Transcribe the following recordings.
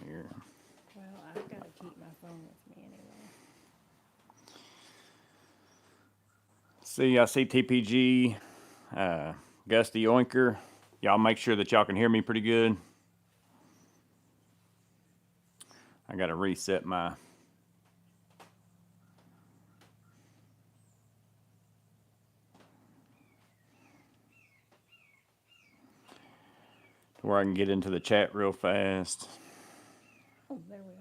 here. Well, I've got to keep my phone with me anyway. See, I see TPG, Gusty Oinker. Y'all make sure that y'all can hear me pretty good. I got to reset my. Where I can get into the chat real fast. Oh, there we are.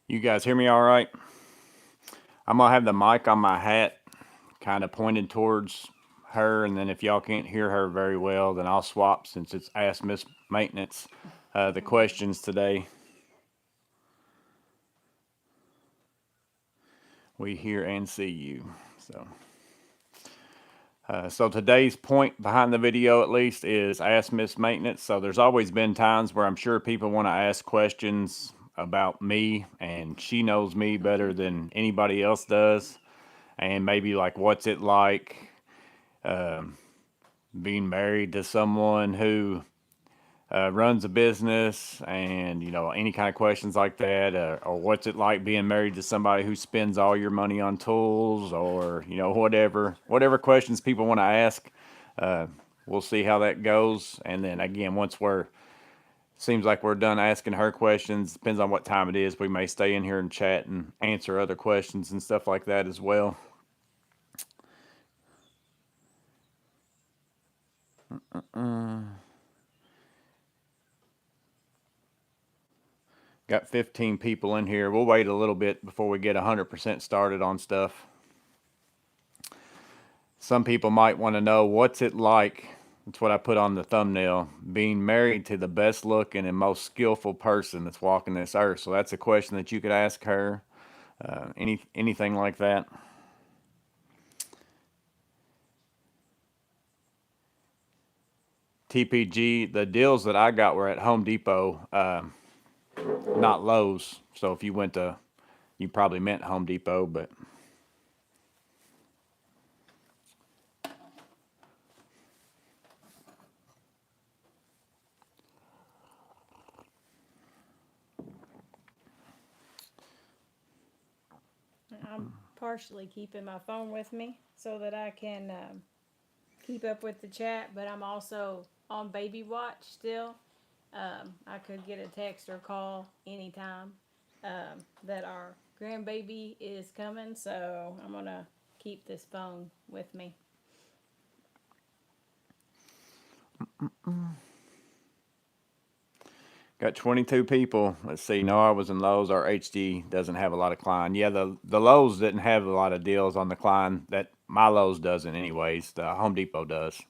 You guys hear me all right? I'm going to have the mic on my hat kind of pointed towards her, and then if y'all can't hear her very well, then I'll swap since it's Ask Miss Maintenance the Okay. questions today. We hear and see you. So today's point behind the video, at least, is Ask Miss Maintenance. So there's always been times where I'm sure people want to ask questions about me, and she knows me better than anybody else does. And maybe like, what's it like being married to someone who runs a business, and any kind of questions like that, or what's it like being married to somebody who spends all your money on tools, or whatever questions people want to ask. uh, we'll see how that goes, and then again, once we're seems like we're done asking her questions, depends on what time it is, we may stay in here and chat and answer other questions and stuff like that as well. Got 15 people in here. We'll wait a little bit before we get 100% started on stuff. Some people might want to know, what's it like, that's what I put on the thumbnail, being married to the best looking and most skillful person that's walking this earth. So that's a question that you could ask her. Anything like that. TPG, the deals that I got were at Home Depot, not Lowe's. So if you went to, you probably meant Home Depot, but I'm partially keeping my phone with me so that I can keep up with the chat, but I'm also on baby watch still. I could get a text or call anytime that our grandbaby is coming, so I'm gonna keep this phone with me. got 22 people. Let's see. No, I was in Lowe's. Our HD doesn't have a lot of Klein. Yeah, the Lowe's didn't have a lot of deals on the Klein. That my Lowe's doesn't, anyways. The Home Depot does.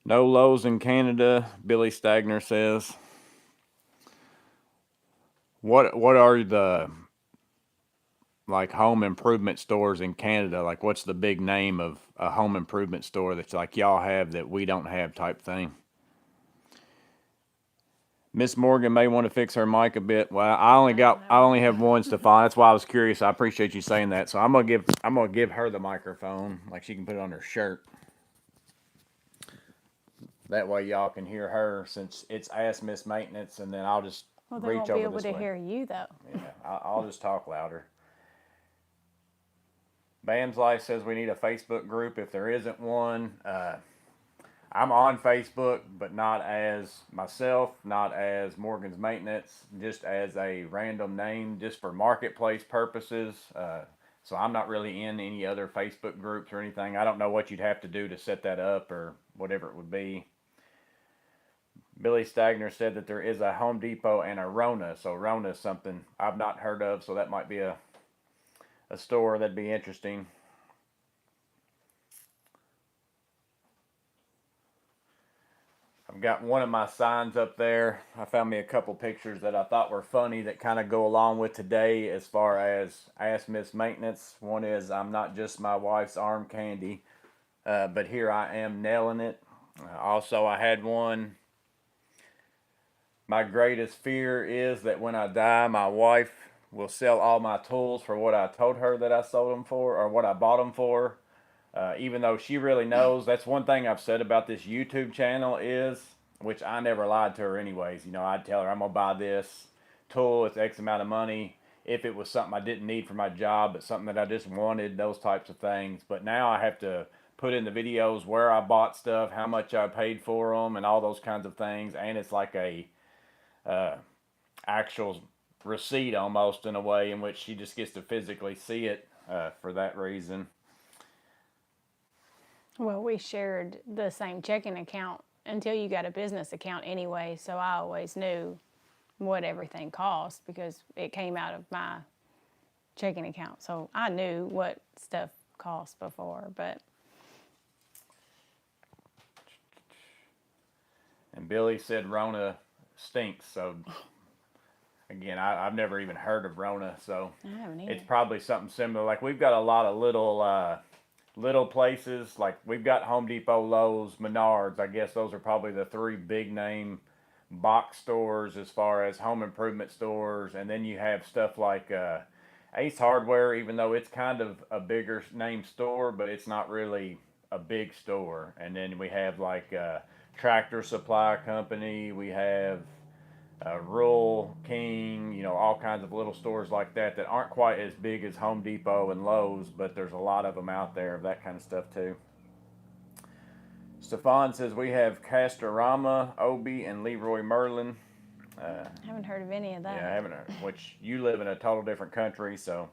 No Lowe's in Canada, Billy Stagner says. What are the like home improvement stores in Canada? Like, what's the big name of a home improvement store that's like y'all have that we don't have, type thing? Miss Morgan may want to fix her mic a bit. Well, I don't have I a only mic. have one, Stefan. That's why I was curious. I appreciate you saying that. So I'm gonna give her the microphone, like she can put it on her shirt. That way y'all can hear her, since it's Ask Miss Maintenance, and then I'll just Well, they reach won't be over able this to way. hear you though. Yeah, I'll just talk louder. Bam's Life says we need a Facebook group. If there isn't one, I'm on Facebook, but not as myself, not as Morgan's Maintenance, just as a random name, just for marketplace purposes. So I'm not really in any other Facebook groups or anything. I don't know what you'd have to do to set that up or whatever it would be. Billy Stagner said that there is a Home Depot and a Rona. So Rona is something I've not heard of. So that might be a store that'd be interesting. I've got one of my signs up there. I found me a couple pictures that I thought were funny that kind of go along with today as far as Ask Miss Maintenance. One is, I'm not just my wife's arm candy, but here I am nailing it. Also, I had one. My greatest fear is that when I die, my wife will sell all my tools for what I told her that I sold them for or what I bought them for. Even though she really knows, that's one thing I've said about this YouTube channel is, which I never lied to her anyways. You know, I'd tell her I'm gonna buy this tool, it's X amount of money. If it was something I didn't need for my job, but something that I just wanted, those types of things. But now I have to put in the videos where I bought stuff, how much I paid for them, and all those kinds of things. And it's like a uh, actual receipt almost in a way in which she just gets to physically see it for that reason. Well, we shared the same checking account until you got a business account anyway, so I always knew what everything cost because it came out of my checking account. So I knew what stuff cost before, but And Billy said Rona stinks. So again, I've never even heard of Rona, so I haven't either. it's probably something similar. Like we've got a lot of little places. Like we've got Home Depot, Lowe's, Menards. I guess those are probably the three big name box stores as far as home improvement stores. And then you have stuff like Ace Hardware, even though it's kind of a bigger name store, but it's not really a big store. And then we have like Tractor Supply Company. We have Rural King, you know, all kinds of little stores like that that aren't quite as big as Home Depot and Lowe's, but there's a lot of them out there of that kind of stuff too. Stefan says we have Castorama, Obi, and Leroy Merlin. I haven't heard of any of that. Yeah, I haven't heard. Which you live in a total different country, so.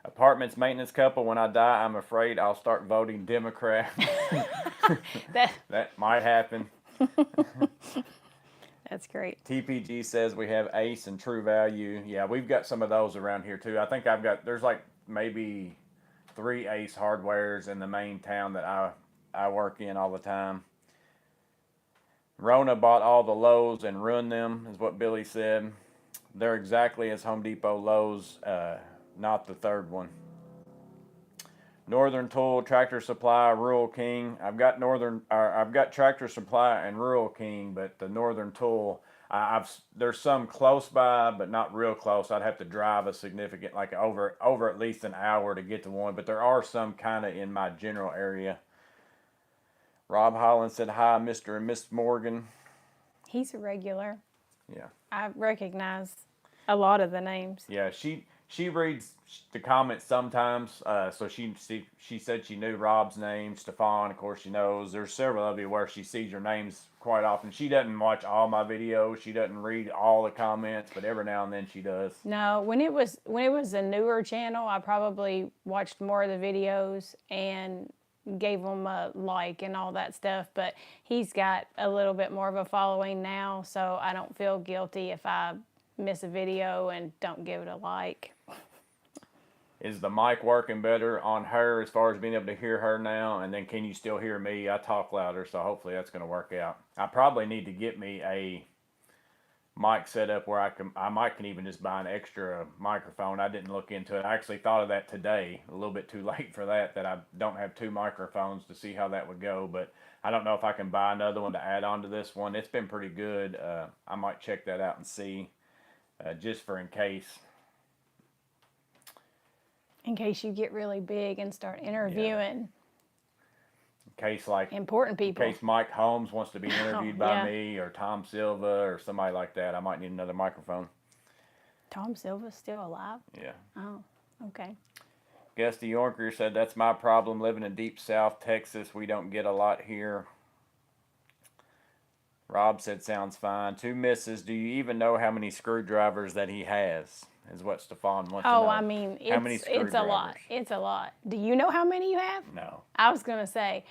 Apartments maintenance couple. When I die, I'm afraid I'll start voting Democrat. That might happen. That's great. TPG says we have Ace and True Value. Yeah, we've got some of those around here too. I think there's like maybe 3 Ace Hardwares in the main town that I work in all the time. Rona bought all the Lowe's and ruined them, is what Billy said. They're exactly as Home Depot Lowe's, not the third one. Northern Tool, Tractor Supply, Rural King. I've got Tractor Supply and Rural King, but the Northern Tool, there's some close by, but not real close. I'd have to drive a significant, like over at least an hour to get to one. But there are some kind of in my general area. Rob Holland said hi, Mr. and Miss Morgan. He's a regular. Yeah. I recognize a lot of the names. Yeah, she reads the comments sometimes. So she said she knew Rob's name. Stefan, of course, she knows. There's several of you where she sees your names quite often. She doesn't watch all my videos. She doesn't read all the comments, but every now and then she does. No, when it was a newer channel, I probably watched more of the videos and gave him a like and all that stuff, but he's got a little bit more of a following now, so I don't feel guilty if I miss a video and don't give it a like. Is the mic working better on her as far as being able to hear her now? And then can you still hear me? I talk louder, so hopefully that's going to work out. I probably need to get me a mic set up where I might can even just buy an extra microphone. I didn't look into it. I actually thought of that today. A little bit too late for that I don't have 2 microphones to see how that would go. But I don't know if I can buy another one to add on to this one. It's been pretty good. I might check that out and see, just for in case. In case you get really big and start interviewing Case like important people. In case Mike Holmes wants to be interviewed by yeah. me, or Tom Silva, or somebody like that, I might need another microphone. Tom Silva's still alive? Yeah. Oh, okay. Gusty Yorker said, that's my problem living in deep south Texas. We don't get a lot here. Rob said, sounds fine. 2 misses. Do you even know how many screwdrivers that he has? Is what Stefan wants to know. Oh, I mean, it's a lot. It's a lot. Do you know how many you have? No. I was going to say,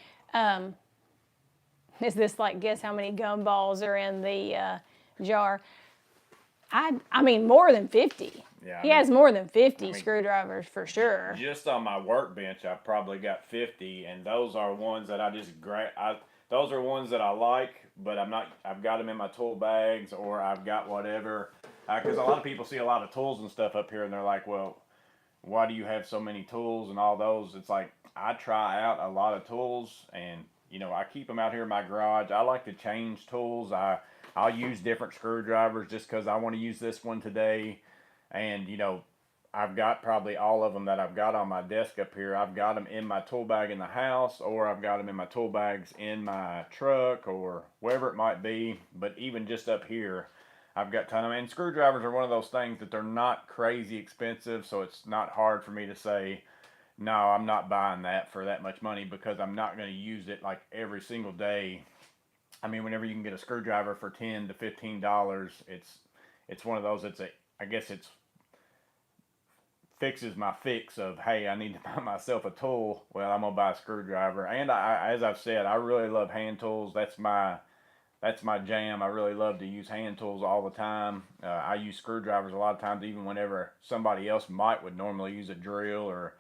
is this like guess how many gumballs are in the jar? I mean, more than 50. Yeah, he has more than 50 screwdrivers for sure. Just on my workbench, I've probably got 50, and those are ones that I just grab. Those are ones that I like, but I've got them in my tool bags, or I've got whatever. Because a lot of people see a lot of tools and stuff up here, and they're like, well, why do you have so many tools and all those? It's like, I try out a lot of tools, and I keep them out here in my garage. I like to change tools. I'll use different screwdrivers just because I want to use this one today. And, I've got probably all of them that I've got on my desk up here. I've got them in my tool bag in the house, or I've got them in my tool bags in my truck, or wherever it might be. But even just up here, I've got ton of them. And screwdrivers are one of those things that they're not crazy expensive, so it's not hard for me to say, no, I'm not buying that for that much money because I'm not going to use it like every single day. I mean, whenever you can get a screwdriver for $10 to $15, it's one of those. I guess it's fixes my fix of, hey, I need to buy myself a tool. Well, I'm gonna buy a screwdriver. And as I've said, I really love hand tools. That's my jam. I really love to use hand tools all the time. I use screwdrivers a lot of times, even whenever somebody else would normally use a drill or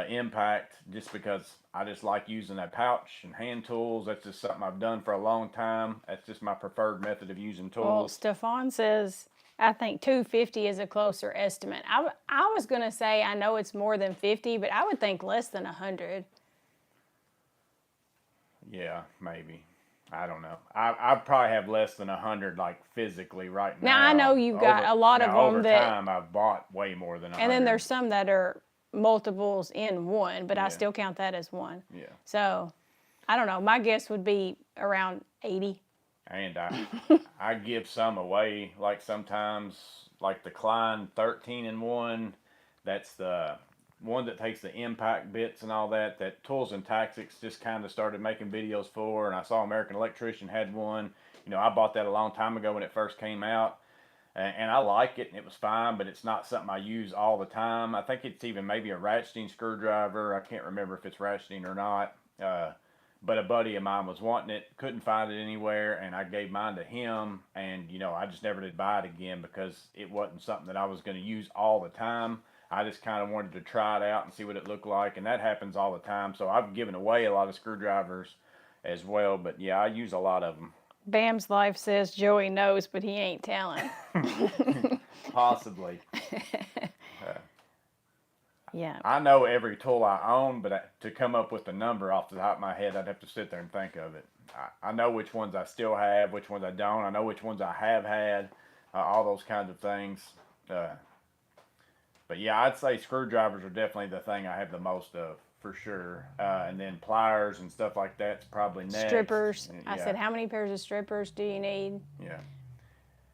impact, just because I just like using that pouch and hand tools. That's just something I've done for a long time. That's just my preferred method of using tools. Well, Stefan says, I think 250 is a closer estimate. I was going to say, I know it's more than 50, but I would think less than 100. Yeah, maybe. I don't know. I probably have less than 100, like physically right now. Now I know you've got a lot of them over that. time, I've bought way more than 100. And then there's some that are multiples in one, but I Yeah. still count that as one. Yeah. So, I don't know. My guess would be around 80. And I give some away, like sometimes, like the Klein 13-in-1. That's the one that takes the impact bits and all that. That Tools and Tactics just kind of started making videos for, and I saw American Electrician had one. I bought that a long time ago when it first came out, and I like it, and it was fine, but it's not something I use all the time. I think it's even maybe a ratcheting screwdriver. I can't remember if it's ratcheting or not. But a buddy of mine was wanting it, couldn't find it anywhere, and I gave mine to him, and I just never did buy it again because it wasn't something that I was going to use all the time. I just kind of wanted to try it out and see what it looked like, and that happens all the time. So I've given away a lot of screwdrivers as well, but yeah, I use a lot of them. Bam's Life says Joey knows, but he ain't telling. Possibly. Yeah. I know every tool I own, but to come up with the number off the top of my head, I'd have to sit there and think of it. I know which ones I still have, which ones I don't. I know which ones I have had, all those kinds of things. But yeah, I'd say screwdrivers are definitely the thing I have the most of, for sure. And then pliers and stuff like that's probably next. Strippers. Yeah. I said, how many pairs of strippers do you need? Yeah.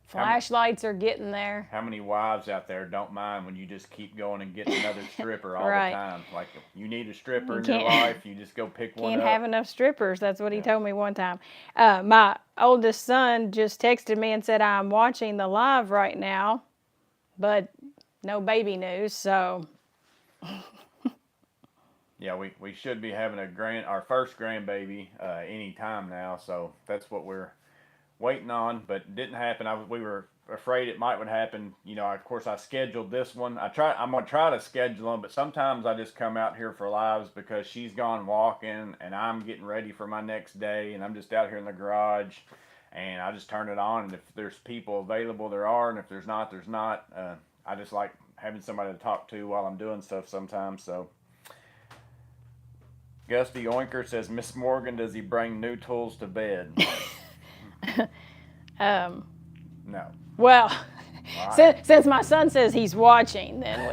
Flashlights are getting there. How many wives out there don't mind when you just keep going and getting another stripper all Right. the time? Like, if you need a stripper You in your can't- life, you just go pick one Can't up. have enough strippers. That's what he told me one time. My oldest son just texted me and said, I'm watching the live right now, but no baby news, so. Yeah, we should be having our first grandbaby any time now, so that's what we're waiting on, but it didn't happen. We were afraid it would happen. Of course, I scheduled this one. I'm gonna try to schedule them, but sometimes I just come out here for lives because she's gone walking and I'm getting ready for my next day, and I'm just out here in the garage, and I just turn it on, and if there's people available, there are, and if there's not, there's not. I just like having somebody to talk to while I'm doing stuff sometimes. So Gusty Oinker says, Miss Morgan, does he bring new tools to bed? No. Well, Right. since my son says he's watching, then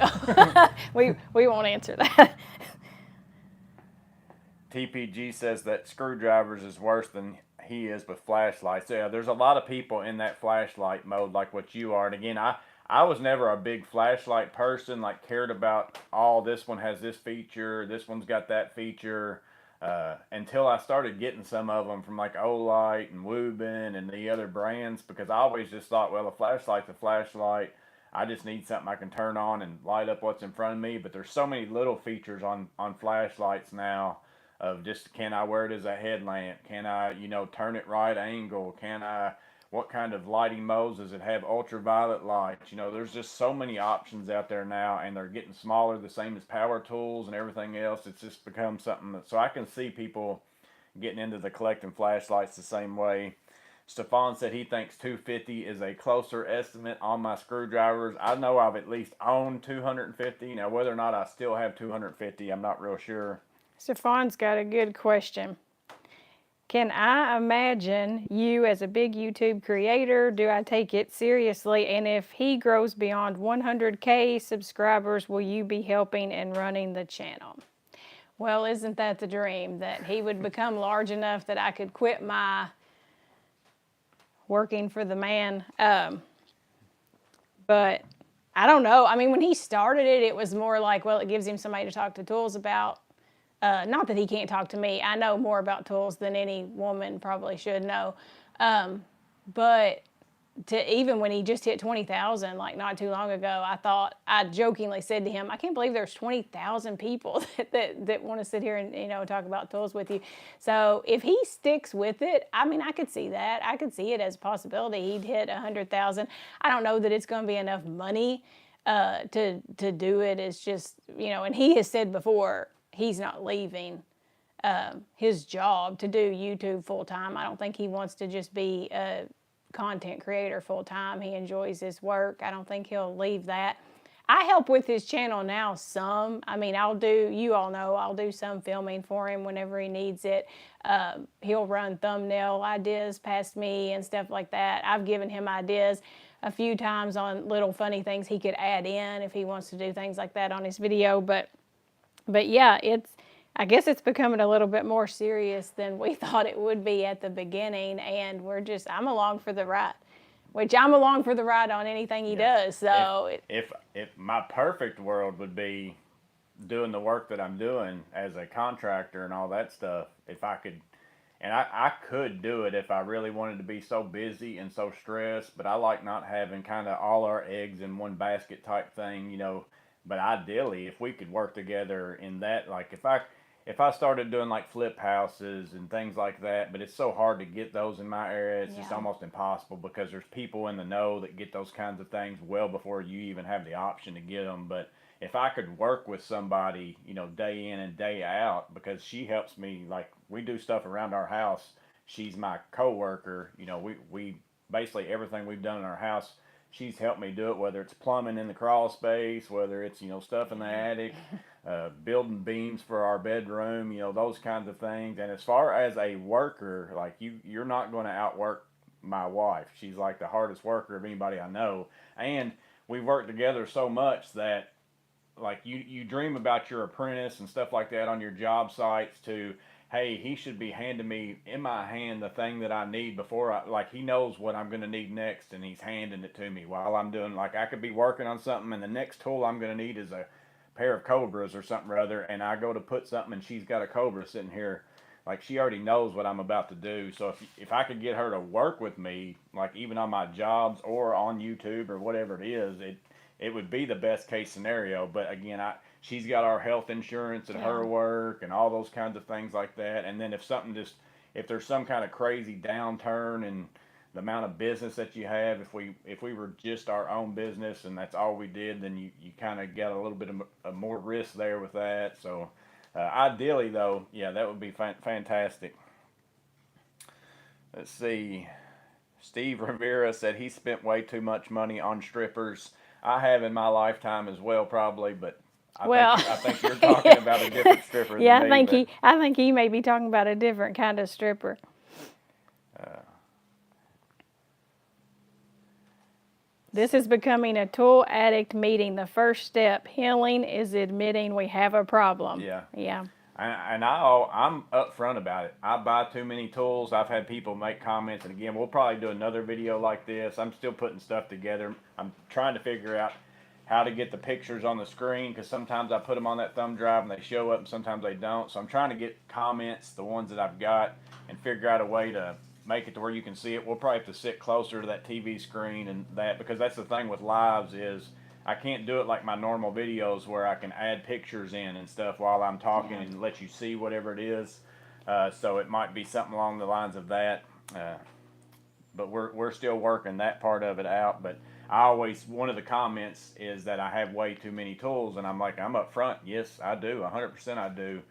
we won't answer that. TPG says that screwdrivers is worse than he is with flashlights. Yeah, there's a lot of people in that flashlight mode like what you are. And again, I was never a big flashlight person, like cared about, this one has this feature, this one's got that feature, until I started getting some of them from like Olight and Woobin and the other brands, because I always just thought, well, a flashlight's a flashlight. I just need something I can turn on and light up what's in front of me. But there's so many little features on flashlights now of just, can I wear it as a headlamp? Can I, turn it right angle? What kind of lighting modes does it have? Ultraviolet lights. There's just so many options out there now, and they're getting smaller, the same as power tools and everything else. It's just become something so I can see people getting into the collecting flashlights the same way. Stefan said he thinks 250 is a closer estimate on my screwdrivers. I know I've at least owned 250. Now, whether or not I still have 250, I'm not real sure. Stefan's got a good question. Can I imagine you as a big YouTube creator? Do I take it seriously? And if he grows beyond 100K subscribers, will you be helping and running the channel? Well, isn't that the dream? That he would become large enough that I could quit my working for the man. But I don't know. I mean, when he started it, it was more like, well, it gives him somebody to talk to tools about. Not that he can't talk to me. I know more about tools than any woman probably should know. But to even when he just hit 20,000, like not too long ago, I jokingly said to him, I can't believe there's 20,000 people that want to sit here and, talk about tools with you. So if he sticks with it, I mean, I could see that. I could see it as a possibility. He'd hit 100,000. I don't know that it's going to be enough money to do it. It's just, and he has said before, he's not leaving his job to do YouTube full time. I don't think he wants to just be a content creator full time. He enjoys his work. I don't think he'll leave that. I help with his channel now some. I mean, you all know, I'll do some filming for him whenever he needs it. He'll run thumbnail ideas past me and stuff like that. I've given him ideas a few times on little funny things he could add in if he wants to do things like that on his video. But yeah, I guess it's becoming a little bit more serious than we thought it would be at the beginning, and I'm along for the ride, which I'm along for the ride on anything he does. So if my perfect world would be doing the work that I'm doing as a contractor and all that stuff, if I could, and I could do it if I really wanted to be so busy and so stressed, but I like not having kind of all our eggs in one basket type thing, but ideally, if we could work together in that, like if I started doing like flip houses and things like that, but it's so hard to get those in my area, it's just almost impossible because there's people in the know that get those kinds of things well before you even have the option to get them. But if I could work with somebody, day in and day out, because she helps me, like we do stuff around our house. She's my coworker. We basically everything we've done in our house, she's helped me do it, whether it's plumbing in the crawl space, whether it's, stuff in the attic, building beams for our bedroom, those kinds of things. And as far as a worker, like you're not going to outwork my wife. She's like the hardest worker of anybody I know. And we've worked together so much that like you dream about your apprentice and stuff like that on your job sites to, hey, he should be handing me in my hand the thing that I need before he knows what I'm going to need next, and he's handing it to me while I'm doing, like I could be working on something and the next tool I'm going to need is a pair of Cobras or something or other, and I go to put something and she's got a Cobra sitting here. Like she already knows what I'm about to do. So if I could get her to work with me, like even on my jobs or on YouTube or whatever it is, it would be the best case scenario. But again, she's got our health insurance at her work and all those kinds of things like that. And then if there's some kind of crazy downturn in the amount of business that you have, if we were just our own business and that's all we did, then you kind of get a little bit of more risk there with that. So ideally though, yeah, that would be fantastic. Let's see. Steve Rivera said he spent way too much money on strippers. I have in my lifetime as well, probably, but I think you're talking about a different stripper. Yeah, than me, I think he may be talking about a different kind of stripper. This is becoming a tool addict meeting. The first step, healing, is admitting we have a problem. Yeah. And I'm upfront about it. I buy too many tools. I've had people make comments, and again, we'll probably do another video like this. I'm still putting stuff together. I'm trying to figure out how to get the pictures on the screen, because sometimes I put them on that thumb drive and they show up and sometimes they don't. So I'm trying to get comments, the ones that I've got, and figure out a way to make it to where you can see it. We'll probably have to sit closer to that TV screen and that, because that's the thing with lives is I can't do it like my normal videos where I can add pictures in and stuff while I'm talking and let you see whatever it is. So it might be something along the lines of that. But we're still working that part of it out. But one of the comments is that I have way too many tools, and I'm like, I'm up front. Yes, I do. 100% I do.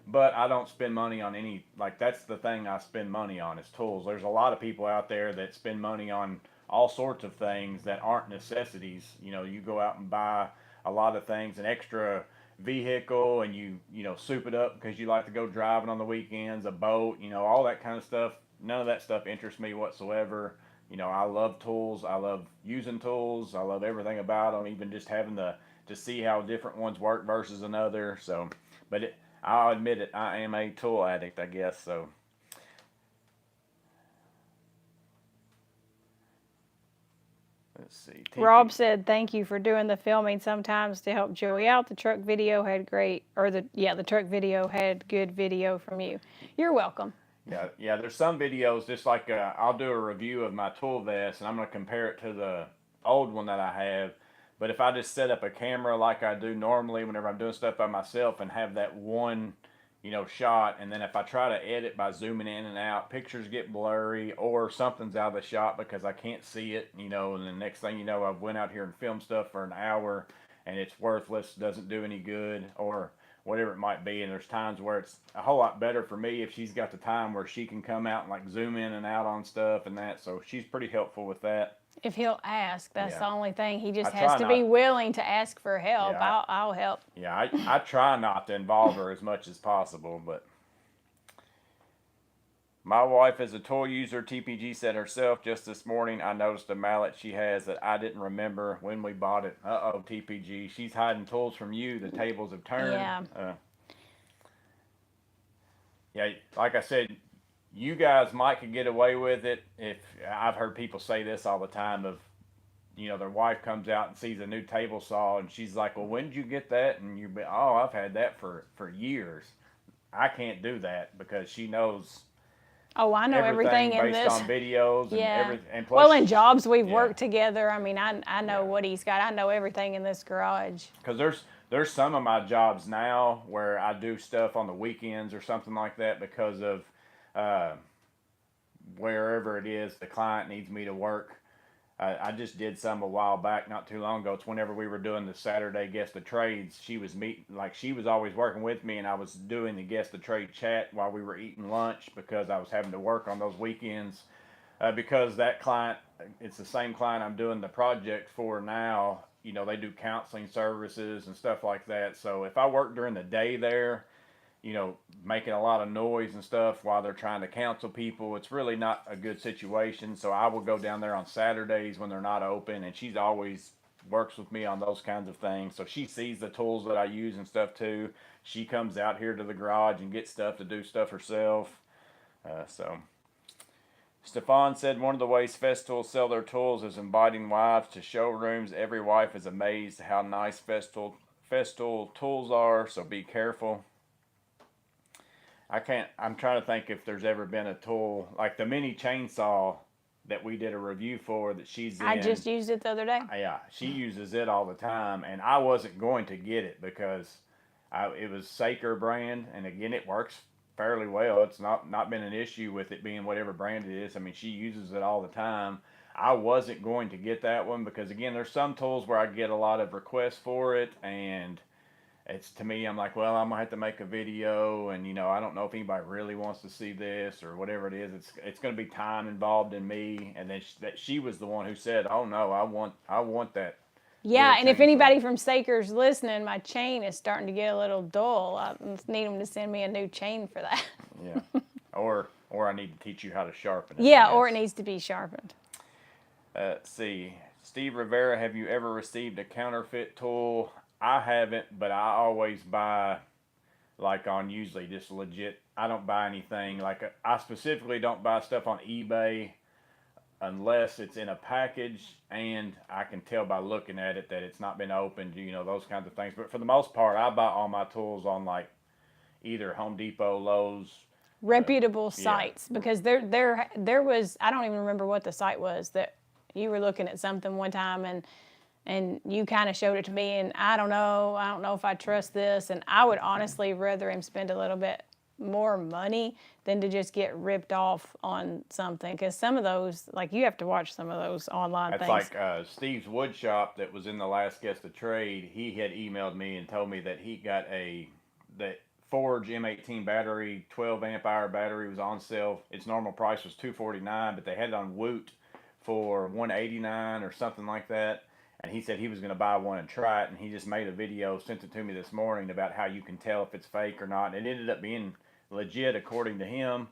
But I don't spend money on any, like that's the thing I spend money on is tools. There's a lot of people out there that spend money on all sorts of things that aren't necessities. You go out and buy a lot of things, an extra vehicle and you soup it up because you like to go driving on the weekends, a boat, all that kind of stuff. None of that stuff interests me whatsoever. I love tools. I love using tools. I love everything about them, even just having to see how different ones work versus another. So, I'll admit it, I am a tool addict, I guess. So, let's see. Rob said, "Thank you for doing the filming sometimes to help Joey out. The truck video had the truck video had good video from you. You're welcome." Yeah. There's some videos just like I'll do a review of my tool vest, and I'm gonna compare it to the old one that I have. But if I just set up a camera like I do normally whenever I'm doing stuff by myself and have that one, shot, and then if I try to edit by zooming in and out, pictures get blurry or something's out of the shot because I can't see it, and the next thing you know, I've went out here and filmed stuff for an hour and it's worthless, doesn't do any good, or whatever it might be. And there's times where it's a whole lot better for me if she's got the time where she can come out and like zoom in and out on stuff and that. So she's pretty helpful with that. If he'll ask, that's the only thing. He just I has to try be not- willing to ask for help. Yeah, I'll help. Yeah, I try not to involve her as much as possible, but my wife is a tool user. TPG said herself just this morning, I noticed a mallet she has that I didn't remember when we bought it. Uh-oh, TPG. She's hiding tools from you. The tables have turned. Yeah. Yeah, like I said, you guys might could get away with it. If I've heard people say this all the time of, their wife comes out and sees a new table saw and she's like, well, when did you get that? And you be, oh, I've had that for years. I can't do that because she knows. Oh, I know everything in based this. on videos and everything. And plus, well, in jobs we've worked together. I mean, I know what he's got. I know everything in this garage. Because there's some of my jobs now where I do stuff on the weekends or something like that because of wherever it is the client needs me to work. I just did some a while back, not too long ago. It's whenever we were doing the Saturday guest of trades. She was she was always working with me, and I was doing the guest of trade chat while we were eating lunch because I was having to work on those weekends. Because that client, it's the same client I'm doing the project for now. They do counseling services and stuff like that. So if I work during the day there, making a lot of noise and stuff while they're trying to counsel people, it's really not a good situation. So I will go down there on Saturdays when they're not open, and she's always works with me on those kinds of things. So she sees the tools that I use and stuff too. She comes out here to the garage and gets stuff to do stuff herself. Stefan said one of the ways Festool sell their tools is inviting wives to showrooms. Every wife is amazed how nice Festool tools are, so be careful. I'm trying to think if there's ever been a tool like the mini chainsaw that we did a review for that she's in. I just used it the other day. Yeah, she uses it all the time, and I wasn't going to get it because it was Saker brand, and again, it works fairly well. It's not been an issue with it being whatever brand it is. I mean, she uses it all the time. I wasn't going to get that one because, again, there's some tools where I get a lot of requests for it, and it's to me, I'm like, well, I'm gonna have to make a video, and I don't know if anybody really wants to see this or whatever it is. It's gonna be time involved in me, and then she was the one who said, oh no, I want that. Yeah, and if anybody from Saker's listening, my chain is starting to get a little dull. I need them to send me a new chain for that. Yeah, or I need to teach you how to sharpen it. Yeah, or it needs to be sharpened. Let's see, Steve Rivera, have you ever received a counterfeit tool? I haven't, but I always buy, like on usually just legit. I don't buy anything. Like I specifically don't buy stuff on eBay unless it's in a package and I can tell by looking at it that it's not been opened, those kinds of things. But for the most part, I buy all my tools on like either Home Depot, Lowe's. Reputable sites, because there was, I don't even remember what the site was that you were looking at something one time and you kind of showed it to me, and I don't know if I trust this, and I would honestly rather him spend a little bit more money than to just get ripped off on something, because some of those, like, you have to watch some of those online things. That's like Steve's wood shop that was in the last guest of trade. He had emailed me and told me that he got that Forge M18 battery, 12 amp hour battery was on sale. Its normal price was $249, but they had it on Woot for $189 or something like that. and he said he was going to buy one and try it, and he just made a video, sent it to me this morning about how you can tell if it's fake or not, and it ended up being legit according to him.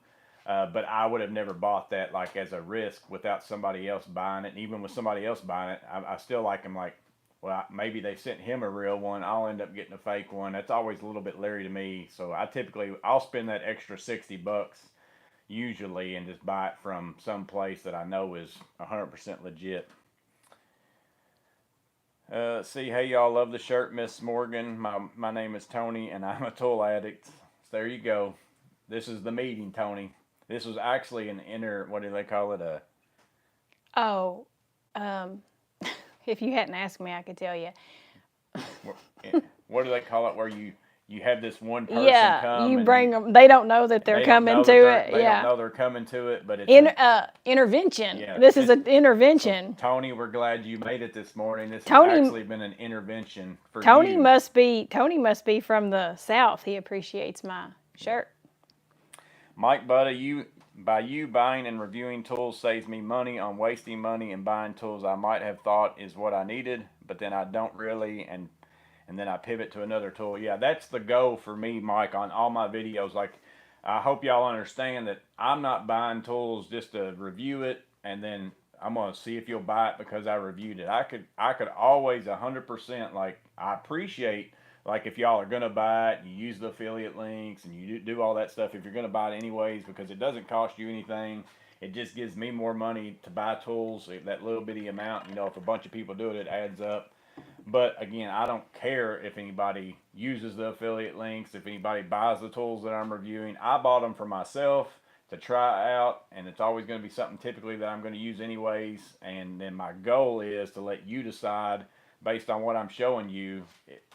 But I would have never bought that like as a risk without somebody else buying it. And even with somebody else buying it, I still like him like, well, maybe they sent him a real one. I'll end up getting a fake one. That's always a little bit leery to me. So I'll spend that extra $60 usually and just buy it from some place that I know is 100% legit. Let's see. Hey, y'all, love the shirt, Miss Morgan. My name is Tony, and I'm a tool addict. So there you go. This is the meeting, Tony. This was actually an what do they call it? Oh, if you hadn't asked me, I could tell you. What do they call it? Where you have this one person come. You bring them. They don't know that they're coming to it. They don't know they're coming to it, but it's intervention. Yeah, this is an intervention. So, Tony, we're glad you made it this morning. This has actually been an intervention for Tony you. Tony must be from the South. He appreciates my shirt. Mike Butta, by you buying and reviewing tools saves me money on wasting money and buying tools I might have thought is what I needed, but then I don't really, and then I pivot to another tool. Yeah, that's the goal for me, Mike, on all my videos. Like, I hope y'all understand that I'm not buying tools just to review it and then I'm gonna see if you'll buy it because I reviewed it. I could always 100%, like, I appreciate, like, if y'all are gonna buy it, you use the affiliate links and you do all that stuff if you're gonna buy it anyways, because it doesn't cost you anything. It just gives me more money to buy tools, that little bitty amount. You know, if a bunch of people do it, it adds up. But again, I don't care if anybody uses the affiliate links, if anybody buys the tools that I'm reviewing. I bought them for myself to try out, and it's always going to be something typically that I'm going to use anyways. And then my goal is to let you decide based on what I'm showing you,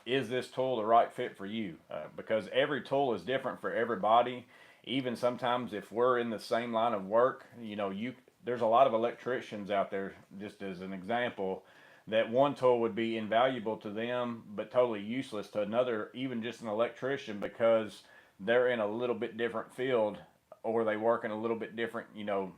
is this tool the right fit for you? Because every tool is different for everybody. Even sometimes if we're in the same line of work, you know, there's a lot of electricians out there, just as an example, that one tool would be invaluable to them, but totally useless to another, even just an electrician, because they're in a little bit different field, or they work in a little bit different, you know,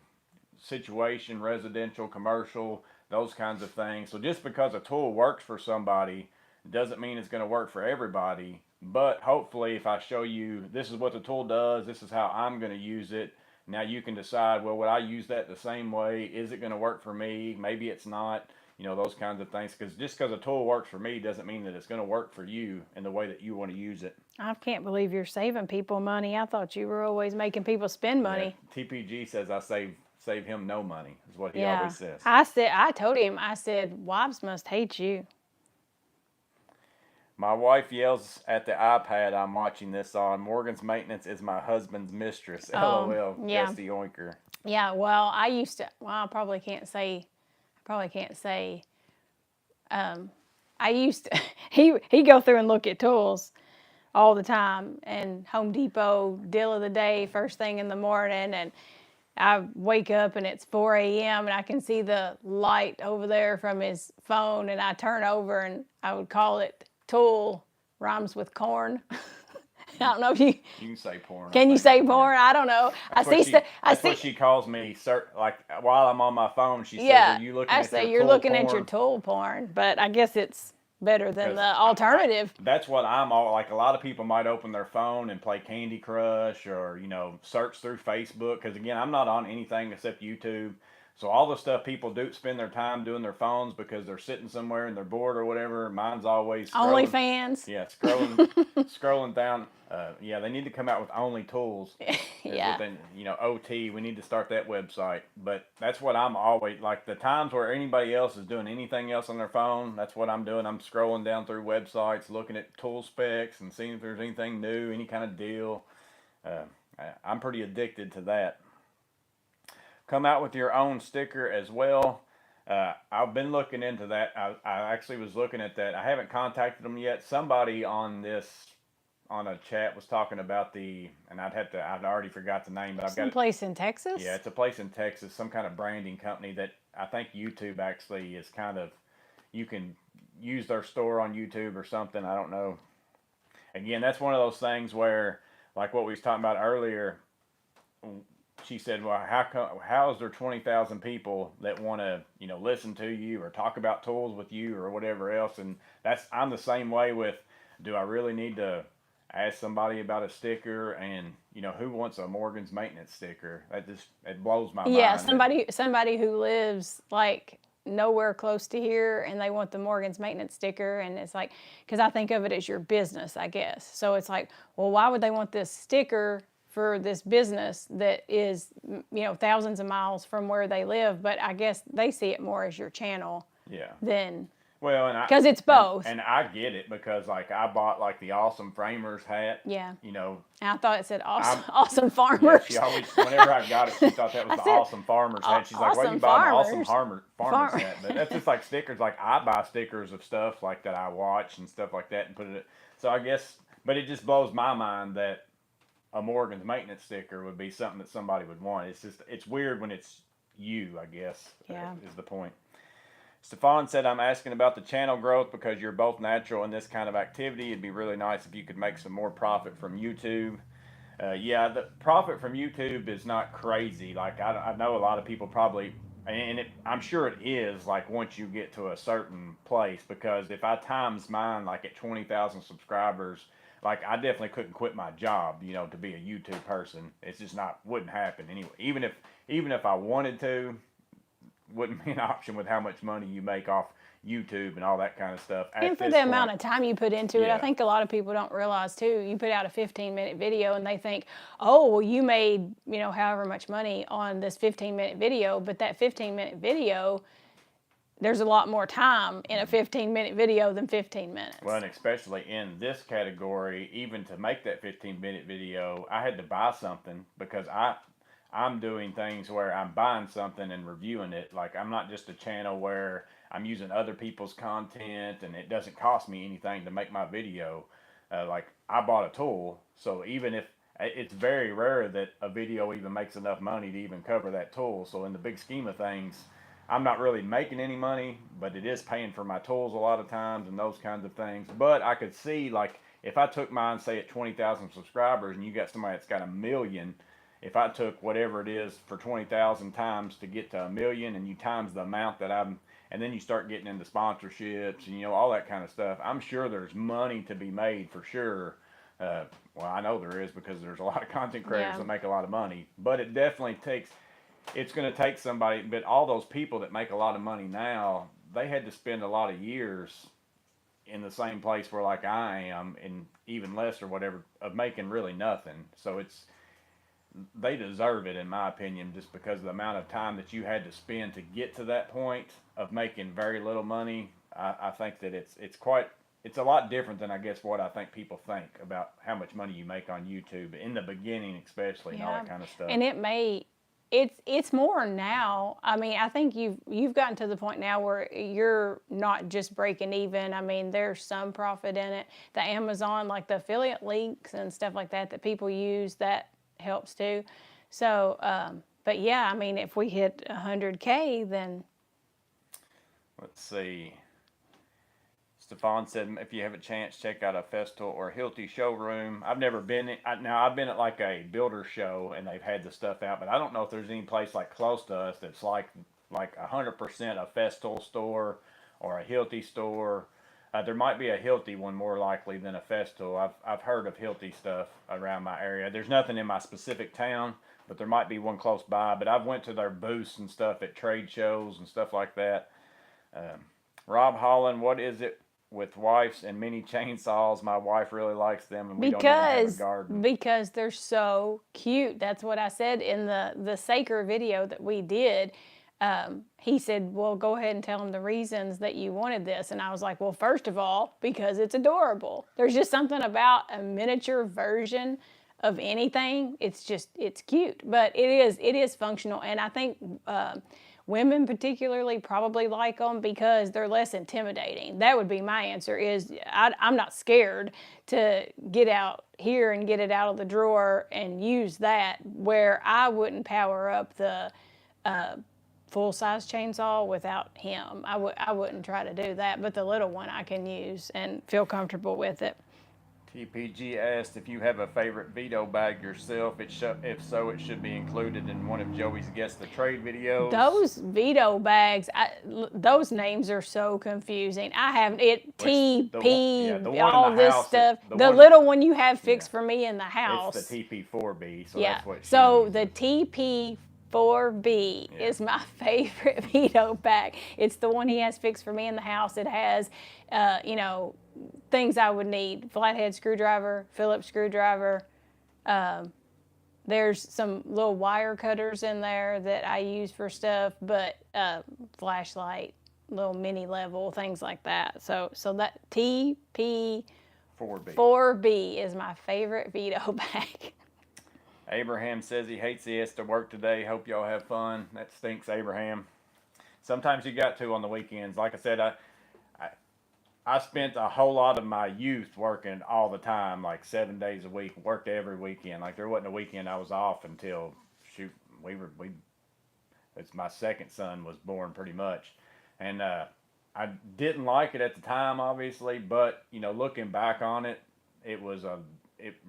situation, residential, commercial, those kinds of things. So just because a tool works for somebody doesn't mean it's going to work for everybody. But hopefully if I show you this is what the tool does, this is how I'm going to use it, now you can decide, well, would I use that the same way? Is it going to work for me? Maybe it's not. You know, those kinds of things. Because just because a tool works for me doesn't mean that it's going to work for you in the way that you want to use it. I can't believe you're saving people money. I thought you were always making people spend money. Yeah, TPG says I save him no money, is what he always says. I told him, I said, wives must hate you. My wife yells at the iPad I'm watching this on. Morgan's maintenance is my husband's mistress. LOL, yeah. Jesse Oinker. Yeah, well, I probably can't say, I used to, he go through and look at tools all the time, and Home Depot deal of the day first thing in the morning, and I wake up and it's 4 a.m. and I can see the light over there from his phone, and I turn over and I would call it tool, rhymes with corn. I don't know if you can say porn. Can you say porn? I don't know. That's what she calls me. Like while I'm on my phone, she says, "Are you looking at your tool you're looking porn?" at your tool porn, but I guess it's better than the alternative. That's what I'm all like. A lot of people might open their phone and play Candy Crush, or search through Facebook. Because again, I'm not on anything except YouTube. So all the stuff people do spend their time doing their phones because they're sitting somewhere and they're bored or whatever. Mine's always scrolling. OnlyFans. Yeah, scrolling down. Yeah, they need to come out with Only Tools. Yeah. OT. We need to start that website. But that's what I'm always like. The times where anybody else is doing anything else on their phone, that's what I'm doing. I'm scrolling down through websites, looking at tool specs and seeing if there's anything new, any kind of deal. I'm pretty addicted to that. Come out with your own sticker as well. I've been looking into that. I actually was looking at that. I haven't contacted them yet. Somebody on a chat was talking about and I've already forgot the name, but I've got some place in Texas. Yeah, it's a place in Texas, some kind of branding company that I think YouTube actually is kind of, you can use their store on YouTube or something. I don't know. Again, that's one of those things where, like what we was talking about earlier, she said, well, how is there 20,000 people that want to, listen to you or talk about tools with you or whatever else? And I'm the same way with, do I really need to ask somebody about a sticker? And, who wants a Morgan's maintenance sticker? It blows my Yeah, mind. somebody who lives like nowhere close to here and they want the Morgan's maintenance sticker, and it's like, because I think of it as your business, I guess. So it's like, well, why would they want this sticker for this business that is, thousands of miles from where they live? But I guess they see it more as your channel Yeah. than, Well, because it's both. And I get it because like I bought like the Awesome Framers hat. Yeah. And I thought it said awesome farmers. Yeah, she always, whenever I got it, she thought that was the Awesome Farmers hat. She's like, why are you buying the Awesome Farmers hat? But that's just like stickers. Like I buy stickers of stuff like that I watch and stuff like that and put it. So I guess, but it just blows my mind that a Morgan's maintenance sticker would be something that somebody would want. It's weird when it's you, I guess, is the point. Stefan said, I'm asking about the channel growth because you're both natural in this kind of activity. It'd be really nice if you could make some more profit from YouTube. Yeah, the profit from YouTube is not crazy. Like, I know a lot of people probably, and I'm sure it is, like, once you get to a certain place, because if I times mine, like, at 20,000 subscribers, like, I definitely couldn't quit my job, to be a YouTube person. It's just wouldn't happen anyway. Even if I wanted to, wouldn't be an option with how much money you make off YouTube and all that kind of stuff. And for the amount of time you put into it, I think a lot of people don't realize too, you put out a 15-minute video and they think, oh, well, you made, however much money on this 15-minute video, but that 15-minute video, there's a lot more time in a 15-minute video than 15 minutes. Well, and especially in this category, even to make that 15-minute video, I had to buy something because I'm doing things where I'm buying something and reviewing it. Like, I'm not just a channel where I'm using other people's content and it doesn't cost me anything to make my video. Like, I bought a tool, so even if it's very rare that a video even makes enough money to even cover that tool. So in the big scheme of things, I'm not really making any money, but it is paying for my tools a lot of times and those kinds of things. But I could see, like, if I took mine, say, at 20,000 subscribers and you got somebody that's got 1 million, if I took whatever it is for 20,000 times to get to 1 million and you times the amount that and then you start getting into sponsorships and, all that kind of stuff, I'm sure there's money to be made for sure. Well, I know there is because there's a lot of content creators that make a lot of money, but it definitely it's going to take somebody, but all those people that make a lot of money now, they had to spend a lot of years in the same place where like I am, and even less or whatever, of making really nothing. So they deserve it, in my opinion, just because of the amount of time that you had to spend to get to that point of making very little money. I think that it's a lot different than I guess what I think people think about how much money you make on YouTube in the beginning, especially, and all that kind of stuff. And it's more now. I mean, I think you've gotten to the point now where you're not just breaking even. I mean, there's some profit in it. The Amazon, like the affiliate links and stuff like that people use, that helps too. So, but yeah, I mean, if we hit 100K, then. Let's see. Stefan said, if you have a chance, check out a Festool or Hilti showroom. I've never been now I've been at like a builder show and they've had the stuff out, but I don't know if there's any place like close to us that's like 100% a Festool store or a Hilti store. There might be a Hilti one more likely than a Festool. I've heard of Hilti stuff around my area. There's nothing in my specific town, but there might be one close by. But I've went to their booths and stuff at trade shows and stuff like that. Rob Holland, what is it with wifes and mini chainsaws? My wife really likes them, and we don't even have a garden. Because they're so cute. That's what I said in the Saker video that we did. He said, well, go ahead and tell him the reasons that you wanted this. And I was like, well, first of all, because it's adorable. There's just something about a miniature version of anything. It's cute, but it is functional. And I think women particularly probably like them because they're less intimidating. That would be my answer. I'm not scared to get out here and get it out of the drawer and use that, where I wouldn't power up the full-size chainsaw without him. I wouldn't try to do that, but the little one I can use and feel comfortable with it. TPG asked if you have a favorite Veto bag yourself. If so, it should be included in one of Joey's Guess the Trade videos. Those Veto bags, those names are so confusing. I have it TP, all this stuff. The little one you have fixed for me in the house. It's the TP4B, so yeah. that's what she So uses. the TP4B is my favorite Veto bag. It's the one he has fixed for me in the house. It has, things I would need: flathead screwdriver, Phillips screwdriver. There's some little wire cutters in there that I use for stuff, but flashlight, little mini level, things like that. So that TP4B is my favorite Veto bag. Abraham says he hates he has to work today. Hope y'all have fun. That stinks, Abraham. Sometimes you got to on the weekends. Like I said, I spent a whole lot of my youth working all the time, like 7 days a week, worked every weekend. Like there wasn't a weekend I was off until, it's my second son was born pretty much. And I didn't like it at the time, obviously, but, looking back on it, it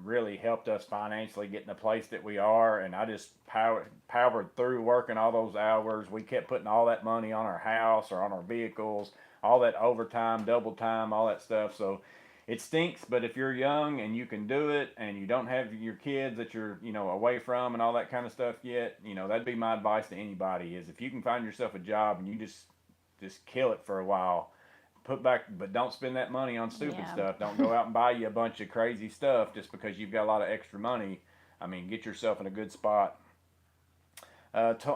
really helped us financially get in the place that we are. And I just powered through working all those hours. We kept putting all that money on our house or on our vehicles, all that overtime, double time, all that stuff. So it stinks, but if you're young and you can do it and you don't have your kids that you're, away from and all that kind of stuff yet, that'd be my advice to anybody is if you can find yourself a job and you just kill it for a while, but don't spend that money on stupid stuff. Don't go out and buy you a bunch of crazy stuff just because you've got a lot of extra money. I mean, get yourself in a good spot.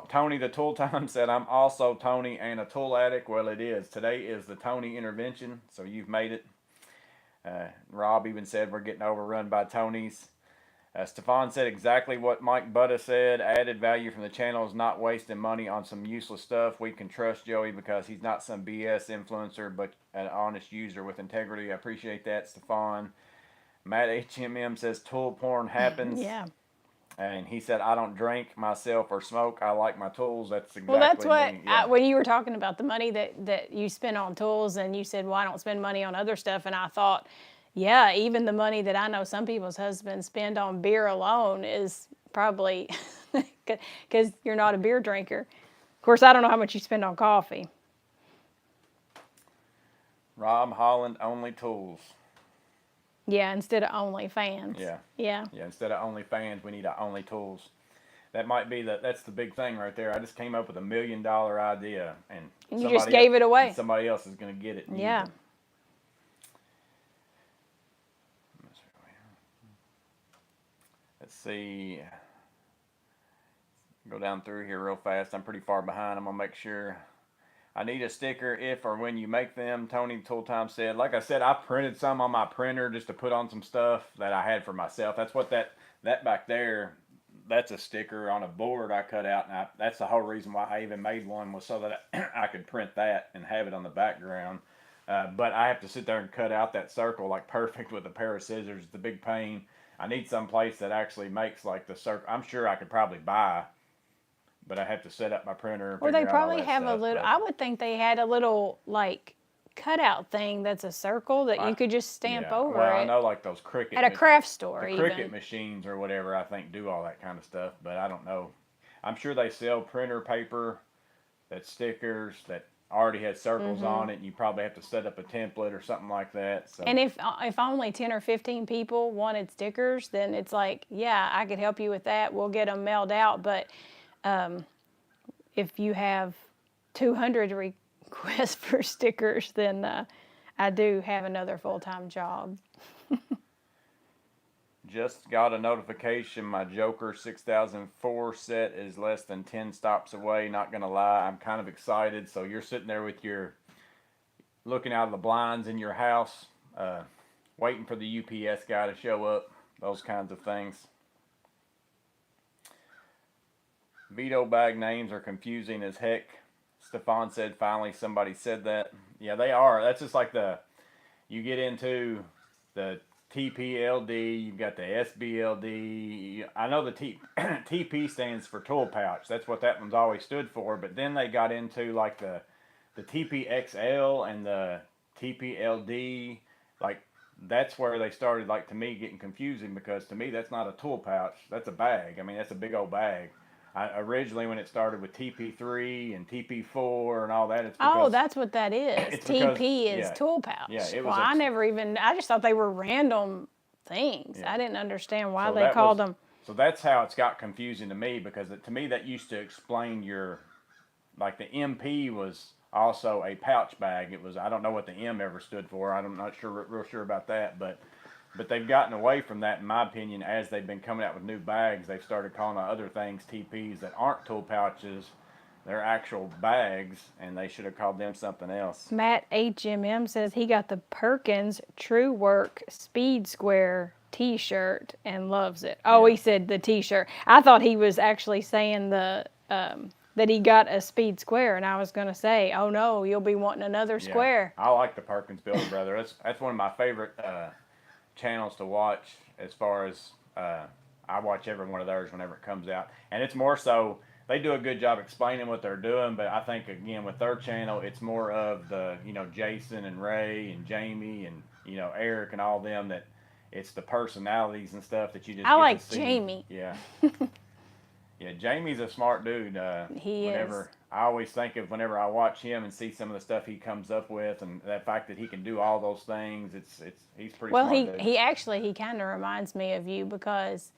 Tony the Tool Time said, I'm also Tony and a tool addict. Well, it is. Today is the Tony intervention, so you've made it. Rob even said we're getting overrun by Tonys. Stefan said exactly what Mike Butta said. Added value from the channel is not wasting money on some useless stuff. We can trust Joey because he's not some BS influencer, but an honest user with integrity. I appreciate that, Stefan. Matt HMM says tool porn happens. Yeah. And he said, I don't drink myself or smoke. I like my tools. That's exactly that's what, me. Yeah. When you were talking about the money that you spend on tools and you said, well, I don't spend money on other stuff. And I thought, yeah, even the money that I know some people's husbands spend on beer alone is probably because you're not a beer drinker. Of course, I don't know how much you spend on coffee. Rob Holland, only tools. Yeah, instead of only fans. Yeah. Yeah. Yeah, instead of only fans, we need only tools. That might be that's the big thing right there. I just came up with $1 million idea, and you just gave it away. And somebody else is going to get it. And yeah. Use it. Let's see. Go down through here real fast. I'm pretty far behind. I'm going to make sure. I need a sticker if or when you make them. Tony Tool Time said. Like I said, I printed some on my printer just to put on some stuff that I had for myself. That's what that back there, that's a sticker on a board I cut out. And that's the whole reason why I even made one, was so that I could print that and have it on the background. But I have to sit there and cut out that circle like perfect with a pair of scissors. It's a big pain. I need some place that actually makes like the circle. I'm sure I could probably buy, but I have to set up my printer. Or they probably have a little, I would think they had a little like cutout thing that's a circle that you could just stamp over well, it. I know like those Cricut. At a craft store the Cricut machines or whatever, I think do all that kind of stuff, but I don't know. I'm sure they sell printer paper, that stickers, that already had circles on it, and you probably have to set up a template or something like that. So. And if only 10 or 15 people wanted stickers, then it's like, yeah, I could help you with that. We'll get them mailed out. But if you have 200 requests for stickers, then I do have another full-time job. Just got a notification my Joker 6004 set is less than 10 stops away. Not going to lie, I'm kind of excited. So you're sitting there with looking out of the blinds in your house, waiting for the UPS guy to show up, those kinds of things. Veto bag names are confusing as heck. Stefan said finally somebody said that. Yeah, they are. That's just like you get into the TPLD, you've got the SBLD. I know the TP stands for tool pouch. That's what that one's always stood for. But then they got into like the TPXL and the TPLD. Like that's where they started, like, to me, getting confusing, because to me that's not a tool pouch, that's a bag. I mean, that's a big old bag. Originally, when it started with TP3 and TP4 and all that, it's Oh, because that's what that is. it's because TP is yeah, tool yeah, pouch. it Well, was a I just thought they were random things. yeah. I didn't understand why So they that was called them. so that's how it's got confusing to me, because to me that used to explain like the MP was also a pouch bag. It was, I don't know what the M ever stood for. I'm not real sure about that, but they've gotten away from that, in my opinion, as they've been coming out with new bags. They've started calling other things TPs that aren't tool pouches. They're actual bags, and they should have called them something else. Matt HMM says he got the Perkins True Work Speed Square T-shirt and loves it. Oh, Yeah. he said the T-shirt. I thought he was actually saying that he got a Speed Square, and I was going to say, oh no, you'll be wanting another Yeah, square. I like the Perkins Builder Brother. That's one of my favorite channels to watch. As far as I watch every one of theirs whenever it comes out, and it's more so they do a good job explaining what they're doing. But I think, again, with their channel, it's more of the, Jason and Ray and Jamie and, Eric and all them, that it's the personalities and stuff that you just I get to like see. Jamie. Yeah. Yeah, Jamie's a smart dude. He Whenever is. I always think of, whenever I watch him and see some of the stuff he comes up with, and that fact that he can do all those things, he's pretty Well, smart dude. he kind of reminds me of you because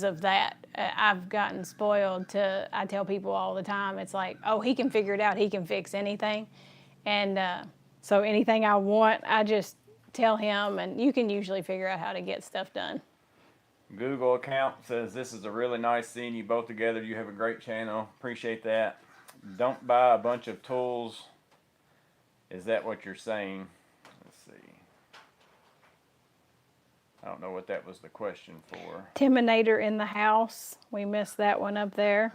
of that. I've gotten spoiled to. I tell people all the time, it's like, oh, he can figure it out. He can fix anything, and so anything I want, I just tell him, and you can usually figure out how to get stuff done. Google account says, "This is a really nice seeing you both together. You have a great channel. Appreciate that. Don't buy a bunch of tools." Is that what you're saying? Let's see. I don't know what that was the question for. Timinator in the house. We missed that one up there.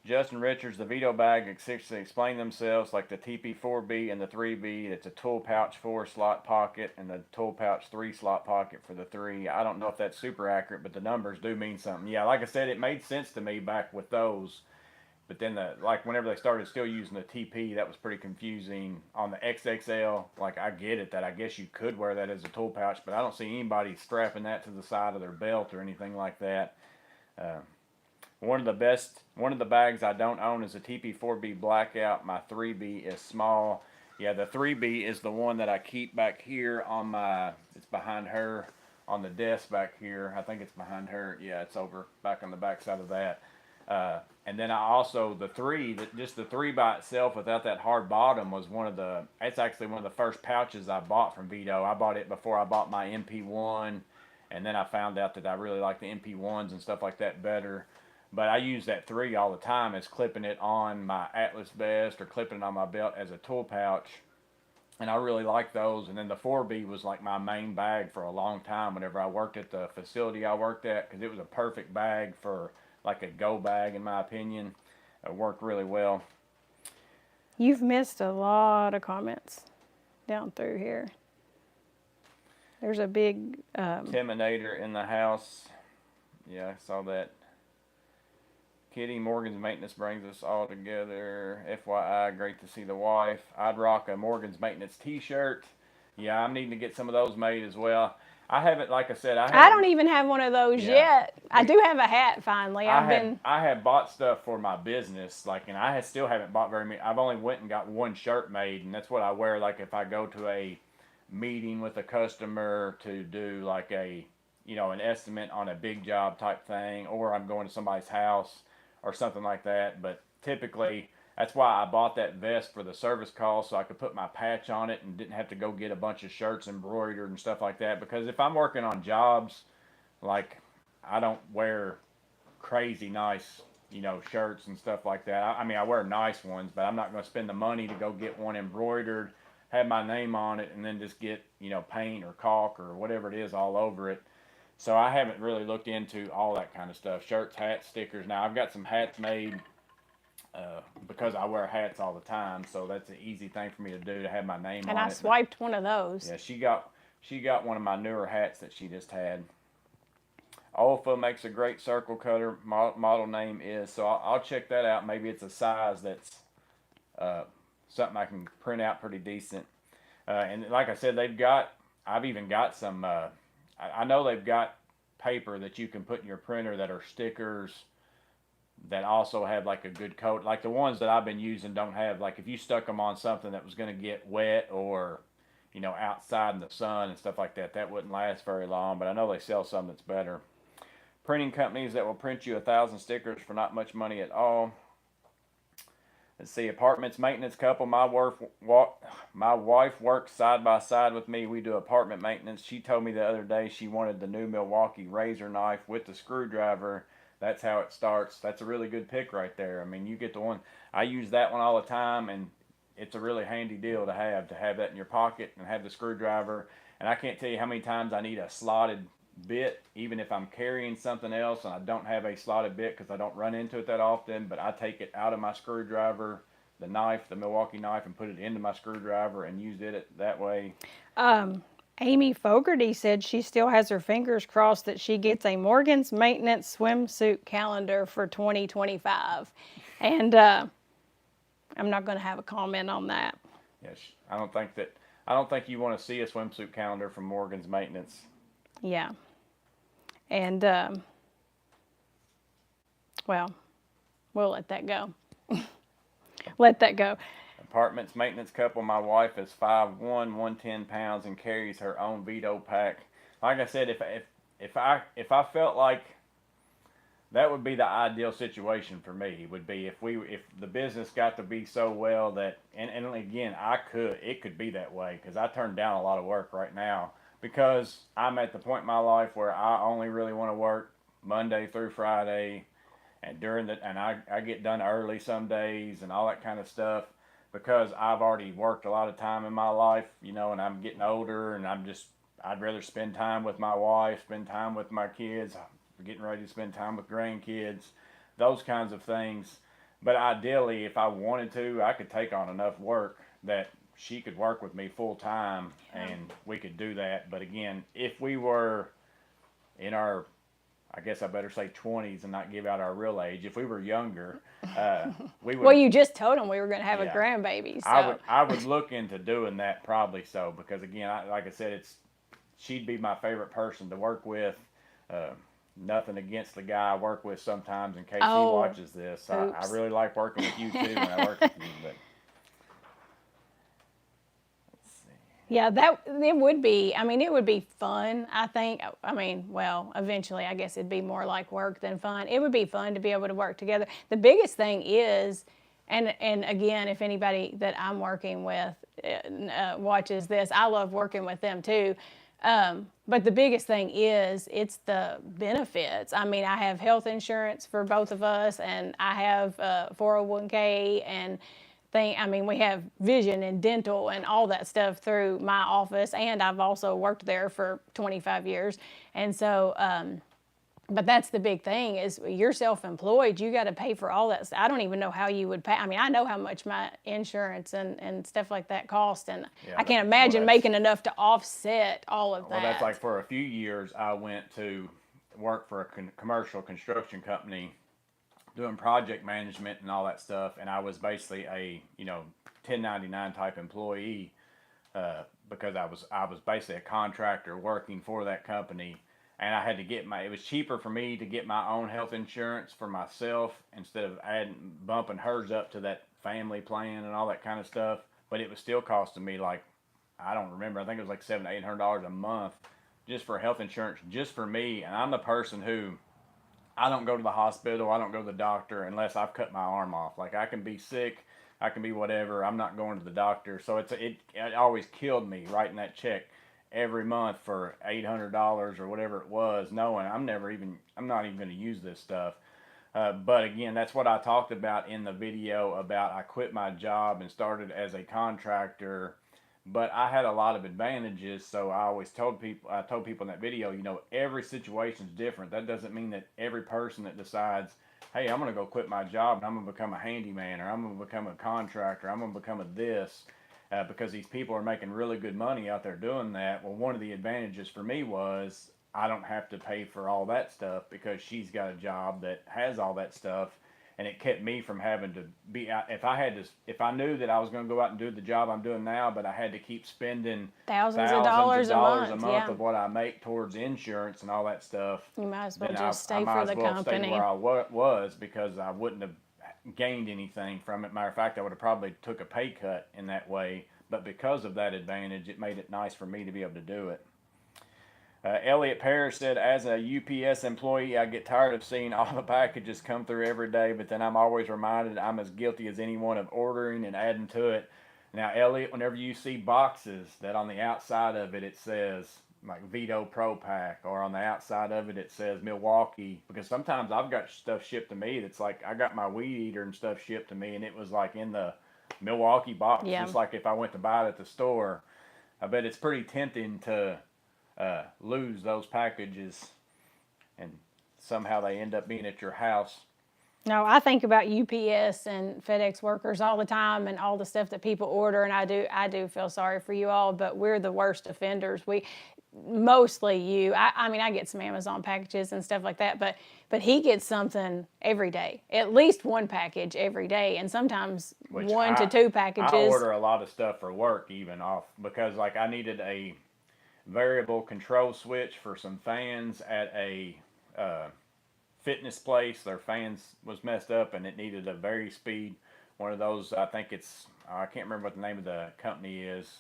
Justin Richards, the Veto bag explain themselves like the TP4B and the 3B. It's a tool pouch 4 slot pocket and the tool pouch 3 slot pocket for the 3. I don't know if that's super accurate, but the numbers do mean something. Yeah, like I said, it made sense to me back with those. But then, whenever they started still using the TP, that was pretty confusing. On the XXL, like, I get it that I guess you could wear that as a tool pouch, but I don't see anybody strapping that to the side of their belt or anything like that. One of the bags I don't own is a TP4B Blackout. My 3B is small. Yeah, the 3B is the one that I keep back here it's behind her on the desk back here. I think it's behind her. Yeah, it's over back on the back side of that. And then I also, just the 3 by itself without that hard bottom it's actually one of the first pouches I bought from Veto. I bought it before I bought my MP1, and then I found out that I really like the MP1s and stuff like that better. But I use that 3 all the time as clipping it on my Atlas vest or clipping it on my belt as a tool pouch. And I really like those. And then the 4B was like my main bag for a long time whenever I worked at the facility I worked at, because it was a perfect bag for like a go bag, in my opinion. It worked really well. You've missed a lot of comments down through here. There's a big Timinator in the house. Yeah, I saw that. Kitty, Morgan's Maintenance brings us all together. FYI, great to see the wife. I'd rock a Morgan's Maintenance t-shirt. Yeah, I'm needing to get some of those made as well. I haven't, like I said, I don't even have one of those yet. I do have a hat finally. I have bought stuff for my business, and still haven't bought very many. I've only went and got one shirt made, and that's what I wear, like, if I go to a meeting with a customer to do like an estimate on a big job type thing, or I'm going to somebody's house or something like that. But typically, that's why I bought that vest for the service call, so I could put my patch on it and didn't have to go get a bunch of shirts embroidered and stuff like that. Because if I'm working on jobs, like, I don't wear crazy nice, shirts and stuff like that. I mean, I wear nice ones, but I'm not going to spend the money to go get one embroidered, have my name on it, and then just get, paint or caulk or whatever it is all over it. So I haven't really looked into all that kind of stuff. Shirts, hats, stickers. Now, I've got some hats made because I wear hats all the time, so that's an easy thing for me to do, to have my name on it. And I swiped one of those. Yeah, she got one of my newer hats that she just had. Olfa makes a great circle cutter. Model name is, so I'll check that out. Maybe it's a size that's something I can print out pretty decent. And like I said, I've even got some, I know they've got paper that you can put in your printer that are stickers that also have like a good coat. Like the ones that I've been using don't have, like if you stuck them on something that was going to get wet or, outside in the sun and stuff like that, that wouldn't last very long. But I know they sell some that's better. Printing companies that will print you 1,000 stickers for not much money at all. Let's see, apartments maintenance couple. My wife works side by side with me. We do apartment maintenance. She told me the other day she wanted the new Milwaukee razor knife with the screwdriver. That's how it starts. That's a really good pick right there. I mean, you get the one. I use that one all the time, and it's a really handy deal to have that in your pocket and have the screwdriver. And I can't tell you how many times I need a slotted bit, even if I'm carrying something else and I don't have a slotted bit because I don't run into it that often, but I take it out of my screwdriver, the knife, the Milwaukee knife, and put it into my screwdriver and use it that way. Amy Fogarty said she still has her fingers crossed that she gets a Morgan's Maintenance swimsuit calendar for 2025. And I'm not going to have a comment on that. Yes, I don't think you want to see a swimsuit calendar from Morgan's Maintenance. Yeah. And, well, we'll let that go. Let that go. Apartments maintenance couple. My wife is 5'1", 110 pounds, and carries her own Veto pack. Like I said, if I felt like that would be the ideal situation for me, would be if the business got to be so well that, and again, it could be that way, because I turn down a lot of work right now because I'm at the point in my life where I only really want to work Monday through Friday, and I get done early some days and all that kind of stuff, because I've already worked a lot of time in my life, and I'm getting older, and I'd rather spend time with my wife, spend time with my kids, getting ready to spend time with grandkids, those kinds of things. But ideally, if I wanted to, I could take on enough work that she could work with me full time, and we could do that. But again, if we were in our, I guess I better say 20s and not give out our real age. If we were younger, we would. Well, you just told them we were going to have a Yeah. grandbaby. So. I would look into doing that probably, so, because again, like I said, she'd be my favorite person to work with. Nothing against the guy I work with sometimes, in case he watches this. I really like working with you too when I work with you. But let's see. Yeah, it would be. I mean, it would be fun. I think. I mean, well, eventually, I guess it'd be more like work than fun. It would be fun to be able to work together. The biggest thing is, and again, if anybody that I'm working with watches this, I love working with them too. But the biggest thing is it's the benefits. I mean, I have health insurance for both of us, and I have 401k and we have vision and dental and all that stuff through my office, and I've also worked there for 25 years. And so, but that's the big thing is you're self-employed. You got to pay for all that. I don't even know how you would pay. I mean, I know how much my insurance and stuff like that cost, and I can't imagine making enough to offset all of that. Well, that's like, for a few years, I went to work for a commercial construction company doing project management and all that stuff, and I was basically a 1099 type employee, because I was basically a contractor working for that company. And I had to it was cheaper for me to get my own health insurance for myself instead of bumping hers up to that family plan and all that kind of stuff. But it was still costing me, like, I don't remember, I think it was like $700 to $800 a month just for health insurance, just for me. And I'm the person who, I don't go to the hospital, I don't go to the doctor unless I've cut my arm off. Like, I can be sick, I can be whatever, I'm not going to the doctor. So it always killed me writing that check every month for $800 or whatever it was, knowing I'm not even going to use this stuff. But again, that's what I talked about in the video about I quit my job and started as a contractor, but I had a lot of advantages. So I told people in that video, every situation is different. That doesn't mean that every person that decides, hey, I'm going to go quit my job and I'm going to become a handyman, or I'm going to become a contractor, I'm going to become a this, because these people are making really good money out there doing that. Well, one of the advantages for me was I don't have to pay for all that stuff because she's got a job that has all that stuff. and it kept me from having to be out. If I knew that I was going to go out and do the job I'm doing now, but I had to keep spending Thousands of thousands dollars of a dollars a month. month Yeah. of what I make towards insurance and all that stuff, You might as well then just I stay might for as the well stay company. where I was, because I wouldn't have gained anything from it. Matter of fact, I would have probably took a pay cut in that way. But because of that advantage, it made it nice for me to be able to do it. Elliot Parrish said, as a UPS employee, I get tired of seeing all the packages come through every day, but then I'm always reminded I'm as guilty as anyone of ordering and adding to it. Now, Elliot, whenever you see boxes that on the outside of it says like Veto Pro Pack, or on the outside of it says Milwaukee, because sometimes I've got stuff shipped to me that's like, I got my weed eater and stuff shipped to me, and it was like in the Milwaukee box, Yeah. just like if I went to buy it at the store. I bet it's pretty tempting to lose those packages, and somehow they end up being at your house. No, I think about UPS and FedEx workers all the time, and all the stuff that people order, and I do feel sorry for you all, but we're the worst offenders. Mostly you. I mean, I get some Amazon packages and stuff like that, but he gets something every day, at least one package every day, and sometimes Which one to two I packages. order a lot of stuff for work, even off, because like I needed a variable control switch for some fans at a fitness place. Their fans was messed up, and it needed a very speed one of those. I think it's, I can't remember what the name of the company is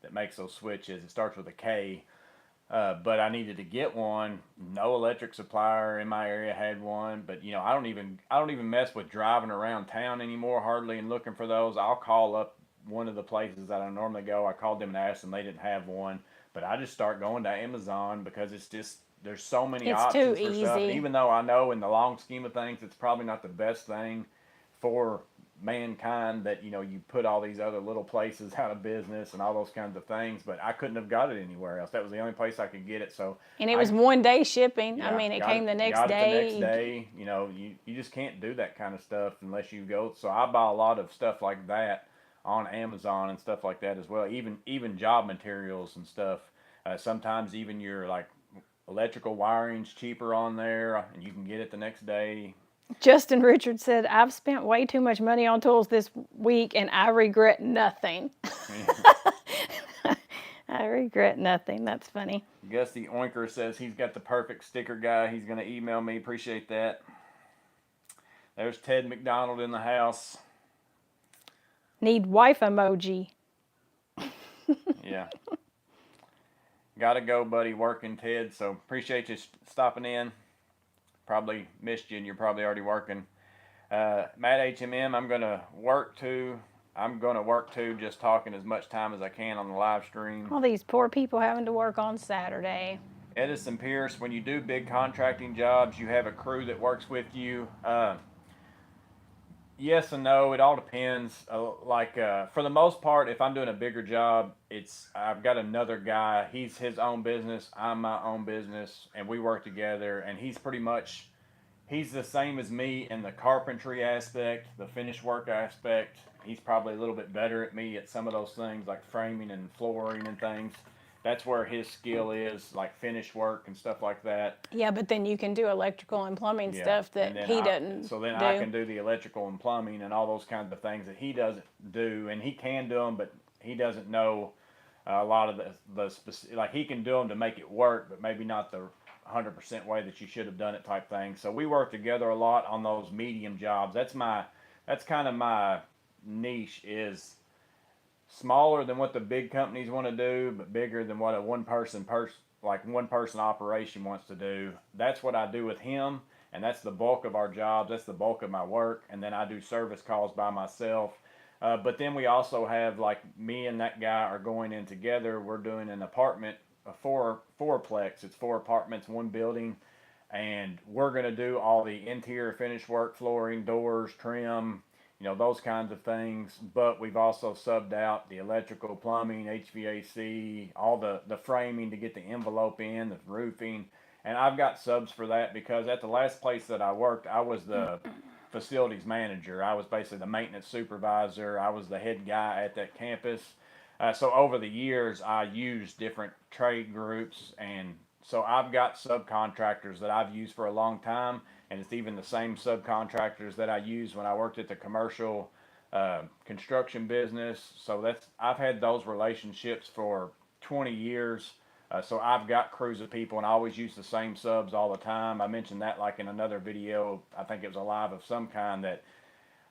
that makes those switches. It starts with a K. But I needed to get one. No electric supplier in my area had one. But I don't even mess with driving around town anymore hardly and looking for those. I'll call up one of the places that I normally go. I called them and asked them, they didn't have one. But I just start going to Amazon, because it's just, there's so many It's options too for stuff. easy. Even though I know in the long scheme of things, it's probably not the best thing for mankind that you put all these other little places out of business and all those kinds of things, but I couldn't have got it anywhere else. That was the only place I could get it. So And it was one day shipping. yeah, I mean, it got came the next got day. it the next day. You just can't do that kind of stuff unless you go. So I buy a lot of stuff like that on Amazon and stuff like that as well. Even job materials and stuff. Sometimes even your like electrical wiring's cheaper on there, and you can get it the next day. Justin Richards said, I've spent way too much money on tools this week, and I regret nothing. I regret nothing. That's funny. Gus the Oinker says he's got the perfect sticker guy. He's going to email me. Appreciate that. There's Ted McDonald in the house. Need wife emoji. Yeah. Gotta go, buddy. Working, Ted. So appreciate you stopping in. Probably missed you, and you're probably already working. Matt HMM, I'm going to work too. Just talking as much time as I can on the live stream. All these poor people having to work on Saturday. Edison Pierce, when you do big contracting jobs, you have a crew that works with you. Yes and no. It all depends. For the most part, if I'm doing a bigger job, I've got another guy. He's his own business. I'm my own business, and we work together. And he's the same as me in the carpentry aspect, the finish work aspect. He's probably a little bit better at me at some of those things, like framing and flooring and things. That's where his skill is, like finish work and stuff like that. Yeah, but then you can do electrical and plumbing stuff that he doesn't. So then I can do the electrical and plumbing and all those kinds of things that he doesn't do, and he can do them, but he doesn't know a lot of the specific. Like he can do them to make it work, but maybe not the 100% way that you should have done it type thing. So we work together a lot on those medium jobs. That's kind of my niche, is smaller than what the big companies want to do, but bigger than what a one person operation wants to do. That's what I do with him, and that's the bulk of our jobs. That's the bulk of my work, and then I do service calls by myself. But then we also have, like, me and that guy are going in together. We're doing an apartment, a fourplex. It's 4 apartments, 1 building, and we're going to do all the interior finish work, flooring, doors, trim, those kinds of things. But we've also subbed out the electrical, plumbing, HVAC, all the framing to get the envelope in, the roofing. And I've got subs for that, because at the last place that I worked, I was the facilities manager. I was basically the maintenance supervisor. I was the head guy at that campus. So over the years, I used different trade groups and so I've got subcontractors that I've used for a long time, and it's even the same subcontractors that I used when I worked at the commercial construction business. So I've had those relationships for 20 years. So I've got crews of people, and I always use the same subs all the time. I mentioned that like in another video. I think it was a live of some kind, that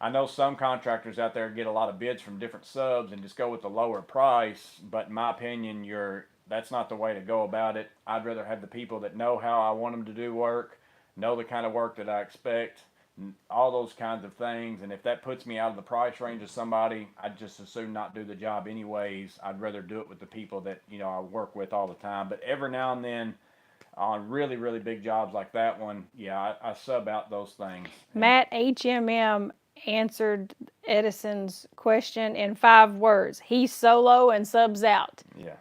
I know some contractors out there get a lot of bids from different subs and just go with the lower price. But in my opinion, that's not the way to go about it. I'd rather have the people that know how I want them to do work, know the kind of work that I expect, all those kinds of things. And if that puts me out of the price range of somebody, I'd just as soon not do the job anyways. I'd rather do it with the people that I work with all the time. But every now and then, on really really big jobs like that one, yeah, I sub out those things. Matt HMM answered Edison's question in 5 words. He's solo and subs out. Yeah.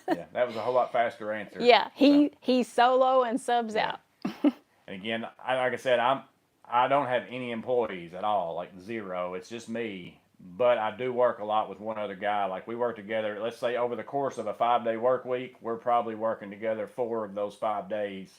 Yeah, that was a whole lot faster answer. Yeah, he's solo and subs out. And again, like I said, I don't have any employees at all, like zero. It's just me. But I do work a lot with one other guy. Like, we work together, let's say over the course of a 5-day work week, we're probably working together 4 of those 5 days.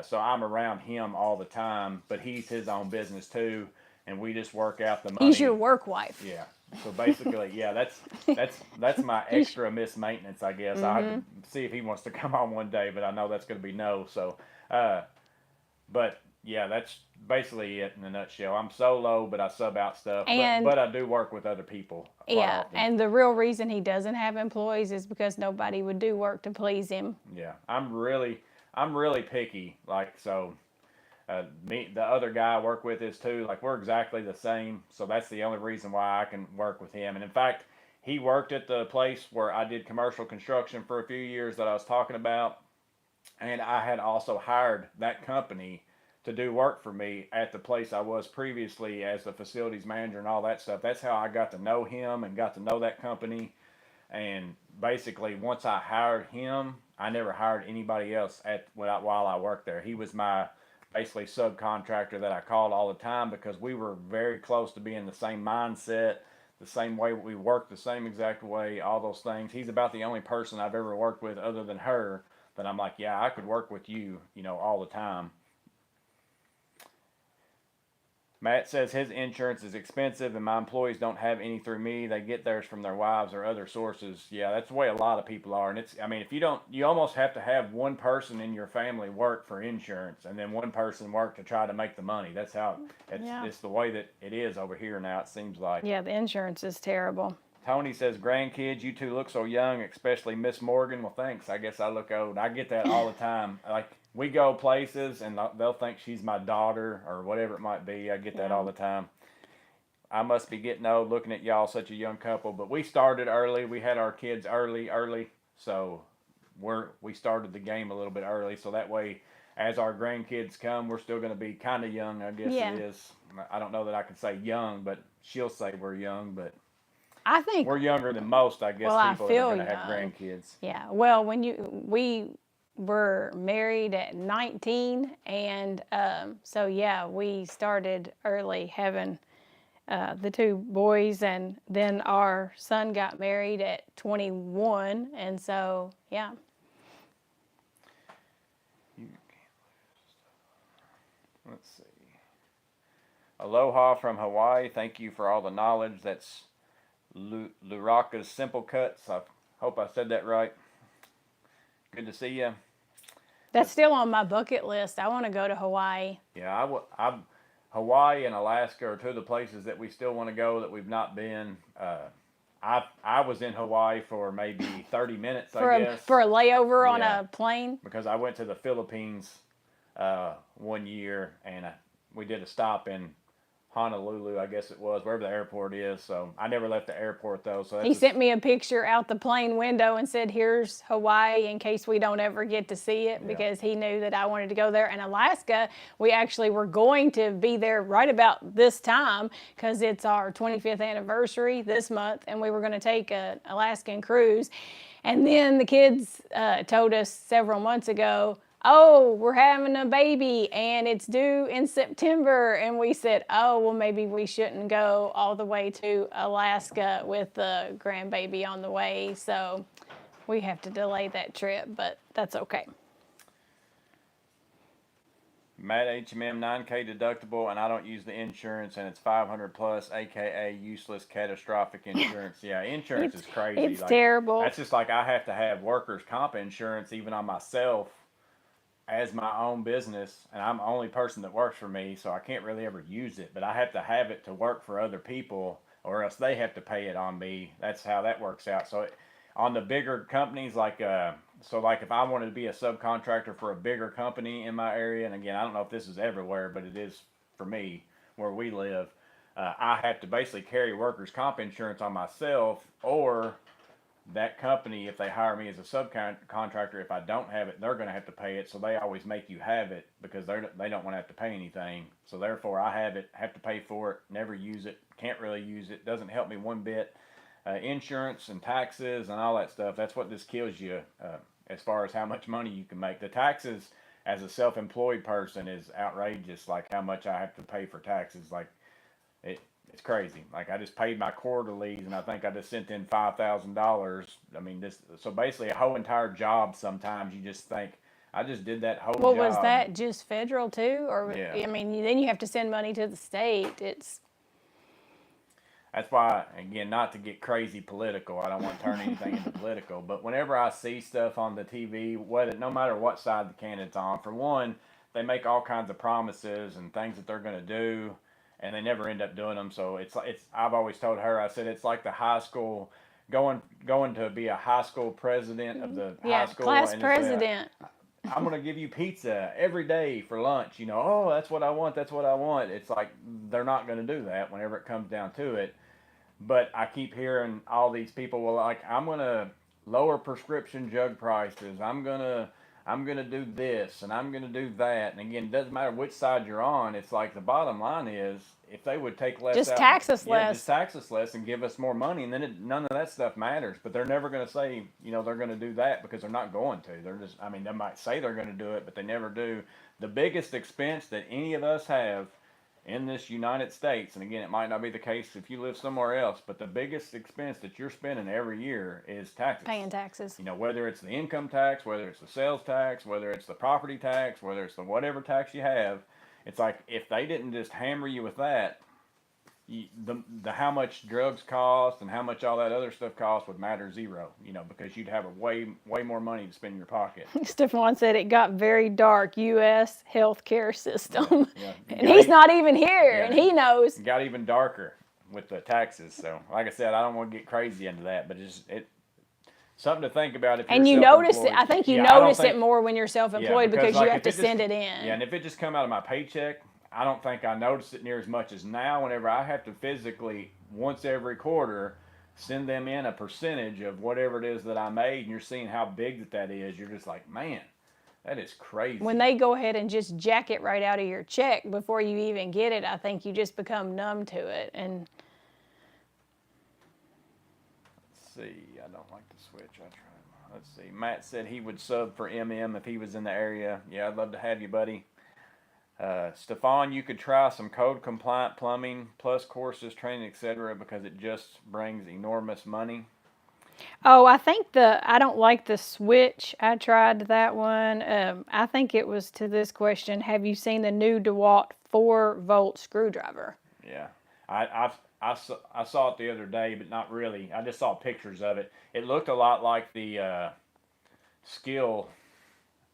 So I'm around him all the time, but he's his own business too, and we just work out the money. He's your work wife. Yeah. So basically, yeah, that's my extra miss maintenance, I guess. I have to see if he wants to come on one day, but I know that's going to be no. So, but yeah, that's basically it in a nutshell. I'm solo, but I sub out stuff. But I do work with other people. Yeah, and the real reason he doesn't have employees is because nobody would do work to please him. Yeah, I'm really picky. Like, so. The other guy I work with is too. Like, we're exactly the same, so that's the only reason why I can work with him. And in fact, he worked at the place where I did commercial construction for a few years that I was talking about, and I had also hired that company to do work for me at the place I was previously as the facilities manager and all that stuff. That's how I got to know him and got to know that company. And basically, once I hired him, I never hired anybody else while I worked there. He was my basically subcontractor that I called all the time, because we were very close to being the same mindset, the same way we worked, the same exact way, all those things. He's about the only person I've ever worked with other than her that I'm like, yeah, I could work with you, all the time. Matt says his insurance is expensive and my employees don't have any through me. They get theirs from their wives or other sources. Yeah, that's the way a lot of people are. And if you almost have to have one person in your family work for insurance and then one person work to try to make the money. That's how it's the way that it is over here now, it seems like. Yeah, the insurance is terrible. Tony says, grandkids, you two look so young, especially Miss Morgan. Well, thanks. I guess I look old. I get that all the time. Like, we go places and they'll think she's my daughter or whatever it might be. I get that all the time. I must be getting old looking at y'all, such a young couple. But we started early. We had our kids early. So we started the game a little bit early. So that way, as our grandkids come, we're still going to be kind of young, I guess it is. I don't know that I can say young, but she'll say we're young. But I think we're younger than most, I guess, people that are going to have grandkids. Yeah. Well, we were married at 19, and so yeah, we started early having the 2 boys, and then our son got married at 21, and so yeah. Let's see. Aloha from Hawaii. Thank you for all the knowledge. That's Luraka's Simple Cuts. I hope I said that right. Good to see you. That's still on my bucket list. I want to go to Hawaii. Yeah, Hawaii and Alaska are 2 of the places that we still want to go that we've not been. I was in Hawaii for maybe 30 minutes, I guess. For a layover on a plane? Because I went to the Philippines one year, and we did a stop in Honolulu, I guess it was, wherever the airport is. So I never left the airport, though. So he sent me a picture out the plane window and said, here's Hawaii in case we don't ever get to see it, because he knew that I wanted to go there. And Alaska, we actually were going to be there right about this time because it's our 25th anniversary this month, and we were going to take an Alaskan cruise. And then the kids told us several months ago, oh, we're having a baby and it's due in September. And we said, oh, well, maybe we shouldn't go all the way to Alaska with the grandbaby on the way. So we have to delay that trip, but that's okay. Matt HMM 9K deductible, and I don't use the insurance, and it's 500 plus, aka useless catastrophic insurance. Yeah, insurance is crazy. It's Like terrible. that's just like I have to have workers' comp insurance even on myself as my own business, and I'm the only person that works for me, so I can't really ever use it. But I have to have it to work for other people, or else they have to pay it on me. That's how that works out. So on the bigger companies, like so like if I wanted to be a subcontractor for a bigger company in my area, and again I don't know if this is everywhere, but it is for me where we live. I have to basically carry workers' comp insurance on myself, or that company, if they hire me as a subcontractor, if I don't have it, they're going to have to pay it. So they always make you have it because they don't want to have to pay anything. So therefore, I have it, have to pay for it, never use it, can't really use it, doesn't help me one bit. Insurance and taxes and all that stuff, that's what this kills you as far as how much money you can make. The taxes as a self-employed person is outrageous, like how much I have to pay for taxes. Like it, it's crazy. Like I just paid my quarterlies, and I think I just sent in $5,000. I mean, this so basically a whole entire job. Sometimes you just think I just did that whole Well, job. was that just federal too, or Yeah. I mean, then you have to send money to the state. That's why, again, not to get crazy political. I don't want to turn anything into political. But whenever I see stuff on the TV, whether no matter what side the candidate's on, for one, they make all kinds of promises and things that they're going to do, and they never end up doing them. So it's. I've always told her, I said it's like the high school going to be a high school president of the high school, class and president. I'm gonna give you pizza every day for lunch. Oh, that's what I want. That's what I want. It's like they're not gonna do that whenever it comes down to it. But I keep hearing all these people, well, like I'm gonna lower prescription drug prices. I'm gonna do this and I'm gonna do that. And again, it doesn't matter which side you're on. It's like the bottom line is if they would take less Just out, tax us less. just tax us less and give us more money, and then none of that stuff matters. But they're never gonna say they're gonna do that because they're not going to. They're just I mean they might say they're gonna do it, but they never do. The biggest expense that any of us have in this United States, and again, it might not be the case if you live somewhere else, but the biggest expense that you're spending every year is taxes. Paying taxes. Whether it's the income tax, whether it's the sales tax, whether it's the property tax, whether it's the whatever tax you have, it's like if they didn't just hammer you with that, the how much drugs cost and how much all that other stuff costs would matter zero, because you'd have a way more money to spend in your pocket. Stefan said it got very dark, U.S. healthcare system. Yeah. And he's not even here, Yeah, and he knows. It got even darker with the taxes. So, like I said, I don't want to get crazy into that, but it's something to think about if and you're you notice it. self-employed. I think you Yeah, I don't notice think- it more when you're self-employed because like, you have if to it just- send it in. Yeah, and if it just come out of my paycheck, I don't think I notice it near as much as now. Whenever I have to physically once every quarter send them in a percentage of whatever it is that I made, and you're seeing how big that is, you're just like, man, that is crazy. When they go ahead and just jack it right out of your check before you even get it, I think you just become numb to it. And let's see, I don't like the switch. I tried. Let's see. Matt said he would sub for MM if he was in the area. Yeah, I'd love to have you, buddy. Stefan, you could try some code compliant plumbing plus courses, training, etc. because it just brings enormous money. oh, I think I don't like the switch. I tried that one. I think it was to this question. Have you seen the new DeWalt 4-volt screwdriver? Yeah, I saw it the other day, but not really. I just saw pictures of it. It looked a lot like the skill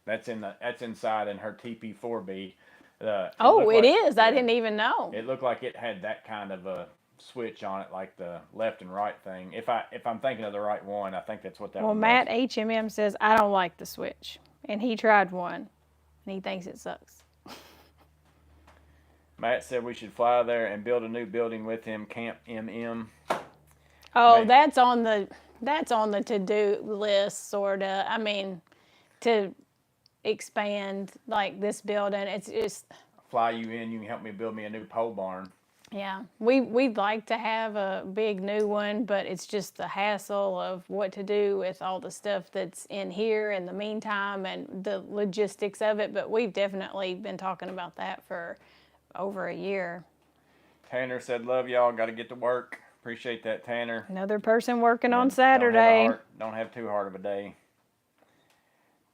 that's inside in her TP4B. It is. I didn't even know. It looked like it had that kind of a switch on it, like the left and right thing. If I'm thinking of the right one, I think that's what that. Well, one Matt was. HMM says I don't like the switch, and he tried one, and he thinks it sucks. Matt said we should fly there and build a new building with him, Camp MM. Oh, Maybe. that's on the to-do list, sorta. I mean, to expand like this building. It's just Fly you in. You can help me build me a new pole barn. yeah. We'd like to have a big new one, but it's just the hassle of what to do with all the stuff that's in here in the meantime and the logistics of it. But we've definitely been talking about that for over a year. Tanner said, "Love y'all. Got to get to work." Appreciate that, Tanner. Another person working on And Saturday. Don't have too hard of a day.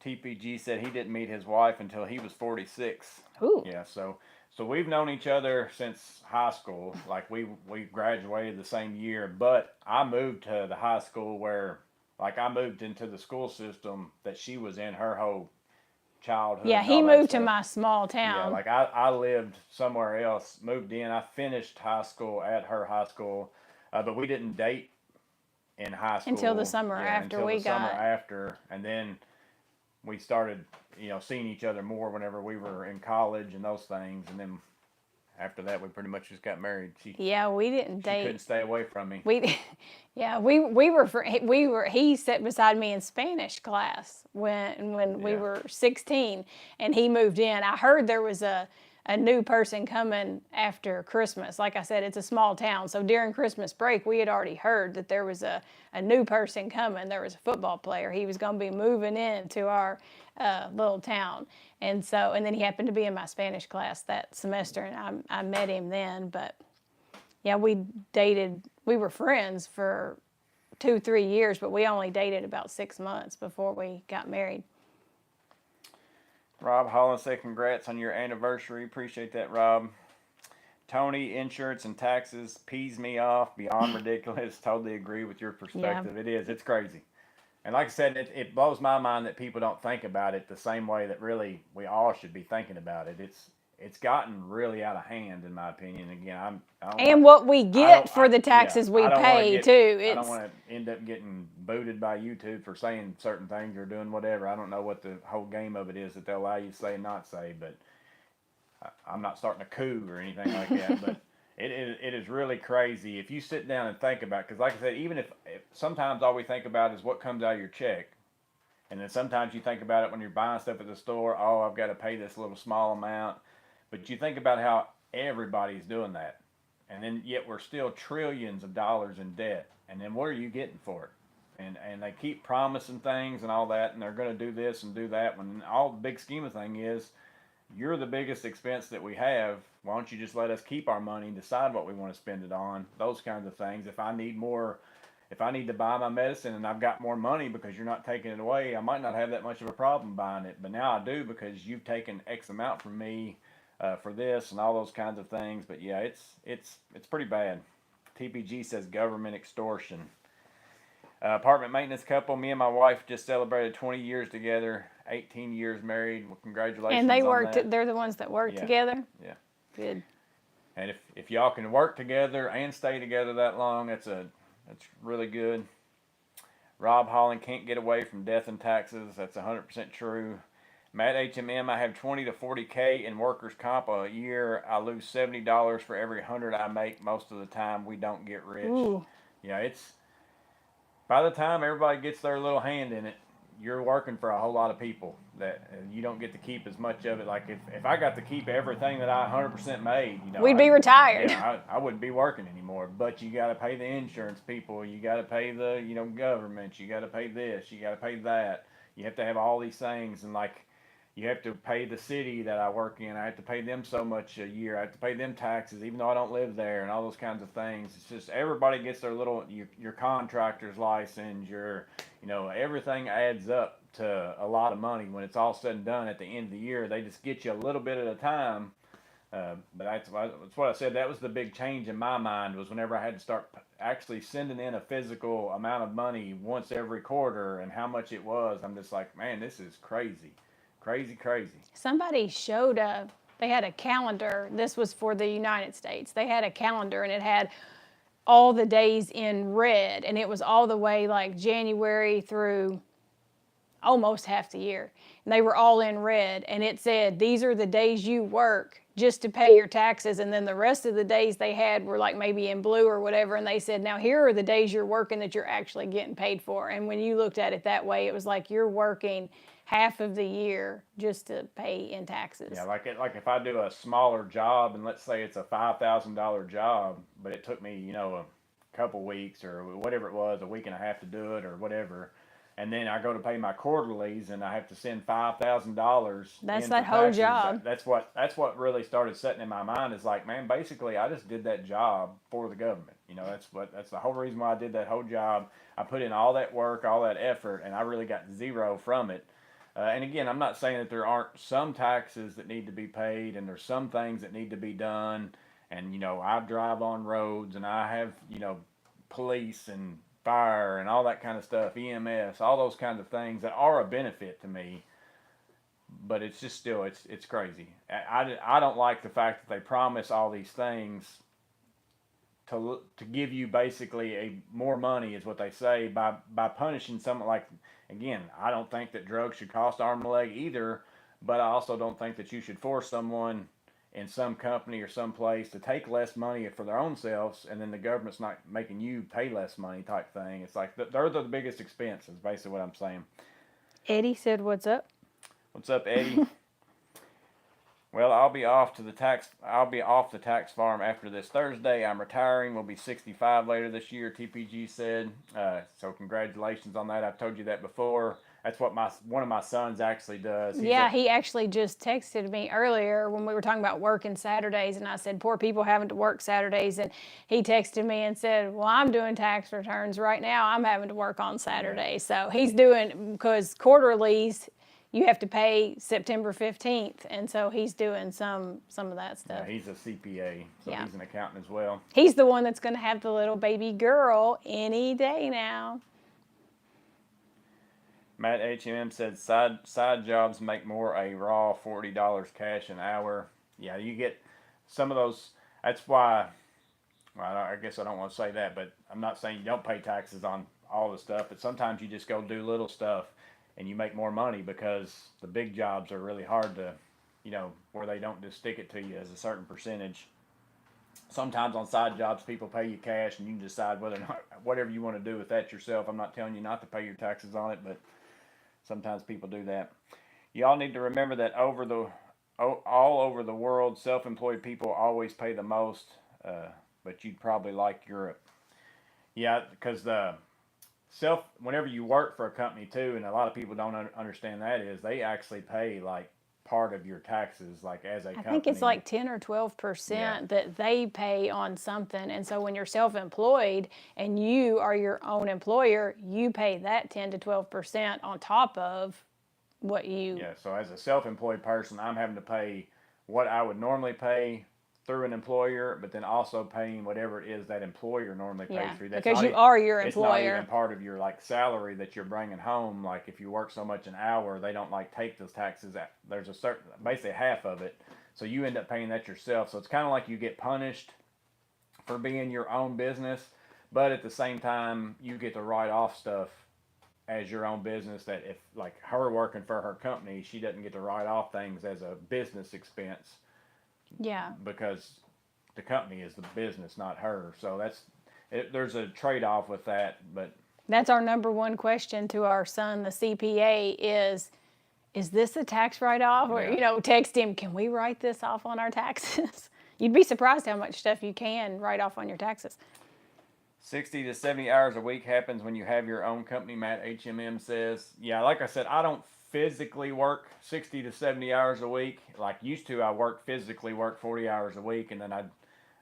TPG said he didn't meet his wife until he was 46. Ooh. Yeah, so we've known each other since high school. Like we graduated the same year, but I moved to the high school where, like, I moved into the school system that she was in her whole childhood. Yeah, and he all that moved to stuff. my small Yeah, town. like I lived somewhere else, moved in. I finished high school at her high school, but we didn't date in high school Until the summer after until we the summer got. after, and then we started, seeing each other more whenever we were in college and those things, and then after that we pretty much just got married. Yeah, we didn't She couldn't date. stay away from me. Yeah, we were. He sat beside me in Spanish class when we Yeah. were 16, and he moved in. I heard there was a new person coming after Christmas. Like I said, it's a small town, so during Christmas break, we had already heard that there was a new person coming. There was a football player. He was going to be moving into our little town, and then he happened to be in my Spanish class that semester, and I met him then. But yeah, we dated. We were friends for 2-3 years, but we only dated about 6 months before we got married. Rob Holland said, congrats on your anniversary. Appreciate that, Rob. Tony, insurance and taxes pees me off beyond ridiculous. Totally agree with your perspective. Yeah. It is. It's crazy. And like I said, it blows my mind that people don't think about it the same way that really we all should be thinking about it. It's gotten really out of hand, in my opinion. Again, I don't And want, what we I get don't, for the yeah, taxes we I don't wanna pay get, too. I don't It's want to end up getting booted by YouTube for saying certain things or doing whatever. I don't know what the whole game of it is that they'll allow you to say and not say, but I'm not starting a coup or anything like that. But it is really crazy if you sit down and think about it. Because like I said, even if sometimes all we think about is what comes out of your check. And then sometimes you think about it when you're buying stuff at the store. Oh, I've got to pay this little small amount. But you think about how everybody's doing that. And then yet we're still trillions of dollars in debt. And then what are you getting for it? And they keep promising things and all that. And they're going to do this and do that. When all the big scheme of thing is, you're the biggest expense that we have. Why don't you just let us keep our money and decide what we want to spend it on? Those kinds of things. If I need to buy my medicine and I've got more money because you're not taking it away, I might not have that much of a problem buying it. But now I do because you've taken X amount from me for this and all those kinds of things. But yeah, it's pretty bad. TPG says government extortion. Apartment maintenance couple. Me and my wife just celebrated 20 years together. 18 years married. Well, congratulations. and they on worked. that. They're the ones that work Yeah. together. Yeah. Good. And if y'all can work together and stay together that long, that's really good. Rob Holland can't get away from death and taxes. That's 100% true. Matt HMM, I have 20 to 40K in workers' comp a year. I lose $70 for every 100 I make. Most of the time, we don't get rich. Ooh. Yeah, it's by the time everybody gets their little hand in it, you're working for a whole lot of people that you don't get to keep as much of it. Like if I got to keep everything that I 100% made, We'd be retired. Yeah, I wouldn't be working anymore. But you got to pay the insurance people. You got to pay the government. You got to pay this. You got to pay that. You have to have all these things, and like you have to pay the city that I work in. I have to pay them so much a year. I have to pay them taxes, even though I don't live there, and all those kinds of things. It's just everybody gets their little your contractor's license, everything adds up to a lot of money. When it's all said and done at the end of the year, they just get you a little bit at a time. But that's what I said. That was the big change in my mind, was whenever I had to start actually sending in a physical amount of money once every quarter and how much it was. I'm just like, man, this is crazy. Crazy. Somebody showed they had a calendar. This was for the United States. They had a calendar and it had all the days in red, and it was all the way like January through almost half the year. And they were all in red, and it said, these are the days you work just to pay your taxes. And then the rest of the days they had were like maybe in blue or whatever. And they said, now here are the days you're working that you're actually getting paid for. And when you looked at it that way, it was like you're working half of the year just to pay in taxes. Yeah, like if I do a smaller job, and let's say it's a $5,000 job, but it took me, a couple weeks or whatever it was, a week and a half to do it or whatever, and then I go to pay my quarterlies and I have to send $5,000. That's that whole job. That's what really started setting in my mind, is like, man, basically I just did that job for the government. That's the whole reason why I did that whole job. I put in all that work, all that effort, and I really got zero from it. And again, I'm not saying that there aren't some taxes that need to be paid, and there's some things that need to be done. And I drive on roads, and I have police and fire and all that kind of stuff, EMS, all those kinds of things that are a benefit to me. But it's just still it's crazy. I don't like the fact that they promise all these things to give you basically a more money is what they say by punishing someone like, again, I don't think that drugs should cost arm and a leg either, but I also don't think that you should force someone in some company or some place to take less money for their own selves, and then the government's not making you pay less money type thing. It's like they're the biggest expense is basically what I'm saying. Eddie said, "What's up?" What's up, Eddie? Well, I'll be off the tax farm after this Thursday. I'm retiring. We'll be 65 later this year, TPG said. So congratulations on that. I've told you that before. That's what one of my sons actually does. He actually just texted me earlier when we were talking about working Saturdays, and I said, poor people having to work Saturdays, and he texted me and said, well, I'm doing tax returns right now. I'm having to work on Saturdays. So he's doing, because quarterlies, you have to pay September 15th, and so he's doing some of that stuff. Yeah, he's a CPA, so he's an accountant as well. He's the one that's going to have the little baby girl any day now. Matt HM said side jobs make more a raw $40 cash an hour. Yeah, you get some of those. That's why, well, I guess I don't want to say that, but I'm not saying you don't pay taxes on all the stuff, but sometimes you just go do little stuff and you make more money because the big jobs are really hard to, where they don't just stick it to you as a certain percentage. Sometimes on side jobs, people pay you cash and you can decide whether or not, whatever you want to do with that yourself. I'm not telling you not to pay your taxes on it, but sometimes people do that. Y'all need to remember that all over the world, self-employed people always pay the most, but you'd probably like Europe. Yeah, because whenever you work for a company too, and a lot of people don't understand that, is they actually pay like part of your taxes, like as a company. I think it's like 10 or 12% that they pay on something. And so when you're self-employed and you are your own employer, you pay that 10 to 12% on top of what you... Yeah, so as a self-employed person, I'm having to pay what I would normally pay through an employer, but then also paying whatever it is that employer normally pays through. That's because you are your employer. It's not even part of your salary that you're bringing home. Like if you work so much an hour, they don't take those taxes. There's a certain, basically half of it, so you end up paying that yourself. So it's kind of like you get punished for being your own business, but at the same time you get to write off stuff as your own business. That if like her working for her company, she doesn't get to write off things as a business expense. Yeah. Because the company is the business, not her. So there's a trade-off with that. But that's our number one question to our son, the CPA, is this a tax write-off? Or, text him, can we write this off on our taxes? You'd be surprised how much stuff you can write off on your taxes. 60 to 70 hours a week happens when you have your own company, Matt HMM says. Yeah, like I said, I don't physically work 60 to 70 hours a week. Like used to, I physically work 40 hours a week, and then I'd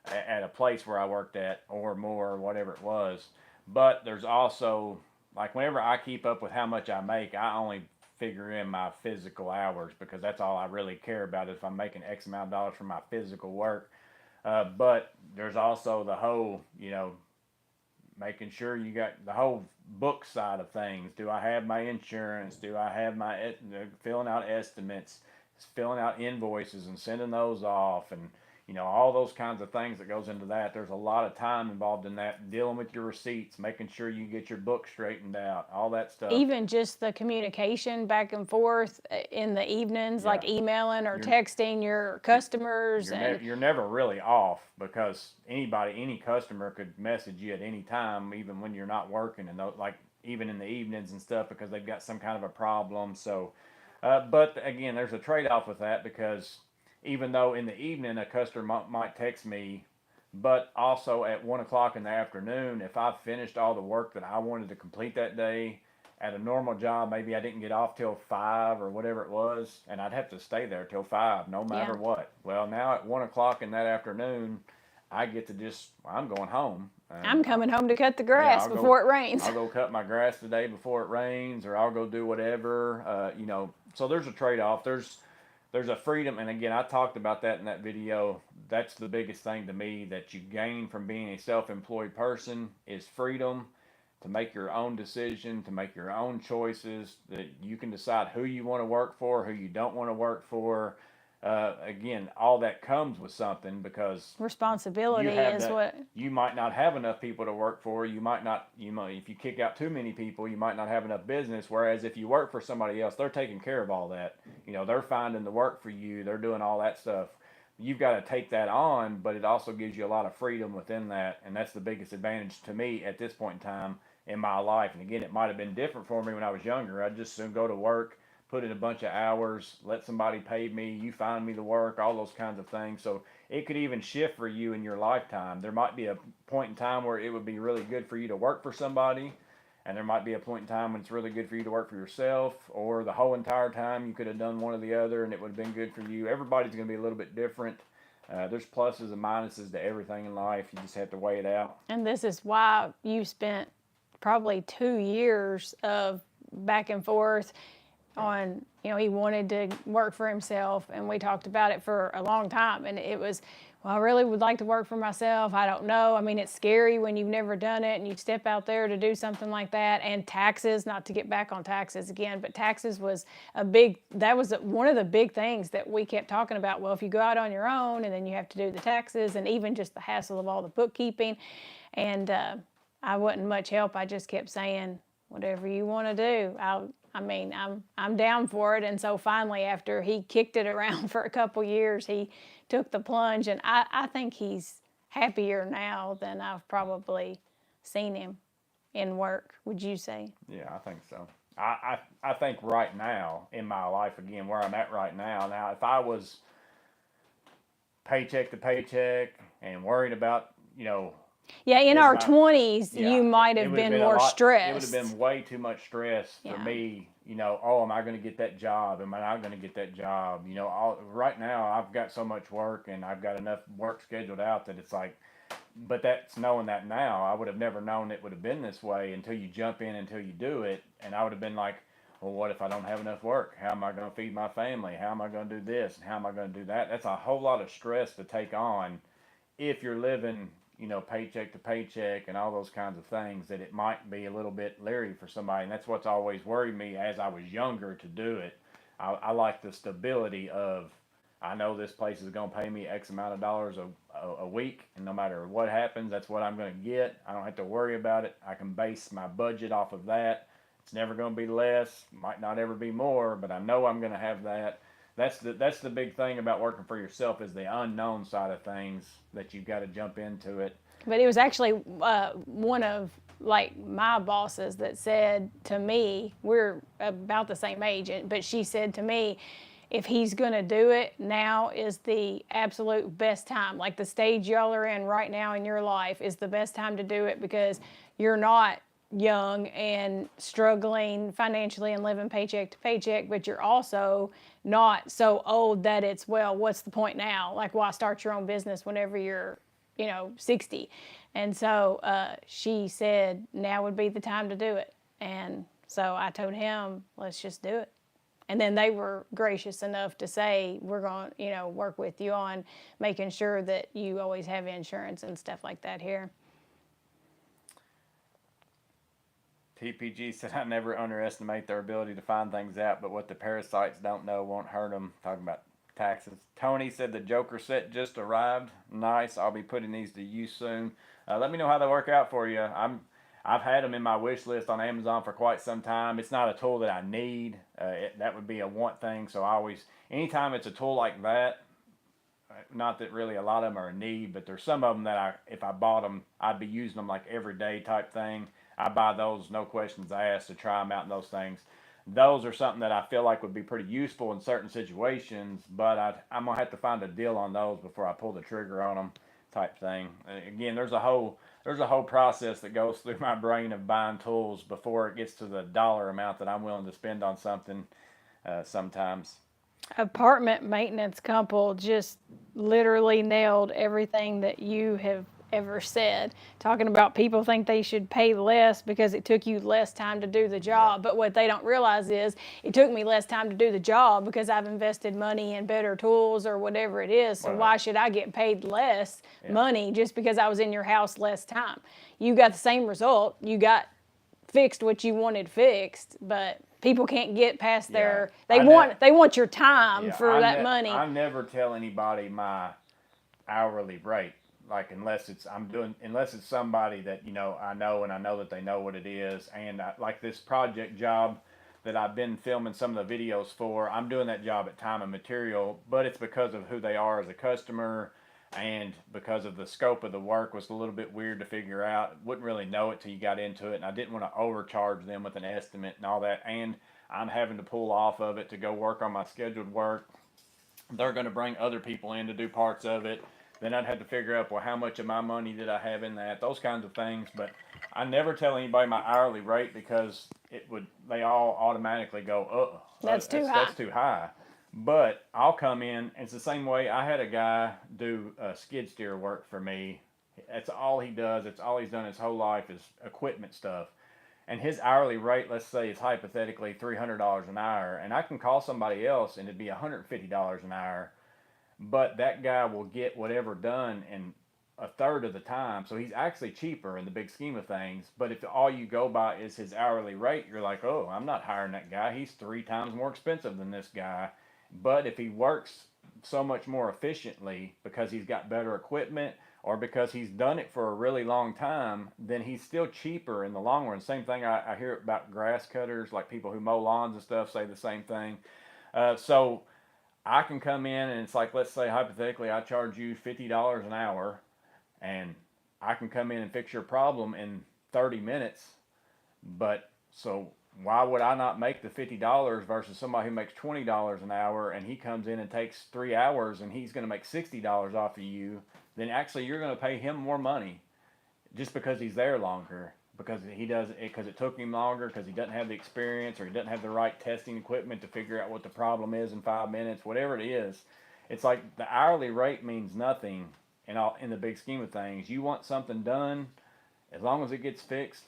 at a place where I worked at or more or whatever it was. But there's also, like whenever I keep up with how much I make, I only figure in my physical hours because that's all I really care about if I'm making X amount of dollars from my physical work. But there's also the whole, making sure you got the whole book side of things. Do I have my insurance? Do I have my filling out estimates, filling out invoices and sending those off, and all those kinds of things that goes into that. There's a lot of time involved in that, dealing with your receipts, making sure you get your book straightened out, all that stuff. Even just the communication back and forth in the evenings, like emailing or texting your customers. You're never really off because any customer could message you at any time, even when you're not working, and like even in the evenings and stuff, because they've got some kind of a problem. So, but again, there's a trade-off with that, because even though in the evening a customer might text me, but also at 1 o'clock in the afternoon, if I've finished all the work that I wanted to complete that day at a normal job, maybe I didn't get off till 5 or whatever it was, and I'd have to stay there till 5 no matter what. Well, now at 1 o'clock in that afternoon, I get to I'm going home. I'm coming home to cut the grass before it rains. I'll go cut my grass today before it rains, or I'll go do whatever, so there's a trade-off. There's a freedom, and again, I talked about that in that video. That's the biggest thing to me that you gain from being a self-employed person is freedom to make your own decision, to make your own choices, that you can decide who you want to work for, who you don't want to work for. Again, all that comes with something because Responsibility you have is that. what. You might not have enough people to work for. You might not. If you kick out too many people, you might not have enough business. Whereas if you work for somebody else, they're taking care of all that. They're finding the work for you. They're doing all that stuff. You've got to take that on, but it also gives you a lot of freedom within that, and that's the biggest advantage to me at this point in time in my life. And again, it might have been different for me when I was younger. I'd just soon go to work, put in a bunch of hours, let somebody pay me, you find me the work, all those kinds of things. So it could even shift for you in your lifetime. There might be a point in time where it would be really good for you to work for somebody, and there might be a point in time when it's really good for you to work for yourself, or the whole entire time you could have done one or the other and it would have been good for you. Everybody's going to be a little bit different. There's pluses and minuses to everything in life. You just have to weigh it out. And this is why you spent probably 2 years of back and forth on, he wanted to work for himself, and we talked about it for a long time, and it was, well, I really would like to work for myself. I don't know. I mean, it's scary when you've never done it and you step out there to do something like that. And taxes, not to get back on taxes again, but taxes was one of the big things that we kept talking about. Well, if you go out on your own and then you have to do the taxes and even just the hassle of all the bookkeeping, and I wasn't much help. I just kept saying, whatever you want to do, I'm down for it. And so finally, after he kicked it around for a couple years, he took the plunge, and I think he's happier now than I've probably seen him in work. Would you say? Yeah, I think so. I think right now in my life, again, where I'm at right now, if I was paycheck to paycheck and worried about, Yeah, in our 20s, yeah, you might have been more stressed. It would have been way too much stress for me. Oh, am I going to get that job? Am I not going to get that job? Right now I've got so much work and I've got enough work scheduled out that it's like, but that's knowing that now. I would have never known it would have been this way until you jump in, until you do it. And I would have been like, well, what if I don't have enough work? How am I going to feed my family? How am I going to do this? And how am I going to do that? That's a whole lot of stress to take on if you're living paycheck to paycheck and all those kinds of things, that it might be a little bit leery for somebody. And that's what's always worried me as I was younger to do it. I like the stability of, I know this place is going to pay me X amount of dollars a week, and no matter what happens, that's what I'm going to get. I don't have to worry about it. I can base my budget off of that. It's never going to be less, might not ever be more, but I know I'm going to have that. That's the big thing about working for yourself, is the unknown side of things, that you've got to jump into it. But it was actually one of my bosses that said to me, we're about the same age, but she said to me, if he's going to do it, now is the absolute best time. Like the stage y'all are in right now in your life is the best time to do it, because you're not young and struggling financially and living paycheck to paycheck, but you're also not so old that it's, well, what's the point now? Like, why start your own business whenever you're 60? And so she said now would be the time to do it. And so I told him, let's just do it. And then they were gracious enough to say, we're going to work with you on making sure that you always have insurance and stuff like that here. TPG said, I never underestimate their ability to find things out, but what the parasites don't know won't hurt them. Talking about taxes. Tony said the Joker set just arrived. Nice. I'll be putting these to use soon. Let me know how they work out for you. I've had them in my wish list on Amazon for quite some time. It's not a tool that I need. That would be a want thing. So anytime it's a tool like that, not that really a lot of them are a need, but there's some of them that if I bought them, I'd be using them like every day type thing. I buy those, no questions asked, to try them out and those things. Those are something that I feel like would be pretty useful in certain situations, but I'm going to have to find a deal on those before I pull the trigger on them type thing. Again, there's a whole process that goes through my brain of buying tools before it gets to the dollar amount that I'm willing to spend on something sometimes. Apartment maintenance couple just literally nailed everything that you have ever said, talking about people think they should pay less because it took you less time to do the job. But what they don't realize is it took me less time to do the job because I've invested money in better tools or whatever it is. So Right. why should I get paid less Yeah. money just because I was in your house less time? You got the same result. You got fixed what you wanted fixed, but people can't get past Yeah. their I they want your time Yeah, for that money. I never tell anybody my hourly rate. Like unless it's somebody that I know and I know that they know what it is. And like this project job that I've been filming some of the videos for, I'm doing that job at time and material, but it's because of who they are as a customer and because of the scope of the work was a little bit weird to figure out. Wouldn't really know it till you got into it, and I didn't want to overcharge them with an estimate and all that. And I'm having to pull off of it to go work on my scheduled work. They're going to bring other people in to do parts of it. Then I'd have to figure out, well, how much of my money did I have in that? Those kinds of things. But I never tell anybody my hourly rate because they all automatically go, oh, That's too high. That's too high. But I'll come in, and it's the same way. I had a guy do skid steer work for me. That's all he does. It's all he's done his whole life is equipment stuff. And his hourly rate, let's say, is hypothetically $300 an hour, and I can call somebody else and it'd be $150 an hour, but that guy will get whatever done in a third of the time, so he's actually cheaper in the big scheme of things. But if all you go by is his hourly rate, you're like, oh, I'm not hiring that guy. He's 3 times more expensive than this guy. But if he works so much more efficiently because he's got better equipment or because he's done it for a really long time, then he's still cheaper in the long run. Same thing I hear about grass cutters, like people who mow lawns and stuff say the same thing. So I can come in and it's like, let's say hypothetically, I charge you $50 an hour, and I can come in and fix your problem in 30 minutes. But so why would I not make the $50 versus somebody who makes $20 an hour and he comes in and takes 3 hours and he's going to make $60 off of you? Then actually you're going to pay him more money just because he's there longer, because he does it, because it took him longer, because he doesn't have the experience or he doesn't have the right testing equipment to figure out what the problem is in 5 minutes, whatever it is. It's like the hourly rate means nothing in the big scheme of things. You want something done, as long as it gets fixed,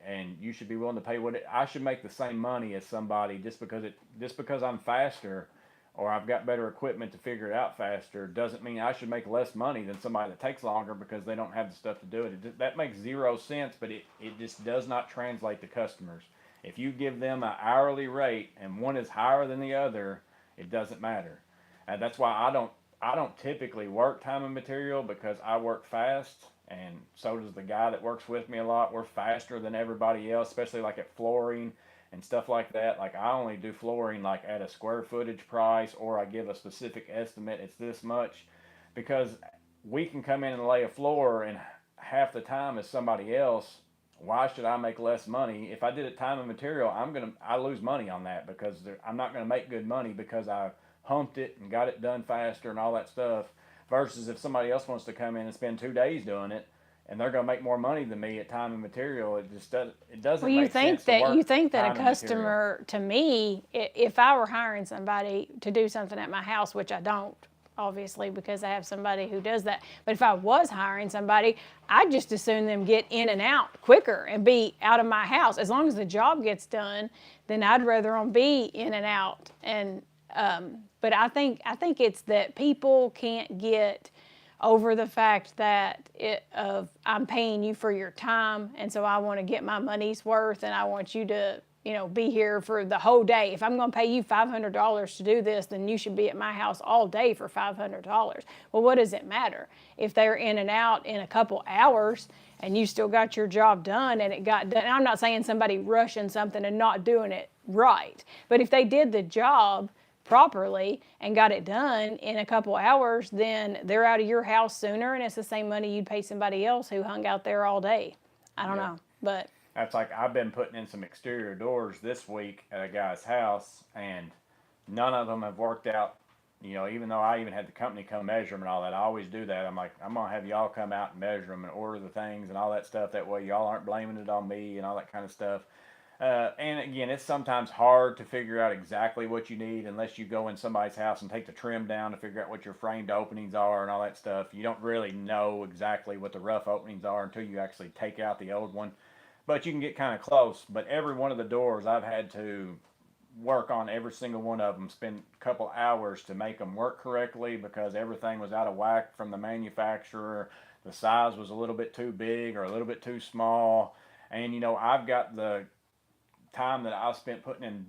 and you should be willing to pay I should make the same money as somebody just because I'm faster or I've got better equipment to figure it out faster doesn't mean I should make less money than somebody that takes longer because they don't have the stuff to do it. That makes zero sense, but it just does not translate to customers. If you give them an hourly rate and one is higher than the other, it doesn't matter. And that's why I don't typically work time and material, because I work fast, and so does the guy that works with me a lot. We're faster than everybody else, especially like at flooring and stuff like that. Like I only do flooring like at a square footage price, or I give a specific estimate. It's this much, because we can come in and lay a floor in half the time as somebody else. Why should I make less money? If I did it time and material, I lose money on that, because I'm not gonna make good money because I humped it and got it done faster and all that stuff. Versus if somebody else wants to come in and spend 2 days doing it, and they're going to make more money than me at time and material, it doesn't Well, make sense to work you think that time a and material. customer, to me, if I were hiring somebody to do something at my house, which I don't, obviously, because I have somebody who does that. But if I was hiring somebody, I'd just assume them get in and out quicker and be out of my house. As long as the job gets done, then I'd rather them be in and out. And but I think it's that people can't get over the fact that I'm paying you for your time, and so I want to get my money's worth, and I want you to be here for the whole day. If I'm going to pay you $500 to do this, then you should be at my house all day for $500. Well, what does it matter if they're in and out in a couple hours and you still got your job done and it got done? And I'm not saying somebody rushing something and not doing it right, but if they did the job properly and got it done in a couple hours, then they're out of your house sooner, and it's the same money you'd pay somebody else who hung out there all day. I don't know, but that's like I've been putting in some exterior doors this week at a guy's house, and none of them have worked out. Even though I even had the company come measure them and all that, I always do that. I'm like, I'm gonna have y'all come out and measure them and order the things and all that stuff. That way, y'all aren't blaming it on me and all that kind of stuff. And again, it's sometimes hard to figure out exactly what you need unless you go in somebody's house and take the trim down to figure out what your framed openings are and all that stuff. You don't really know exactly what the rough openings are until you actually take out the old one. But you can get kind of close. But every one of the doors I've had to work on every single one of them, spend a couple hours to make them work correctly because everything was out of whack from the manufacturer. The size was a little bit too big or a little bit too small. And I've got the time that I spent putting in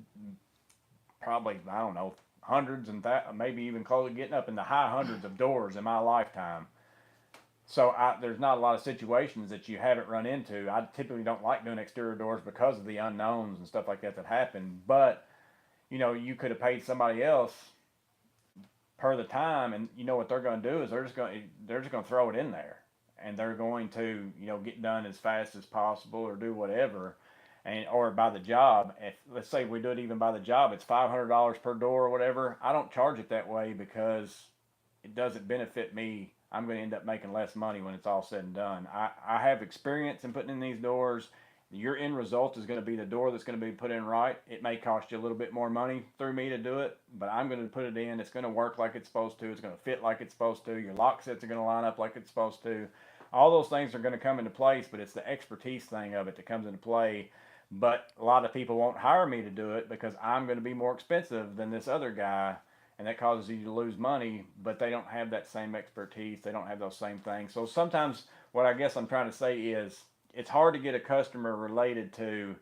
probably, I don't know, hundreds and that maybe even close getting up in the high hundreds of doors in my lifetime. So there's not a lot of situations that you haven't run into. I typically don't like doing exterior doors because of the unknowns and stuff like that happen. But you could have paid somebody else per the time, and what they're going to do is they're just going to throw it in there, and they're going to get done as fast as possible or do whatever, and or by the job. If let's say we do it even by the job, it's $500 per door or whatever. I don't charge it that way because it doesn't benefit me. I'm going to end up making less money when it's all said and done. I have experience in putting in these doors. Your end result is going to be the door that's going to be put in right. It may cost you a little bit more money through me to do it, but I'm going to put it in. It's going to work like it's supposed to. It's going to fit like it's supposed to. Your lock sets are going to line up like it's supposed to. All those things are going to come into place, but it's the expertise thing of it that comes into play. But a lot of people won't hire me to do it because I'm going to be more expensive than this other guy, and that causes you to lose money, but they don't have that same expertise. They don't have those same things. So sometimes what I guess I'm trying to say is it's hard to get a customer related to,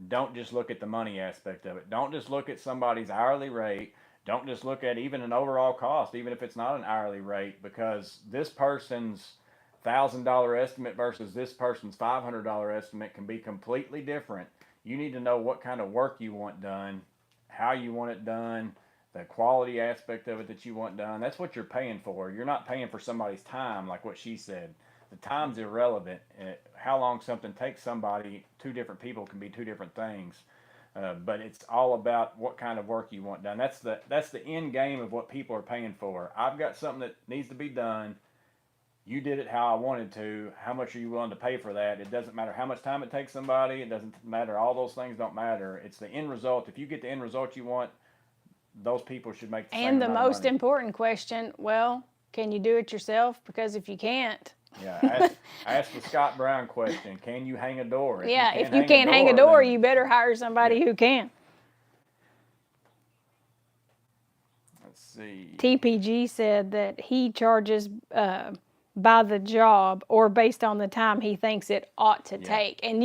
don't just look at the money aspect of it. Don't just look at somebody's hourly rate. Don't just look at even an overall cost, even if it's not an hourly rate, because this person's $1,000 estimate versus this person's $500 estimate can be completely different. You need to know what kind of work you want done, how you want it done, the quality aspect of it that you want done. That's what you're paying for. You're not paying for somebody's time, like what she said. The time's irrelevant. How long something takes somebody, two different people can be two different things. But it's all about what kind of work you want done. That's the end game of what people are paying for. I've got something that needs to be done. You did it how I wanted to. How much are you willing to pay for that? It doesn't matter how much time it takes somebody. It doesn't matter. All those things don't matter. It's the end result. If you get the end result you want, those people should make the same And the amount of most money. important question, well, can you do it yourself? Because if you can't. Yeah, ask the Scott Brown question. Can you hang a door? If you can't hang a door, you better hire somebody who can. Let's see. TPG said that he charges by the job or based on the time he thinks it ought to take. And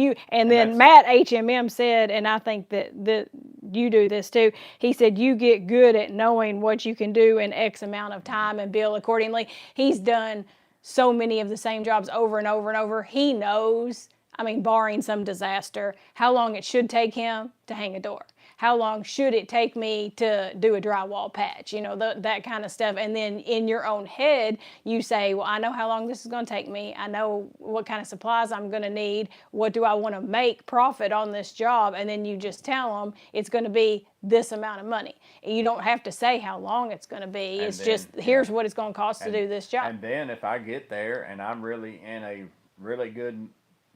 then Matt HMM said, and I think that you do this too, he said you get good at knowing what you can do in X amount of time and bill accordingly. He's done so many of the same jobs over and over and over. He knows, barring some disaster, how long it should take him to hang a door. How long should it take me to do a drywall patch? That kind of stuff. And then in your own head, you say, well, I know how long this is going to take me. I know what kind of supplies I'm going to need. What do I want to make profit on this job? And then you just tell them it's going to be this amount of money. You don't have to say how long it's going to be. It's just, here's what it's going to cost to do this job. And then if I get there and I'm really in a really good,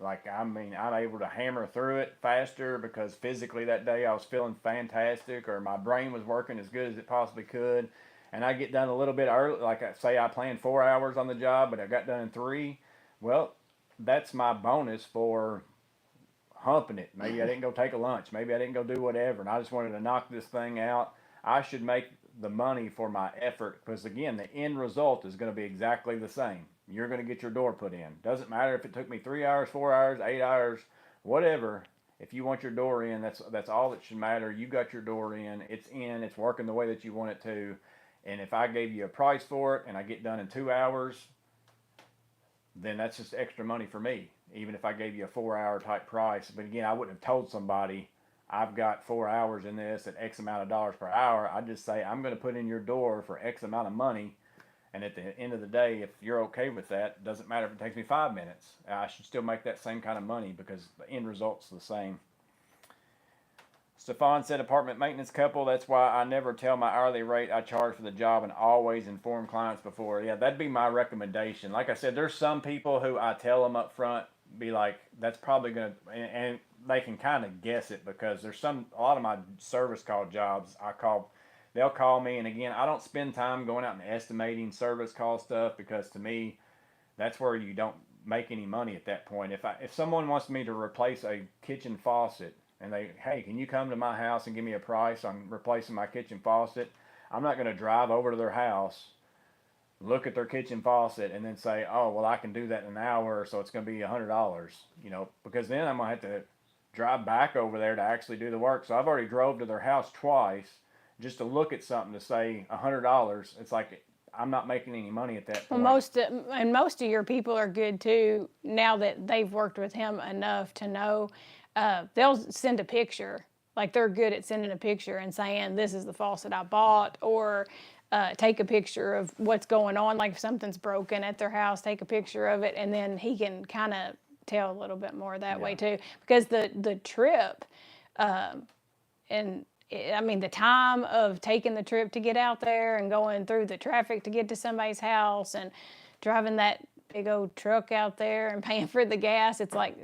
I'm able to hammer through it faster because physically that day I was feeling fantastic, or my brain was working as good as it possibly could, and I get done a little bit early, say I planned 4 hours on the job, but I got done in 3, well, that's my bonus for humping it. Maybe I didn't go take a lunch. Maybe I didn't go do whatever, and I just wanted to knock this thing out. I should make the money for my effort because, again, the end result is going to be exactly the same. You're going to get your door put in. Doesn't matter if it took me 3 hours, 4 hours, 8 hours, whatever. If you want your door in, that's all that should matter. You got your door in. It's working the way that you want it to. And if I gave you a price for it and I get done in 2 hours, then that's just extra money for me, even if I gave you a 4-hour type price. But again, I wouldn't have told somebody I've got 4 hours in this at X amount of dollars per hour. I'd just say I'm going to put in your door for X amount of money. And at the end of the day, if you're okay with that, it doesn't matter if it takes me 5 minutes. I should still make that same kind of money because the end result's the same. Stefan said, apartment maintenance couple, that's why I never tell my hourly rate I charge for the job and always inform clients before. Yeah, that'd be my recommendation. Like I said, there's some people who I tell them up front, be like, that's probably going to, and they can kind of guess it because there's a lot of my service call jobs they'll call me, and again, I don't spend time going out and estimating service call stuff because to me, that's where you don't make any money at that point. If someone wants me to replace a kitchen faucet and hey, can you come to my house and give me a price on replacing my kitchen faucet? I'm not going to drive over to their house, look at their kitchen faucet, and then say, oh, well, I can do that in an hour, so it's going to be $100, because then I'm going to have to drive back over there to actually do the work. So I've already drove to their house twice just to look at something to say $100. It's like I'm not making any money at that point. Well, most of your people are good too. Now that they've worked with him enough to know, they'll send a picture. Like they're good at sending a picture and saying, "This is the faucet I bought," or take a picture of what's going on. Like if something's broken at their house, take a picture of it, and then he can kind of tell a little bit more that way too. Because the trip, and I mean, the time of taking the trip to get out there and going through the traffic to get to somebody's house and driving that big old truck out there and paying for the gas, it's like,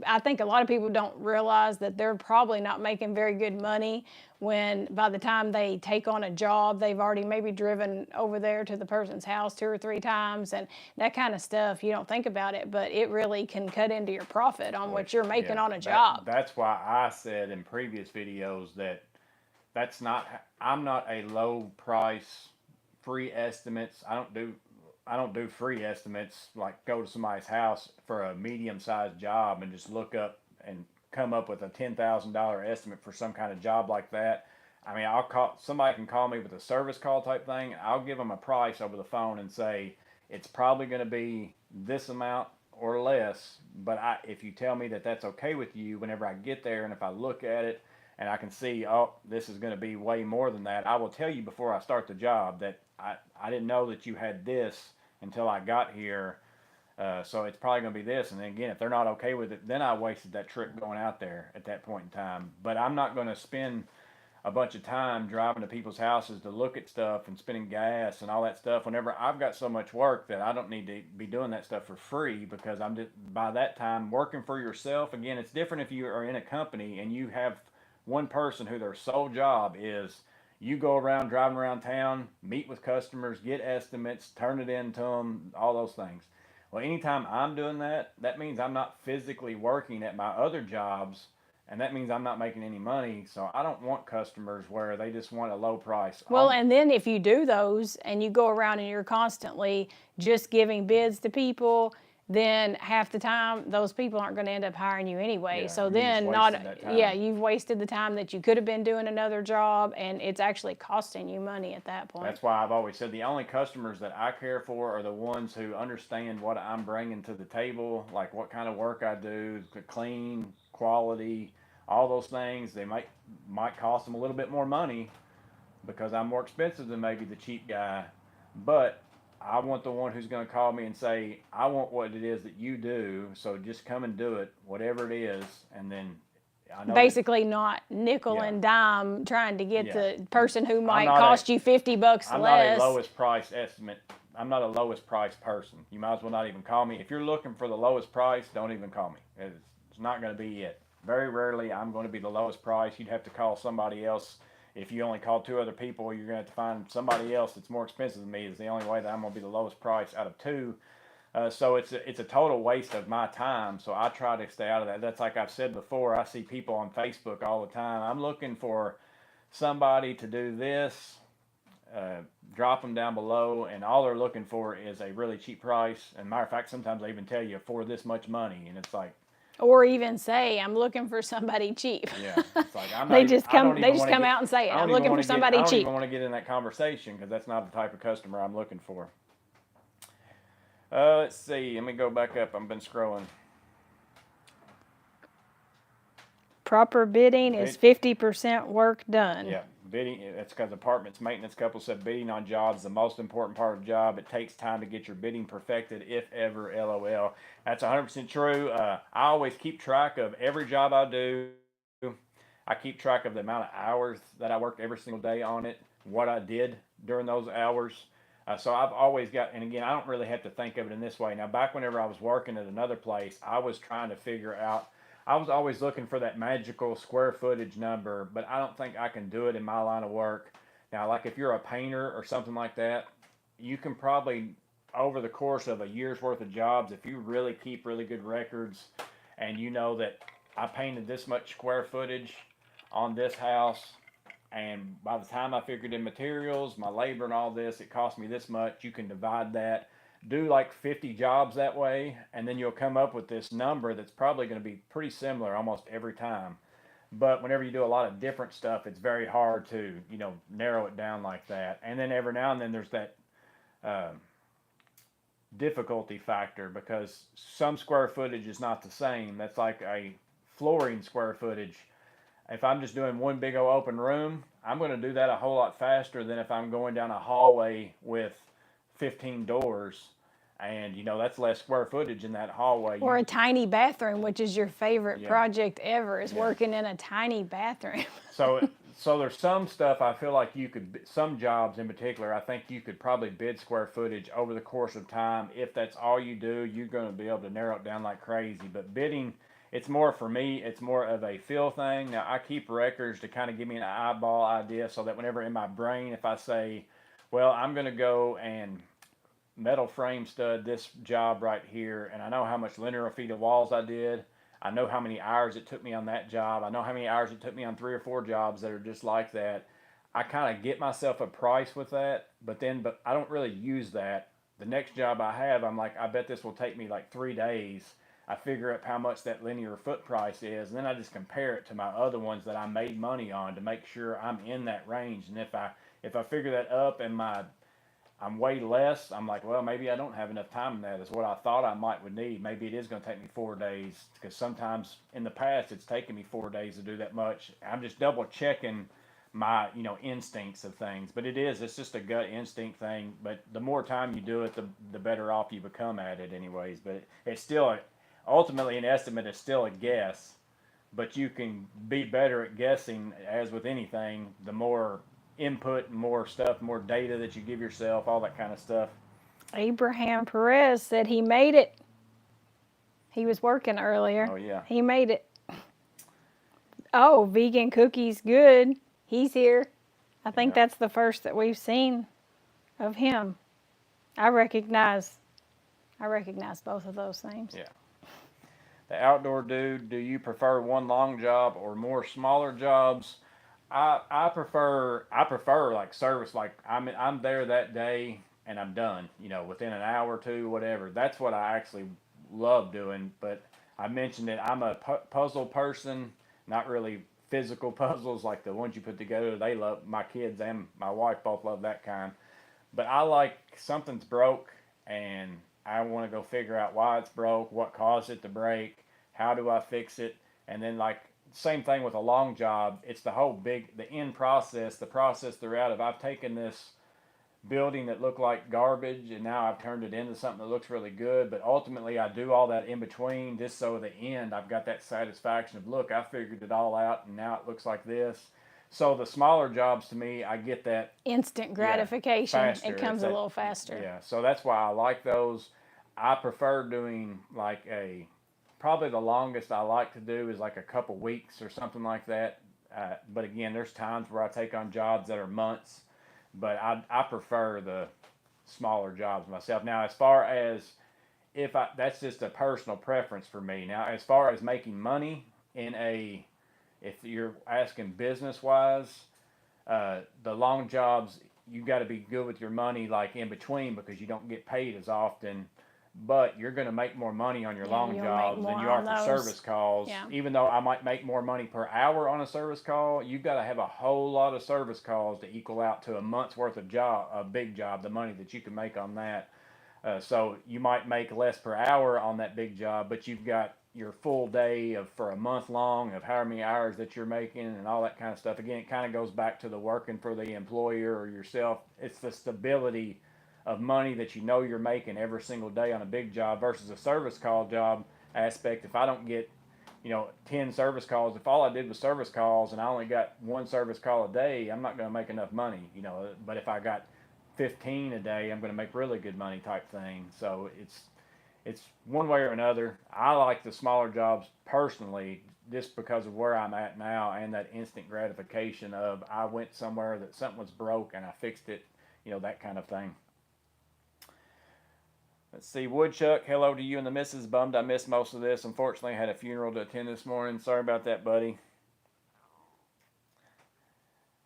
I think a lot of people don't realize that they're probably not making very good money when by the time they take on a job, they've already maybe driven over there to the person's house 2 or 3 times, and that kind of stuff. You don't think about it, but it really can cut into your profit on what you're making on a job. That's why I said in previous videos that I'm not a low price free estimates. I don't do free estimates like go to somebody's house for a medium sized job and just look up and come up with a $10,000 estimate for some kind of job like that. I mean, somebody can call me with a service call type thing. I'll give them a price over the phone and say it's probably going to be this amount or less. But if you tell me that that's okay with you, whenever I get there and if I look at it and I can see, oh, this is going to be way more than that, I will tell you before I start the job that I didn't know that you had this until I got here. So it's probably going to be this. And then again, if they're not okay with it, then I wasted that trip going out there at that point in time. But I'm not going to spend a bunch of time driving to people's houses to look at stuff and spending gas and all that stuff whenever I've got so much work that I don't need to be doing that stuff for free, because I'm just, by that time, working for yourself. Again, it's different if you are in a company and you have one person who their sole job is you go around driving around town, meet with customers, get estimates, turn it in to them, all those things. Well, anytime I'm doing that, that means I'm not physically working at my other jobs, and that means I'm not making any money. So I don't want customers where they just want a low price. Well, and then if you do those and you go around and you're constantly just giving bids to people, then half the time those people aren't going to end up hiring you anyway. So then you've wasted the time that you could have been doing another job, and it's actually costing you money at that point. That's why I've always said the only customers that I care for are the ones who understand what I'm bringing to the table, like what kind of work I do, the clean, quality, all those things. They might cost them a little bit more money because I'm more expensive than maybe the cheap guy, but I want the one who's going to call me and say, I want what it is that you do, so just come and do it, whatever it is, and then I know basically not nickel and dime trying to get the person who might cost you $50 less. I'm not a lowest price estimate. I'm not a lowest price person. You might as well not even call me. If you're looking for the lowest price, don't even call me. It's not going to be it. Very rarely I'm going to be the lowest price. You'd have to call somebody else. If you only call 2 other people, you're going to have to find somebody else that's more expensive than me. Is the only way that I'm going to be the lowest price out of 2. So it's a total waste of my time. So I try to stay out of that. That's like I've said before. I see people on Facebook all the time. I'm looking for somebody to do this. Drop them down below, and all they're looking for is a really cheap price. And matter of fact, sometimes they even tell you for this much money, and it's like. Or even say, I'm looking for somebody cheap. Yeah, it's like they just come out and say it. I'm looking for somebody cheap. I don't even want to get in that conversation because that's not the type of customer I'm looking for. Let's see. Let me go back up. I've been scrolling. Proper bidding is 50% work done. Yeah, bidding. That's because apartments maintenance couple said bidding on jobs is the most important part of the job. It takes time to get your bidding perfected, if ever. LOL. That's 100% true. I always keep track of every job I do. I keep track of the amount of hours that I worked every single day on it, what I did during those hours. So I've always got, and again, I don't really have to think of it in this way. Now, back whenever I was working at another place, I was trying to figure out, I was always looking for that magical square footage number, but I don't think I can do it in my line of work. Now, like if you're a painter or something like that, you can probably, over the course of a year's worth of jobs, if you really keep really good records and you know that I painted this much square footage on this house, and by the time I figured in materials, my labor, and all this, it cost me this much. You can divide that, do like 50 jobs that way, and then you'll come up with this number that's probably going to be pretty similar almost every time. But whenever you do a lot of different stuff, it's very hard to, narrow it down like that. And then every now and then there's that uh, difficulty factor because some square footage is not the same. That's like a flooring square footage. If I'm just doing one big old open room, I'm going to do that a whole lot faster than if I'm going down a hallway with 15 doors. And, that's less square footage in that hallway. Or a tiny bathroom, which is your favorite Yeah. project ever, is Yeah. working in a tiny bathroom. So there's some stuff I feel like some jobs in particular, I think you could probably bid square footage over the course of time. If that's all you do, you're going to be able to narrow it down like crazy. But bidding, it's more for me, it's more of a feel thing. Now, I keep records to kind of give me an eyeball idea so that whenever in my brain, if I say, well, I'm going to go and metal frame stud this job right here, and I know how much linear feet of walls I did. I know how many hours it took me on that job. I know how many hours it took me on 3 or 4 jobs that are just like that. I kind of get myself a price with that, but I don't really use that. The next job I have, I'm like, I bet this will take me like 3 days. I figure up how much that linear foot price is, and then I just compare it to my other ones that I made money on to make sure I'm in that range. And if I figure that up and I'm way less, I'm like, well, maybe I don't have enough time in that. Is what I thought I would need. Maybe it is going to take me 4 days, because sometimes in the past it's taken me 4 days to do that much. I'm just double checking my instincts of things. But it's just a gut instinct thing. But the more time you do it, the better off you become at it anyways. But it's still ultimately an estimate is still a guess, but you can be better at guessing. As with anything, the more input, more stuff, more data that you give yourself, all that kind of stuff. Abraham Perez said he made it. He was working earlier. Oh, yeah. He made it. Oh, vegan cookies, good. He's here. I think that's the first that we've seen of him. I recognize both of those names. Yeah. The outdoor dude, do you prefer one long job or more smaller jobs? I prefer like service, like I'm there that day and I'm done, within an hour or two, whatever. That's what I actually love doing. But I mentioned that I'm a puzzle person, not really physical puzzles like the ones you put together. They love, my kids and my wife both love that kind. But I like something's broke and I want to go figure out why it's broke, what caused it to break, how do I fix it, and then like same thing with a long job. It's the end process, the process throughout of I've taken this building that looked like garbage and now I've turned it into something that looks really good. But ultimately I do all that in between just so at the end I've got that satisfaction of, look, I figured it all out and now it looks like this. So the smaller jobs to me, I get that instant gratification. faster. It comes a little faster. Yeah, so that's why I like those. I prefer doing like probably the longest I like to do is like a couple weeks or something like that. But again, there's times where I take on jobs that are months, but I prefer the smaller jobs myself. Now, as far as that's just a personal preference for me. Now, as far as making money if you're asking business wise, the long jobs, you got to be good with your money like in between because you don't get paid as often. But you're going to make more money on your long jobs than you are for service calls. Yeah. Even though I might make more money per hour on a service call, you've got to have a whole lot of service calls to equal out to a month's worth of a big job, the money that you can make on that. So you might make less per hour on that big job, but you've got your full day for a month long of however many hours that you're making and all that kind of stuff. Again, it kind of goes back to the working for the employer or yourself. It's the stability of money that you're making every single day on a big job versus a service call job aspect. If I don't get 10 service calls, if all I did was service calls and I only got one service call a day, I'm not going to make enough money, But if I got 15 a day, I'm going to make really good money type thing. So it's one way or another. I like the smaller jobs personally, just because of where I'm at now and that instant gratification of I went somewhere that something was broke and I fixed it, that kind of thing. Let's see, Woodchuck, hello to you and the missus. Bummed I missed most of this. Unfortunately, I had a funeral to attend this morning. Sorry about that, buddy.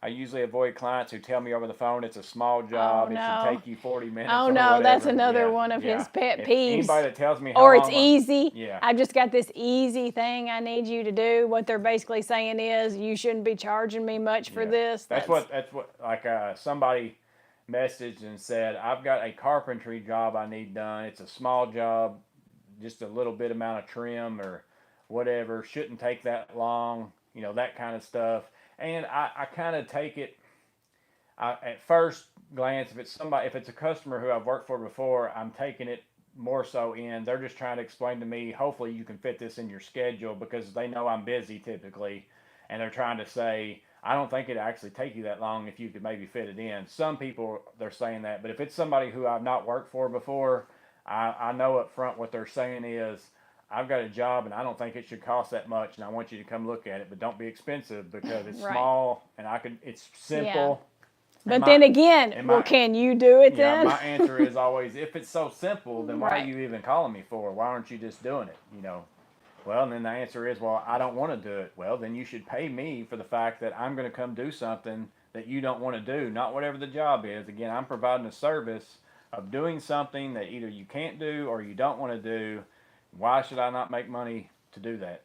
I usually avoid clients who tell me over the phone it's a small job. Oh, It should no. take you 40 minutes Oh or no, that's whatever. another Yeah, one of yeah. his pet If peeves. anybody that tells me how Or it's long easy. yeah. I've just got this easy thing I need you to do. What they're basically saying is you shouldn't be charging me much for this. That's what like somebody messaged and said, I've got a carpentry job I need done. It's a small job, just a little bit amount of trim or whatever. Shouldn't take that long, that kind of stuff. And I kind of take it at first glance, if it's a customer who I've worked for before, I'm taking it more so in. They're just trying to explain to me, hopefully you can fit this in your schedule because they know I'm busy typically, and they're trying to say, I don't think it'd actually take you that long if you could maybe fit it in. Some people they're saying that, but if it's somebody who I've not worked for before, I know up front what they're saying is, I've got a job and I don't think it should cost that much, and I want you to come look at it, but don't be expensive because it's Right. small and it's simple. Yeah. But then again, can you do it yeah, then? my answer is always, if it's so simple, then why Right. are you even calling me for? Why aren't you just doing it? Well, and then the answer is, well, I don't want to do it. Well, then you should pay me for the fact that I'm going to come do something that you don't want to do, not whatever the job is. Again, I'm providing a service of doing something that either you can't do or you don't want to do. Why should I not make money to do that?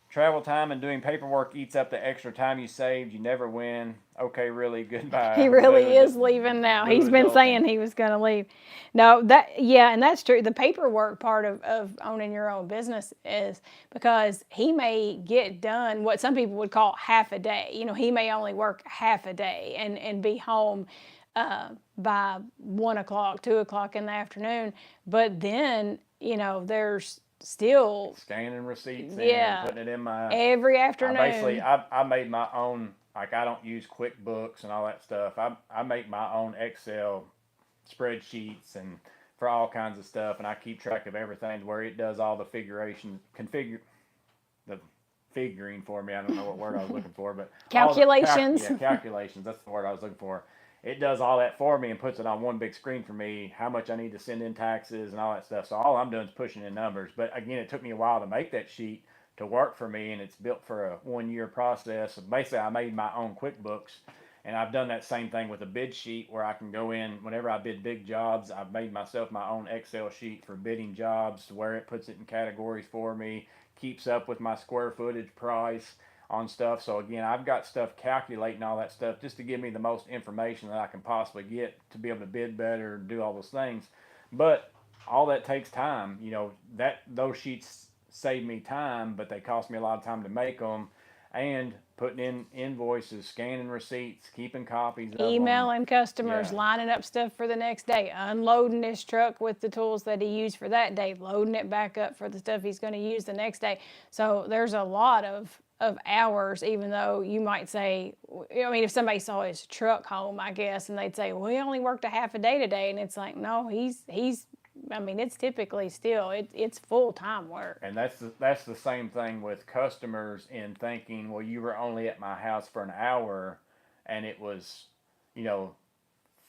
Travel time and doing paperwork eats up the extra time you saved. You never win. Okay, really, goodbye. He really is leaving now. He's been saying he was going to leave. No, and that's true. The paperwork part of owning your own business is because he may get done what some people would call half a day. He may only work half a day and be home by 1 o'clock, 2 o'clock in the afternoon. But then, there's still scanning receipts and putting it in my every afternoon. I made my own, like I don't use QuickBooks and all that stuff. I make my own Excel spreadsheets and for all kinds of stuff, and I keep track of everything where it does all the figuring for me. I don't know what word I was looking for, but calculations. Calculations. That's the word I was looking for. It does all that for me and puts it on one big screen for me, how much I need to send in taxes and all that stuff. So all I'm doing is pushing in numbers. But again, it took me a while to make that sheet to work for me, and it's built for a 1-year process. So basically, I made my own QuickBooks, and I've done that same thing with a bid sheet where I can go in whenever I bid big jobs. I've made myself my own Excel sheet for bidding jobs where it puts it in categories for me, keeps up with my square footage price on stuff. So again, I've got stuff calculating all that stuff just to give me the most information that I can possibly get to be able to bid better and do all those things. But all that takes time. Those sheets save me time, but they cost me a lot of time to make them, and putting in invoices, scanning receipts, keeping copies of emailing customers, lining up stuff for the next day, unloading his truck with the tools that he used for that day, loading it back up for the stuff he's going to use the next day. So there's a lot of hours, even though you might say, if somebody saw his truck home, I guess, and they'd say, well, he only worked a half a day today. And it's like, no, it's typically still, it's full-time work. And that's the same thing with customers in thinking, well, you were only at my house for an hour and it was,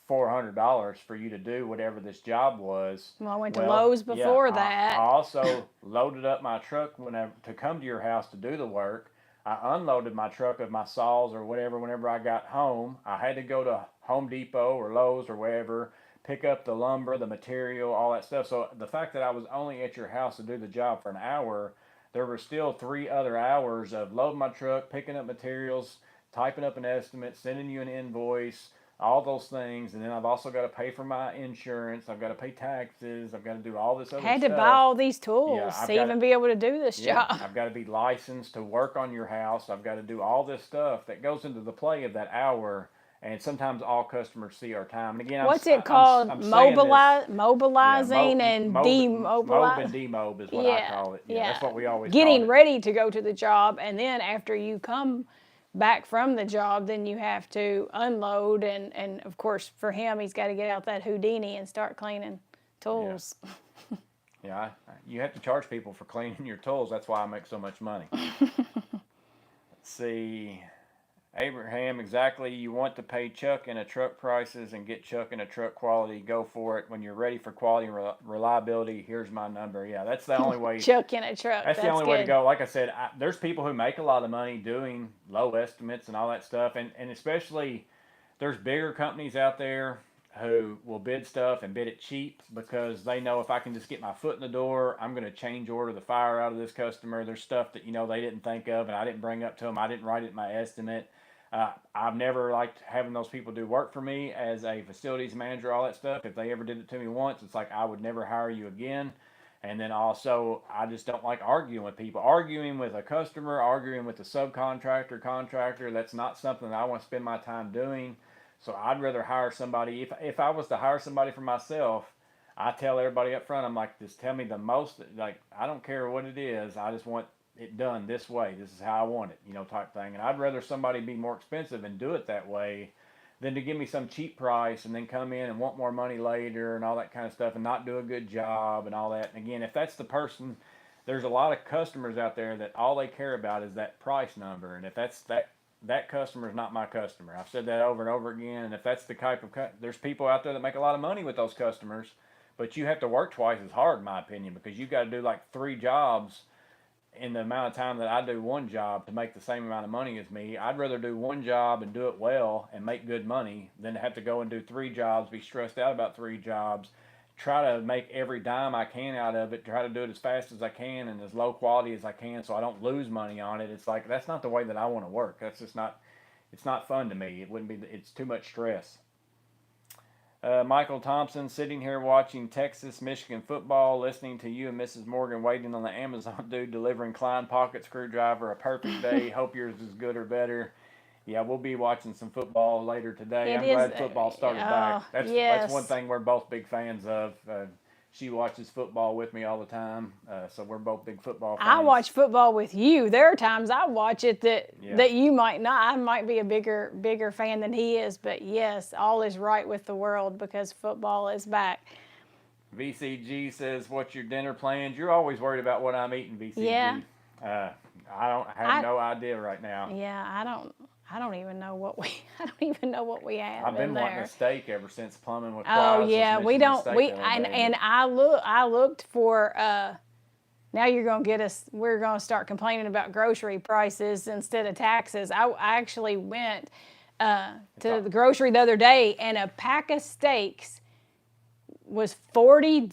$400 for you to do whatever this job was. Well, I went to Lowe's before that. I also loaded up my truck to come to your house to do the work. I unloaded my truck of my saws or whatever whenever I got home. I had to go to Home Depot or Lowe's or wherever, pick up the lumber, the material, all that stuff. So the fact that I was only at your house to do the job for an hour, there were still 3 other hours of loading my truck, picking up materials, typing up an estimate, sending you an invoice, all those things. And then I've also got to pay for my insurance. I've got to pay taxes. I've got to do all this other stuff. Had to buy all these tools to even be able to do this job. I've got to be licensed to work on your house. I've got to do all this stuff that goes into the play of that hour. And sometimes all customers see our time. And again, what's it called? Mobilizing and demobilizing. Mob and demob is what I call it. That's what we always getting ready to go to the job, and then after you come back from the job, then you have to unload, and of course for him, he's got to get out that Houdini and start cleaning tools. Yeah, you have to charge people for cleaning your tools. That's why I make so much money. Let's see. Abraham, exactly. You want to pay Chuck in a truck prices and get Chuck in a truck quality. Go for it. When you're ready for quality and reliability, here's my number. Yeah, that's the only way. Chuck in a truck. That's the only way to go. Like I said, there's people who make a lot of money doing low estimates and all that stuff. And especially there's bigger companies out there who will bid stuff and bid it cheap because they know if I can just get my foot in the door, I'm going to change order the fire out of this customer. There's stuff that, they didn't think of and I didn't bring up to them. I didn't write it in my estimate. I've never liked having those people do work for me as a facilities manager, all that stuff. If they ever did it to me once, it's like I would never hire you again. And then also, I just don't like arguing with people. Arguing with a customer, arguing with a subcontractor, contractor, that's not something that I want to spend my time doing. So I'd rather hire somebody. If I was to hire somebody for myself, I tell everybody up front, I'm like, just tell me the most, like, I don't care what it is. I just want it done this way. This is how I want it, type thing. And I'd rather somebody be more expensive and do it that way than to give me some cheap price and then come in and want more money later and all that kind of stuff and not do a good job and all that. And again, if that's the person, there's a lot of customers out there that all they care about is that price number. And if that's that customer is not my customer. I've said that over and over again. And if that's the type of there's people out there that make a lot of money with those customers, but you have to work twice as hard, in my opinion, because you got to do like 3 jobs in the amount of time that I do one job to make the same amount of money as me. I'd rather do one job and do it well and make good money than to have to go and do 3 jobs, be stressed out about 3 jobs, try to make every dime I can out of it, try to do it as fast as I can and as low quality as I can so I don't lose money on it. It's like, that's not the way that I want to work. That's just not, it's not fun to me. It wouldn't be, it's too much stress. Michael Thompson, sitting here watching Texas, Michigan football, listening to you and Mrs. Morgan waiting on the Amazon dude delivering Klein pocket screwdriver. A perfect day. Hope yours is good or better. Yeah, we'll be watching some football later today. I'm glad football started back. That's one thing we're both big fans of. She watches football with me all the time, so we're both big football fans. I watch football with you. There are times I watch it that you might not. I might be a bigger fan than he is, but yes, all is right with the world because football is back. VCG says, "What's your dinner plans?" You're always worried about what I'm eating, VCG. Yeah. I have no idea right now. Yeah, I don't even know what we have. I've been wanting a steak ever since plumbing with Oh yeah, we don't. I looked for. Now you're gonna get us. We're gonna start complaining about grocery prices instead of taxes. I actually went to the grocery the other day, and a pack of steaks was $40.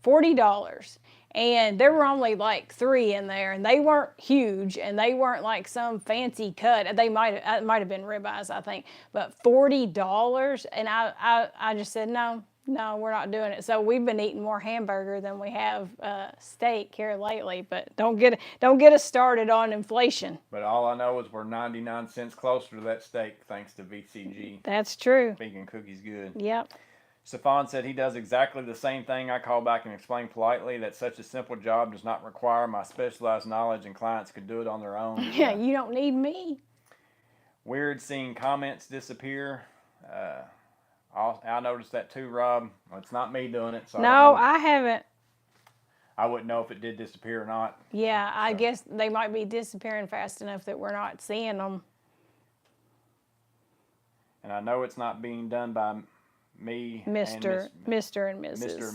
$40. And there were only like 3 in there, and they weren't huge, and they weren't like some fancy cut. It might have been ribeyes, I think, but $40. And I just said no, we're not doing it. So we've been eating more hamburger than we have steak here lately. But don't get us started on inflation. But all I know is we're 99 cents closer to that steak thanks to VCG. That's true. Vegan cookies good. Yep. Stefan said he does exactly the same thing. I call back and explain politely that such a simple job does not require my specialized knowledge and clients could do it on their own. Yeah, you don't need me. Weird seeing comments disappear. I noticed that too, Rob. Well, it's not me doing it. So no, I haven't. I wouldn't know if it did disappear or not. Yeah, I guess they might be disappearing fast enough that we're not seeing them. And I know it's not being done by me, Mr. and Mrs. Mr. and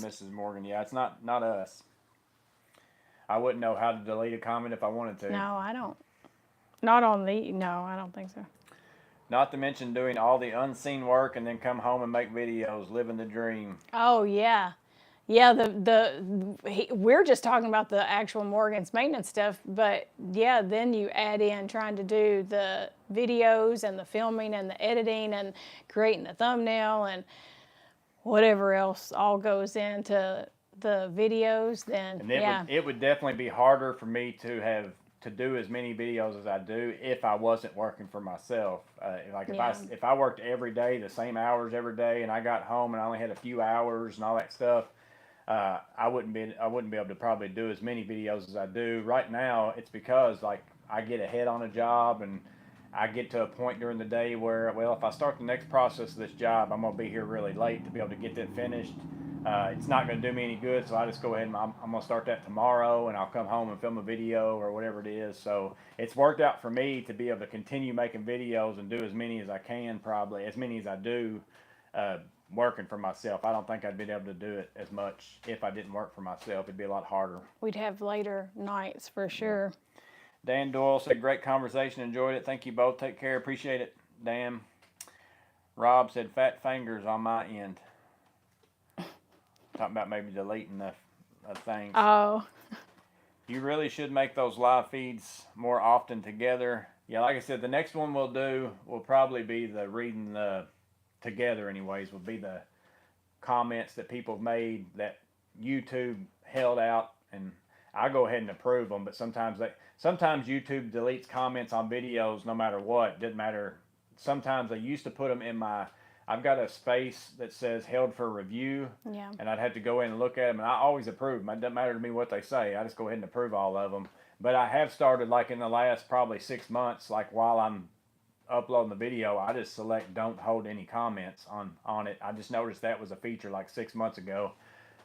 Mrs. Morgan. Yeah, it's not us. I wouldn't know how to delete a comment if I wanted to. No, I don't. Not on no, I don't think so. Not to mention doing all the unseen work and then come home and make videos, living the dream. Oh yeah. Yeah, we're just talking about the actual Morgan's maintenance stuff, but yeah, then you add in trying to do the videos and the filming and the editing and creating the thumbnail and whatever else all goes into the videos, then and it would definitely be harder for me to do as many videos as I do if I wasn't working for myself. If I worked every day, the same hours every day, and I got home and I only had a few hours and all that stuff, I wouldn't be able to probably do as many videos as I do right now. It's because like I get ahead on a job and I get to a point during the day where, well, if I start the next process of this job, I'm gonna be here really late to be able to get that finished. It's not going to do me any good, so I just go ahead and I'm going to start that tomorrow, and I'll come home and film a video or whatever it is. So it's worked out for me to be able to continue making videos and do as many as I can, probably as many as I do, uh, working for myself. I don't think I'd be able to do it as much if I didn't work for myself. It'd be a lot harder. We'd have later nights for sure. Dan Doyle said, great conversation, enjoyed it. Thank you both. Take care. Appreciate it. Dan. Rob said, fat fingers on my end. Talking about maybe deleting the things. Oh, You really should make those live feeds more often together. Yeah, like I said, the next one we'll do will probably be the reading the together anyways, will be the comments that people have made that YouTube held out, and I go ahead and approve them, but sometimes YouTube deletes comments on videos no matter what. Doesn't matter. Sometimes I used to put them in my, I've got a space that says held for review, yeah. and I'd have to go in and look at them, and I always approve them. It doesn't matter to me what they say. I just go ahead and approve all of them. But I have started, like in the last probably 6 months, like while I'm uploading the video, I just select don't hold any comments on it. I just noticed that was a feature like 6 months ago.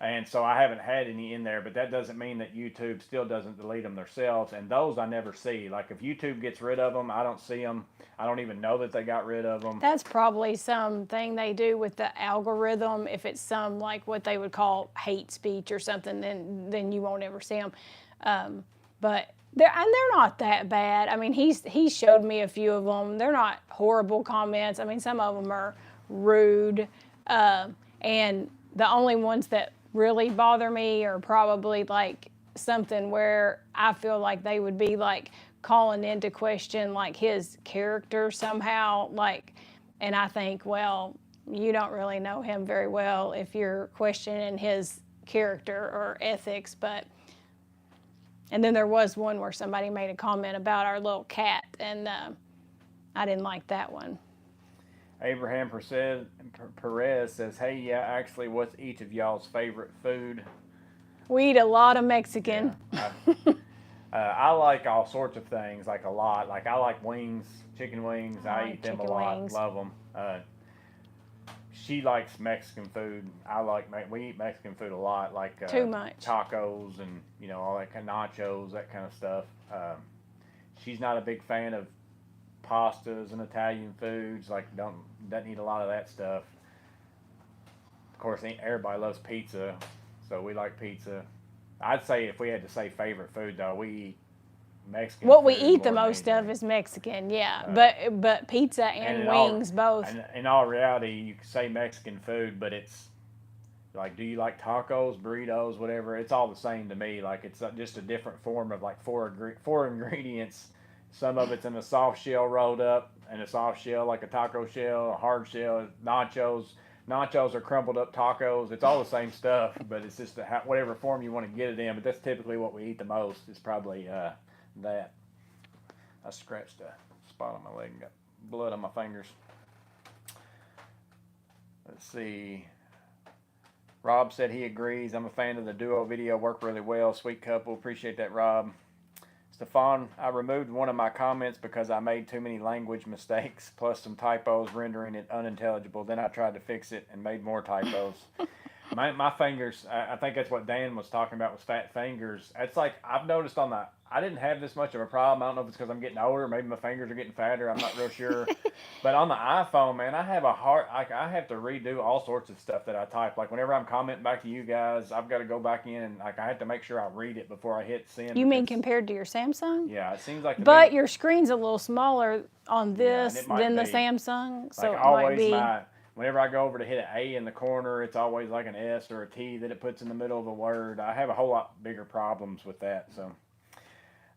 And so I haven't had any in there, but that doesn't mean that YouTube still doesn't delete them themselves. And those I never see. Like if YouTube gets rid of them, I don't see them. I don't even know that they got rid of them. That's probably something they do with the algorithm. If it's some like what they would call hate speech or something, then you won't ever see them. But they're not that bad. I mean, he showed me a few of them. They're not horrible comments. I mean, some of them are rude, and the only ones that really bother me are probably like something where I feel like they would be like calling into question like his character somehow, like, and I think, well, you don't really know him very well if you're questioning his character or ethics. But and then there was one where somebody made a comment about our little cat, and I didn't like that one. Abraham Perez says, hey, yeah, actually, what's each of y'all's favorite food? We eat a lot of Mexican. Yeah, I like all sorts of things, like a lot. Like I like wings, chicken wings. I eat them a lot. Wings. Love them. She likes Mexican food. We eat Mexican food a lot, like Too much. Tacos and all that kind of nachos, that kind of stuff. She's not a big fan of pastas and Italian foods. Like doesn't eat a lot of that stuff. Of course, everybody loves pizza, so we like pizza. I'd say if we had to say favorite food, though, we eat Mexican. What we eat the most of is Mexican, yeah. But pizza and wings both. And in all reality, you could say Mexican food, but it's like, do you like tacos, burritos, whatever? It's all the same to me. Like it's just a different form of like four ingredients. Some of it's in a soft shell rolled up, and a soft shell like a taco shell, a hard shell, nachos. Nachos are crumbled up tacos. It's all the same stuff, but it's just whatever form you want to get it in. But that's typically what we eat the most. Is probably that. I scratched a spot on my leg and got blood on my fingers. Let's see. Rob said he agrees. I'm a fan of the duo video. Work really well. Sweet couple. Appreciate that, Rob. Stefan, I removed one of my comments because I made too many language mistakes, plus some typos rendering it unintelligible. Then I tried to fix it and made more typos. My fingers, I think that's what Dan was talking about, was fat fingers. It's like, I've noticed I didn't have this much of a problem. I don't know if it's because I'm getting older. Maybe my fingers are getting fatter. I'm not real sure. But on the iPhone, man, I have I have to redo all sorts of stuff that I type. Like whenever I'm commenting back to you guys, I've got to go back in and like I have to make sure I read it before I hit send. You mean compared to your Samsung? Yeah, it seems like. But your screen's a little smaller on this than the Samsung, so like it always might be. Whenever I go over to hit an A in the corner, it's always like an S or a T that it puts in the middle of a word. I have a whole lot bigger problems with that. So,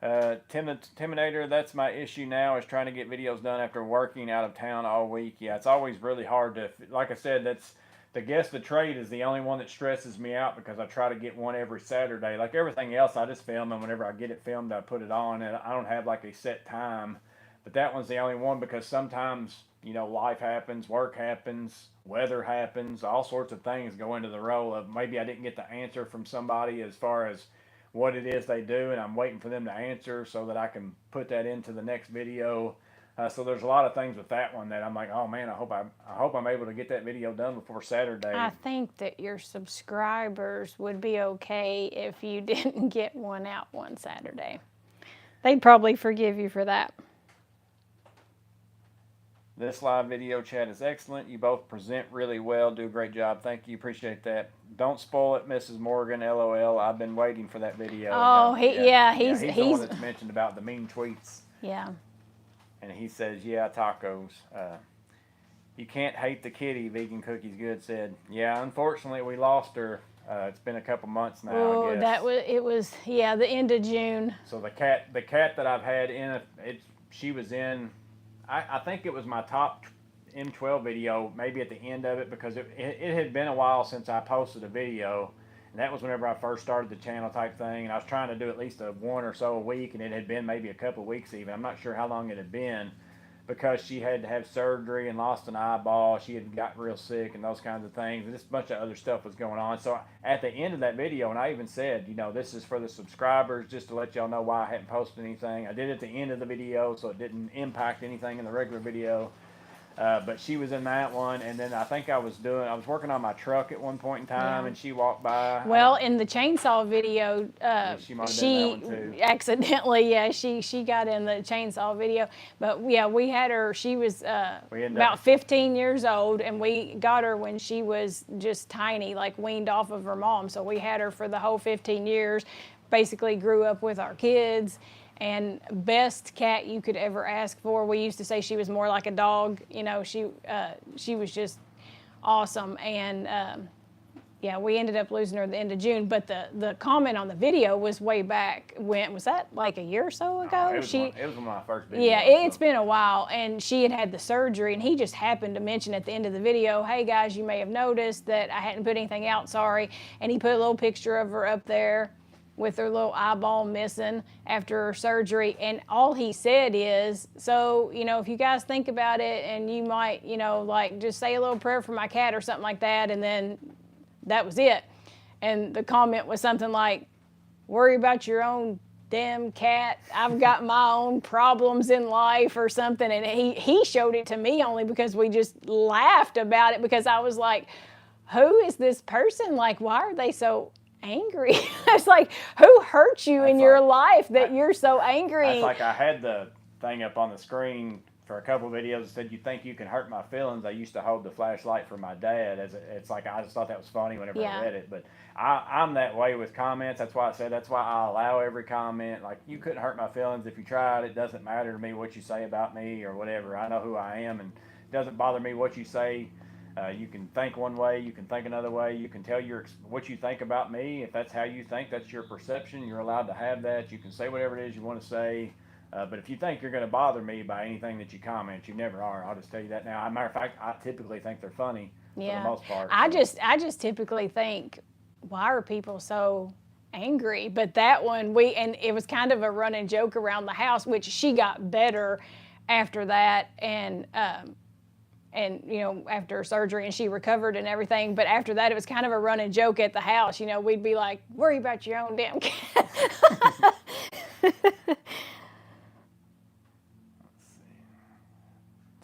Timinator, that's my issue now, is trying to get videos done after working out of town all week. Yeah, it's always really hard to, like I said, that's the guess the trade is the only one that stresses me out because I try to get one every Saturday. Like everything else, I just film, and whenever I get it filmed, I put it on, and I don't have like a set time. But that one's the only one because sometimes, life happens, work happens, weather happens, all sorts of things go into the role of maybe I didn't get the answer from somebody as far as what it is they do, and I'm waiting for them to answer so that I can put that into the next video. So there's a lot of things with that one that I'm like, oh man, I hope I'm able to get that video done before Saturday. I think that your subscribers would be okay if you didn't get one out one Saturday. They'd probably forgive you for that. This live video chat is excellent. You both present really well. Do a great job. Thank you. Appreciate that. Don't spoil it, Mrs. Morgan. LOL. I've been waiting for that video. Oh, he's the one that's mentioned about the mean tweets. Yeah. And he says, yeah, tacos. You can't hate the kitty. Vegan Cookies Good said, yeah, unfortunately we lost her. It's been a couple months now. Oh, I guess. it was the end of June. So the cat that I've had in she was in. I think it was my top M12 video, maybe at the end of it, because it had been a while since I posted a video, and that was whenever I first started the channel type thing, and I was trying to do at least one or so a week, and it had been maybe a couple of weeks even. I'm not sure how long it had been, because she had to have surgery and lost an eyeball. She had got real sick and those kinds of things, and just a bunch of other stuff was going on. So at the end of that video, and I even said, this is for the subscribers, just to let y'all know why I hadn't posted anything. I did it at the end of the video, so it didn't impact anything in the regular video. But she was in that one, and then I think I was working on my truck at one point in time, and she walked by. Well, in the chainsaw video, she might have been that one too. Accidentally, she got in the chainsaw video. But yeah, we had her. She was about 15 years old, and we got her when she was just tiny, like weaned off of her mom. So we had her for the whole 15 years. Basically, grew up with our kids. And best cat you could ever ask for. We used to say she was more like a dog. She was just awesome. And we ended up losing her at the end of June. But the comment on the video was way back when, was that like a year or so ago? It was one of my first videos. Yeah, it's been a while. And she had the surgery, and he just happened to mention at the end of the video, hey guys, you may have noticed that I hadn't put anything out, sorry. And he put a little picture of her up there with her little eyeball missing after her surgery. And all he said is, so, if you guys think about it and you might, like just say a little prayer for my cat or something like that. And then that was it. And the comment was something like, worry about your own damn cat. I've got my own problems in life or something. And he showed it to me only because we just laughed about it, because I was like, who is this person? Like, why are they so angry? It's like, who hurt you in your life that you're so angry? It's like I had the thing up on the screen for a couple of videos that said, you think you can hurt my feelings? I used to hold the flashlight for my dad. It's like, I just thought that was funny whenever I read it. But I'm that way with comments. That's why I allow every comment. Like, you couldn't hurt my feelings if you tried. It doesn't matter to me what you say about me or whatever. I know who I am, and it doesn't bother me what you say. You can think one way, you can think another way, you can tell what you think about me. If that's how you think, that's your perception. You're allowed to have that. You can say whatever it is you want to say. But if you think you're going to bother me by anything that you comment, you never are. I'll just tell you that now. As a matter of fact, I typically think they're funny for the most part. I just typically think, why are people so angry? But that one, and it was kind of a running joke around the house, which she got better after that. And after her surgery, and she recovered and everything. But after that, it was kind of a running joke at the house. We'd be like, worry about your own damn cat. Let's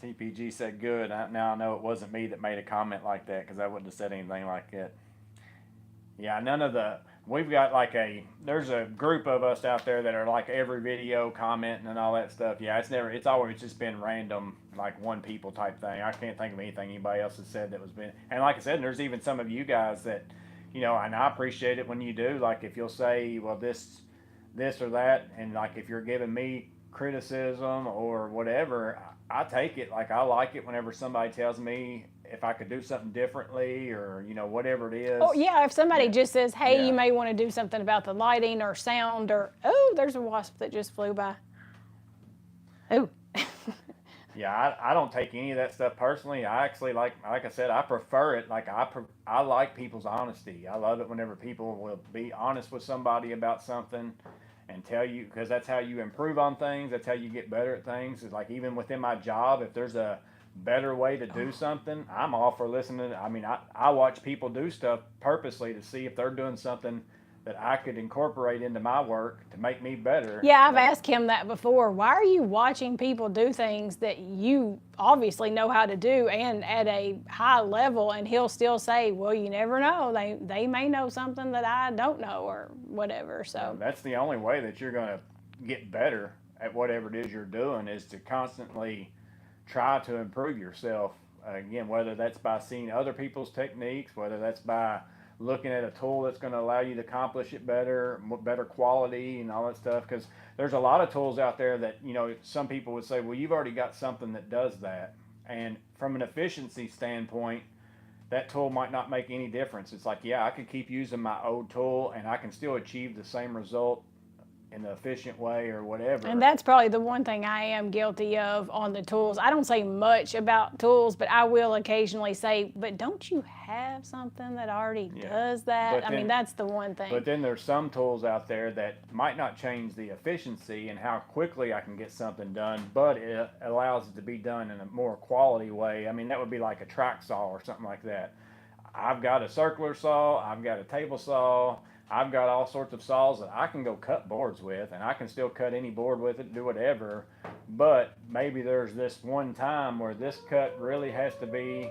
see. TPG said good. Now I know it wasn't me that made a comment like that, because I wouldn't have said anything like that. Yeah, we've got there's a group of us out there that are like every video commenting and all that stuff. Yeah, it's always just been random, like one people type thing. I can't think of anything anybody else has said that was been, and like I said, there's even some of you guys that, and I appreciate it when you do, like if you'll say, well, this or that, and like if you're giving me criticism or whatever, I take it. Like I like it whenever somebody tells me if I could do something differently, or whatever it is. Oh yeah, if somebody just says, hey, you may want to do something about the lighting or sound, or there's a wasp that just flew by. Oh. Yeah, I don't take any of that stuff personally. I actually like I said, I prefer it. Like I like people's honesty. I love it whenever people will be honest with somebody about something and tell you, because that's how you improve on things. That's how you get better at things. It's like even within my job, if there's a better way to do something, I'm all for listening. I mean, I watch people do stuff purposely to see if they're doing something that I could incorporate into my work to make me better. Yeah, I've asked him that before. Why are you watching people do things that you obviously know how to do and at a high level? And he'll still say, well, you never know. They may know something that I don't know or whatever. So that's the only way that you're going to get better at whatever it is you're doing, is to constantly try to improve yourself. Again, whether that's by seeing other people's techniques, whether that's by looking at a tool that's going to allow you to accomplish it better, better quality and all that stuff. Because there's a lot of tools out there that, some people would say, well, you've already got something that does that. And from an efficiency standpoint, that tool might not make any difference. It's like, yeah, I could keep using my old tool and I can still achieve the same result in the efficient way or whatever. And that's probably the one thing I am guilty of on the tools. I don't say much about tools, but I will occasionally say, but don't you have something that already does that? I mean, that's the one thing. But then there's some tools out there that might not change the efficiency and how quickly I can get something done, but it allows it to be done in a more quality way. I mean, that would be like a track saw or something like that. I've got a circular saw, I've got a table saw, I've got all sorts of saws that I can go cut boards with, and I can still cut any board with it, do whatever. But maybe there's this one time where this cut really has to be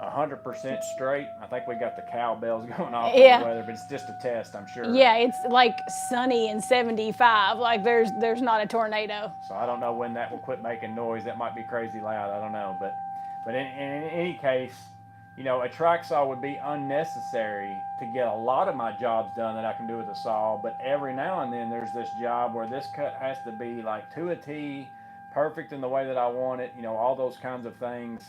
100% straight. I think we got the cowbells going off with the weather, but it's just a test, I'm sure. Yeah, it's like sunny and 75. Like there's not a tornado. So I don't know when that will quit making noise. That might be crazy loud. I don't know, but in any case, a track saw would be unnecessary to get a lot of my jobs done that I can do with a saw, but every now and then there's this job where this cut has to be like to a T, perfect in the way that I want it, all those kinds of things.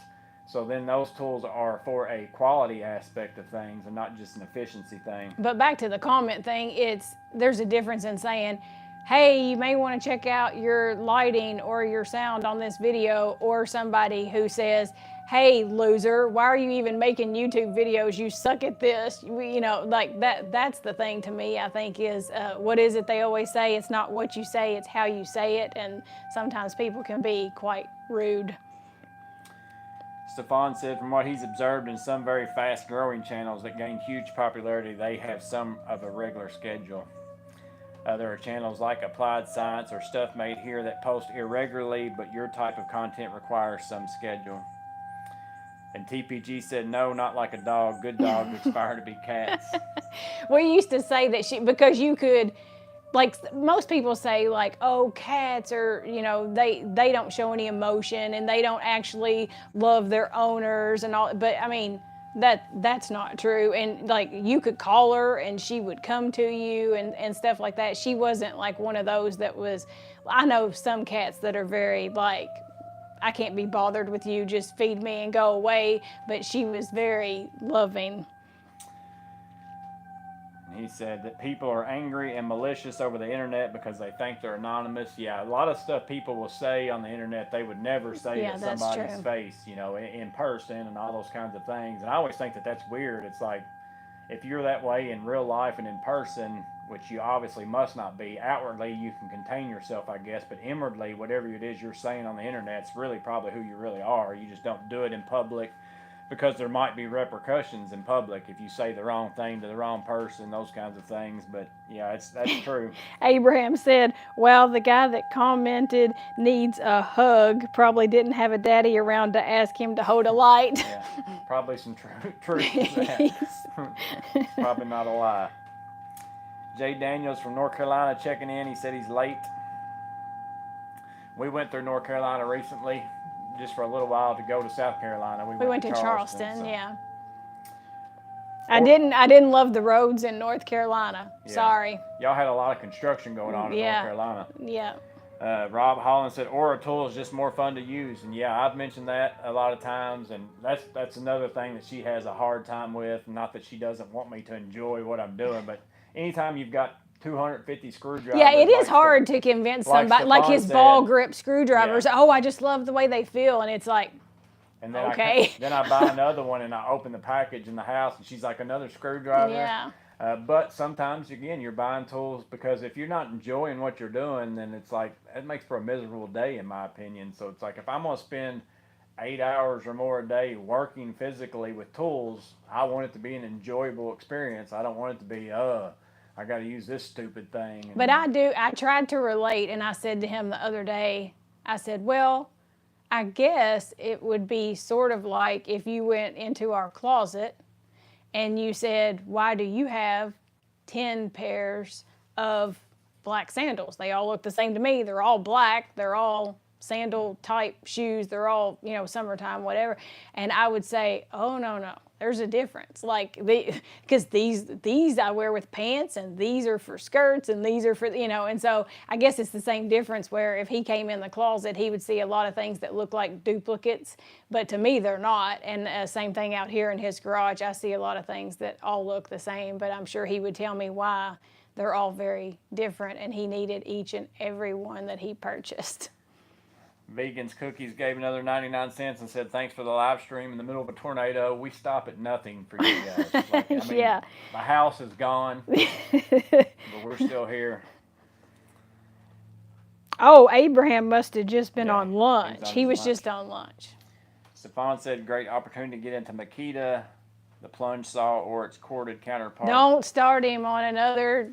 So then those tools are for a quality aspect of things and not just an efficiency thing. But back to the comment thing, there's a difference in saying, hey, you may want to check out your lighting or your sound on this video, or somebody who says, hey, loser, why are you even making YouTube videos? You suck at this. Like that's the thing to me, I think, is what is it they always say? It's not what you say, it's how you say it. And sometimes people can be quite rude. Stefan said, from what he's observed in some very fast-growing channels that gain huge popularity, they have some of a regular schedule. There are channels like Applied Science or Stuff Made Here that post irregularly, but your type of content requires some schedule. And TPG said, no, not like a dog. Good dogs aspire to be cats. We used to say that because you could, like most people say, like, oh, cats are, they don't show any emotion and they don't actually love their owners and all. But I mean, that's not true. And like you could call her and she would come to you and stuff like that. She wasn't like one of those that was, I know some cats that are very like, I can't be bothered with you, just feed me and go away. But she was very loving. He said that people are angry and malicious over the internet because they think they're anonymous. Yeah, a lot of stuff people will say on the internet they would never say to somebody's face, in person and all those kinds of things. And I always think that that's weird. It's like, if you're that way in real life and in person, which you obviously must not be, outwardly you can contain yourself, I guess, but inwardly, whatever it is you're saying on the internet, it's really probably who you really are. You just don't do it in public because there might be repercussions in public if you say the wrong thing to the wrong person, those kinds of things. But yeah, that's true. Abraham said, well, the guy that commented needs a hug, probably didn't have a daddy around to ask him to hold a light. Yeah, probably some truth to that. Probably not a lie. Jay Daniels from North Carolina checking in. He said he's late. We went through North Carolina recently just for a little while to go to South Carolina. We went to Charleston. So. Yeah. I didn't love the roads in North Carolina. Yeah. Sorry. Y'all had a lot of construction going on in North Carolina. Yeah. Rob Holland said Aura tool is just more fun to use, and yeah, I've mentioned that a lot of times, and that's another thing that she has a hard time with. Not that she doesn't want me to enjoy what I'm doing, but anytime you've got 250 screwdrivers. Yeah, it is hard to convince somebody, like his ball grip screwdrivers. Yeah. Oh, I just love the way they feel, and it's like, and then okay. Then I buy another one, and I open the package in the house, and she's like, another screwdriver. Yeah. But sometimes, again, you're buying tools because if you're not enjoying what you're doing, then it's like, it makes for a miserable day, in my opinion. So it's like, if I'm going to spend 8 hours or more a day working physically with tools, I want it to be an enjoyable experience. I don't want it to be, I got to use this stupid thing. But I tried to relate, and I said to him the other day, I said, well, I guess it would be sort of like if you went into our closet and you said, why do you have 10 pairs of black sandals? They all look the same to me. They're all black. They're all sandal type shoes. They're all, summertime, whatever. And I would say, oh, no. There's a difference. Like, because these I wear with pants, and these are for skirts, and these are for, and so I guess it's the same difference where if he came in the closet, he would see a lot of things that look like duplicates, but to me, they're not. And same thing out here in his garage. I see a lot of things that all look the same, but I'm sure he would tell me why they're all very different, and he needed each and every one that he purchased. Vegan's Cookies gave another 99 cents and said, thanks for the live stream in the middle of a tornado. We stop at nothing for you guys. Yeah. My house is gone, but we're still here. Oh, Abraham must have just been on lunch. He was just on lunch. Stefan said, great opportunity to get into Makita, the plunge saw, or its corded counterpart. Don't start him on another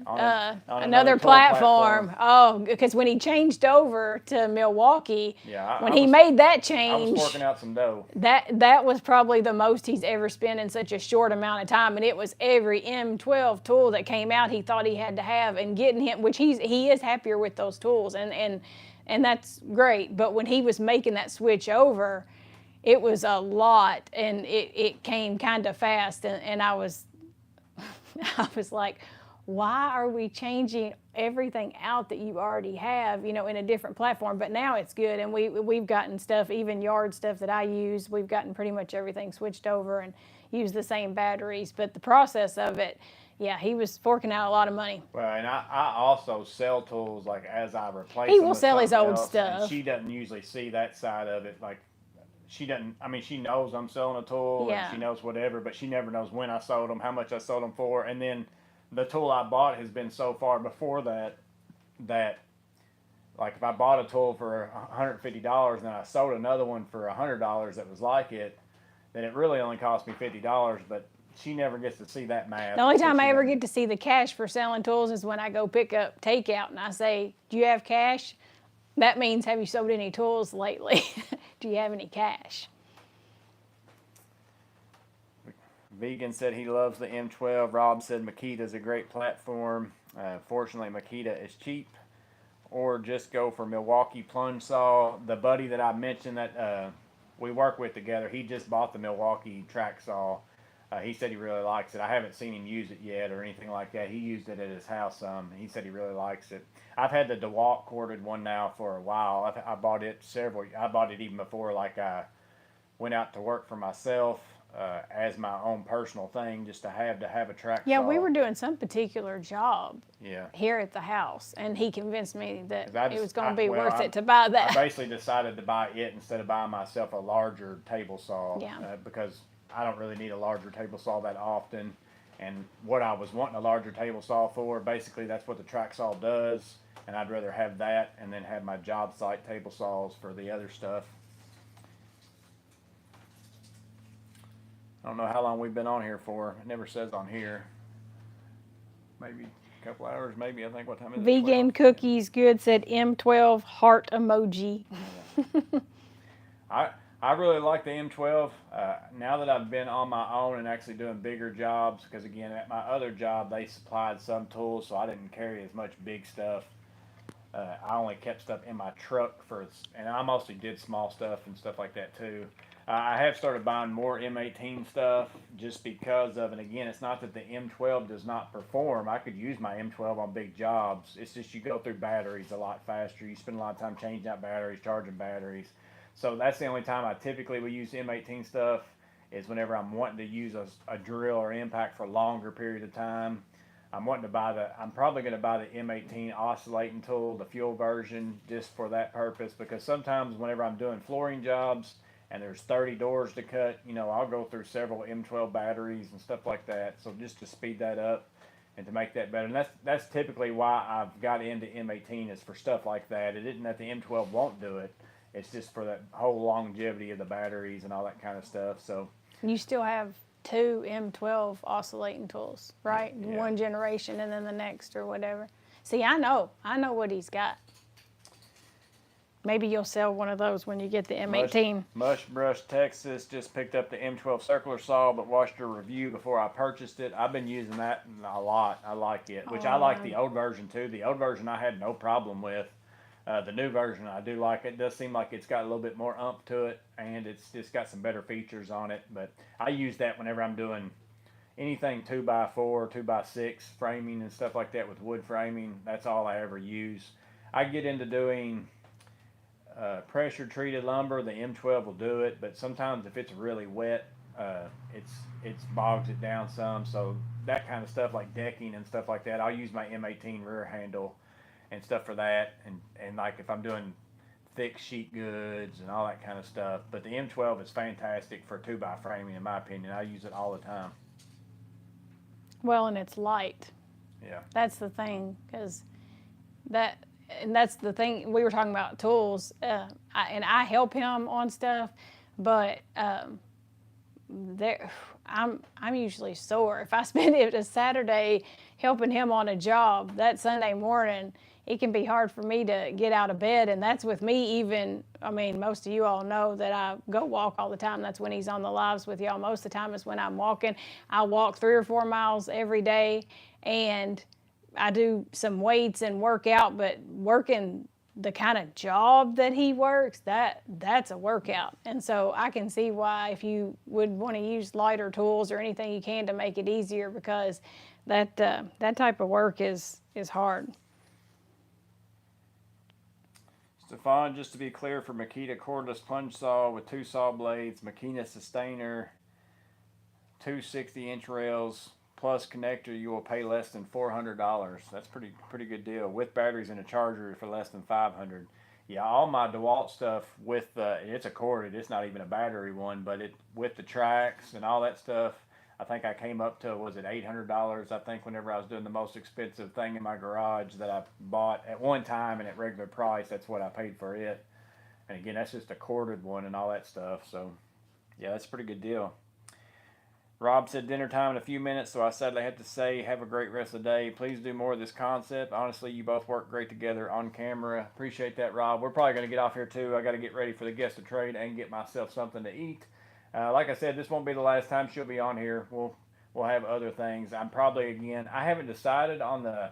platform. Oh, because when he changed over to Milwaukee, when he made that change, I was forking out some dough. That was probably the most he's ever spent in such a short amount of time, and it was every M12 tool that came out he thought he had to have, and getting him, which he is happier with those tools, and that's great. But when he was making that switch over, it was a lot, and it came kind of fast, and I was like, why are we changing everything out that you already have, in a different platform? But now it's good, and we've gotten stuff, even yard stuff that I use, we've gotten pretty much everything switched over and use the same batteries. But the process of it, he was forking out a lot of money. Well, and I also sell tools, like, as I replace he them will sell his old stuff. And she doesn't usually see that side of it, like. She doesn't, she knows I'm selling a tool, and she knows whatever, but she never knows when I sold them, how much I sold them for. And then the tool I bought has been so far before that, like, if I bought a tool for $150 and then I sold another one for $100 that was like it, then it really only cost me $50, but she never gets to see that math. The only time I ever get to see the cash for selling tools is when I go pick up takeout and I say, do you have cash? That means, have you sold any tools lately? Do you have any cash? Vegan said he loves the M12. Rob said Makita is a great platform. Fortunately, Makita is cheap. Or just go for Milwaukee plunge saw. The buddy that I mentioned that we work with together, he just bought the Milwaukee track saw. He said he really likes it. I haven't seen him use it yet or anything like that. He used it at his house some. He said he really likes it. I've had the DeWalt corded one now for a while. I bought it I bought it even before, like, I went out to work for myself as my own personal thing, just to have a track saw. Yeah, we were doing some particular job here at the house, and he convinced me that it was going to be worth it to buy that. I basically decided to buy it instead of buying myself a larger table saw because I don't really need a larger table saw that often. And what I was wanting a larger table saw for, basically that's what the track saw does. And I'd rather have that and then have my job site table saws for the other stuff. I don't know how long we've been on here for. It never says on here. Maybe a couple hours, maybe. I think, what time is it? Vegan Cookies Good said M12 heart emoji. I really like the M12. Now that I've been on my own and actually doing bigger jobs, because again, at my other job, they supplied some tools, so I didn't carry as much big stuff. I only kept stuff in my truck and I mostly did small stuff and stuff like that too. I have started buying more M18 stuff just because of, and again, it's not that the M12 does not perform. I could use my M12 on big jobs. It's just you go through batteries a lot faster. You spend a lot of time changing out batteries, charging batteries. So that's the only time I typically will use M18 stuff, is whenever I'm wanting to use a drill or impact for a longer period of time. I'm probably going to buy the M18 oscillating tool, the fuel version, just for that purpose, because sometimes whenever I'm doing flooring jobs and there's 30 doors to cut, I'll go through several M12 batteries and stuff like that. So just to speed that up and to make that better. And that's typically why I've got into M18, is for stuff like that. It isn't that the M12 won't do it. It's just for that whole longevity of the batteries and all that kind of stuff. So you still have 2 M12 oscillating tools, right? Yeah. One generation and then the next or whatever. See, I know what he's got. Maybe you'll sell one of those when you get the M18. Mushbrush, Texas just picked up the M12 circular saw, but watched a review before I purchased it. I've been using that a lot. I like it, which I like the old version too. The old version I had no problem with. The new version I do like. It does seem like it's got a little bit more umph to it, and it's just got some better features on it. But I use that whenever I'm doing anything 2x4, 2x6 framing and stuff like that with wood framing. That's all I ever use. I get into doing pressure treated lumber. The M12 will do it, but sometimes if it's really wet, it's bogs it down some. So that kind of stuff like decking and stuff like that, I'll use my M18 rear handle and stuff for that. And like if I'm doing thick sheet goods and all that kind of stuff. But the M12 is fantastic for 2x framing in my opinion. I use it all the time. Well, and it's light. Yeah. That's the thing, because that's the thing. We were talking about tools, and I help him on stuff, but I'm usually sore. If I spend it a Saturday helping him on a job, that Sunday morning, it can be hard for me to get out of bed, and that's with me even, I mean, most of you all know that I go walk all the time. That's when he's on the lives with y'all. Most of the time is when I'm walking. I walk 3 or 4 miles every day, and I do some weights and work out, but working the kind of job that he works, that's a workout. And so I can see why if you would want to use lighter tools or anything you can to make it easier, because that type of work is hard. Stefan, just to be clear, for Makita cordless plunge saw with 2 saw blades, Makina sustainer, 2 60-inch rails, plus connector, you will pay less than $400. That's pretty good deal with batteries and a charger for less than $500. Yeah, all my DeWalt stuff with it's a corded, it's not even a battery one, but it with the tracks and all that stuff. I think I came up to, was it $800? I think whenever I was doing the most expensive thing in my garage that I bought at one time and at regular price, that's what I paid for it. And again, that's just a corded one and all that stuff. So yeah, that's a pretty good deal. Rob said dinner time in a few minutes, so I sadly have to say have a great rest of the day. Please do more of this concept. Honestly, you both work great together on camera. Appreciate that, Rob. We're probably going to get off here too. I got to get ready for the guest of trade and get myself something to eat. Like I said, this won't be the last time she'll be on here. We'll have other things. I'm probably, again, I haven't decided on the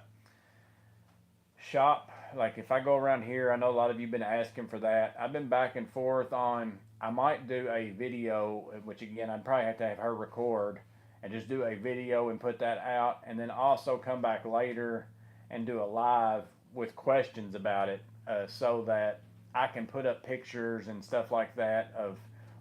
shop. Like if I go around here, I know a lot of you have been asking for that. I've been back and forth on, I might do a video, which again, I'd probably have to have her record and just do a video and put that out, and then also come back later and do a live with questions about it, so that I can put up pictures and stuff like that of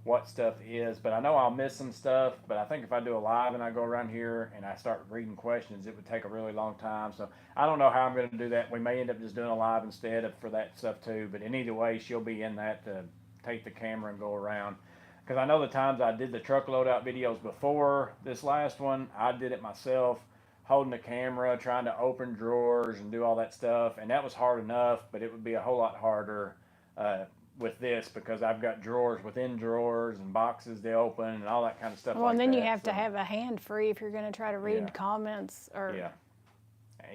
what stuff is. But I know I'll miss some stuff, but I think if I do a live and I go around here and I start reading questions, it would take a really long time. So I don't know how I'm going to do that. We may end up just doing a live instead of for that stuff too, but in either way, she'll be in that to take the camera and go around. Because I know the times I did the truck loadout videos before this last one, I did it myself, holding the camera, trying to open drawers and do all that stuff, and that was hard enough, but it would be a whole lot harder with this, because I've got drawers within drawers and boxes to open and all that kind of stuff. Well, like and then that. you have to have a hand free if you're going to try to read comments or.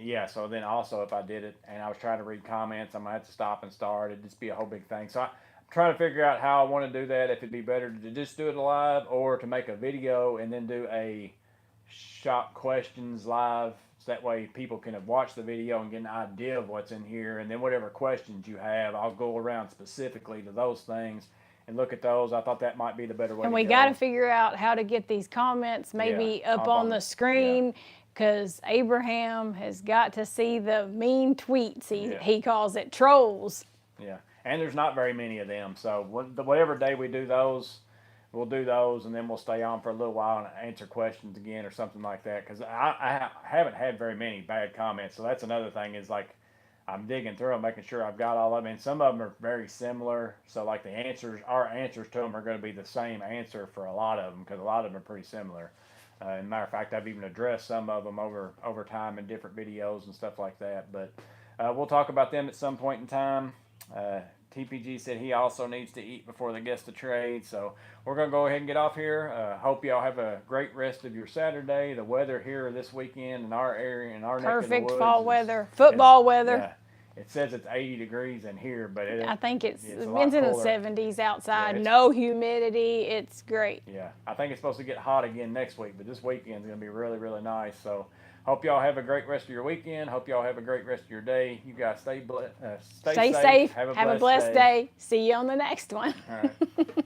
Yeah. So then also if I did it and I was trying to read comments, I'm gonna have to stop and start. It'd just be a whole big thing. So I'm trying to figure out how I want to do that. If it'd be better to just do it live or to make a video and then do a shop questions live. So that way people can watch the video and get an idea of what's in here, and then whatever questions you have, I'll go around specifically to those things and look at those. I thought that might be the better way. And we got to figure out how to get these comments maybe up on the screen, because Abraham has got to see the mean tweets. He calls it trolls. Yeah, and there's not very many of them. So whatever day we do those, we'll do those, and then we'll stay on for a little while and answer questions again or something like that. Because I haven't had very many bad comments. So that's another thing, is like I'm digging through them, making sure I've got all of them. And some of them are very similar. So like our answers to them are going to be the same answer for a lot of them, because a lot of them are pretty similar. As a matter of fact, I've even addressed some of them over time in different videos and stuff like that. But we'll talk about them at some point in time. TPG said he also needs to eat before they gets to trade. So we're going to go ahead and get off here. Hope y'all have a great rest of your Saturday. The weather here this weekend in our area, in our neck of the Perfect woods, fall weather, football weather. Yeah, it says it's 80 degrees in here, but I think it's a lot in the colder. 70s outside. Yeah, no humidity. It's great. Yeah, I think it's supposed to get hot again next week, but this weekend's going to be really, really nice. So hope y'all have a great rest of your weekend. Hope y'all have a great rest of your day. You guys stay Stay safe. Have a blessed day. day. See you on the next one. All right.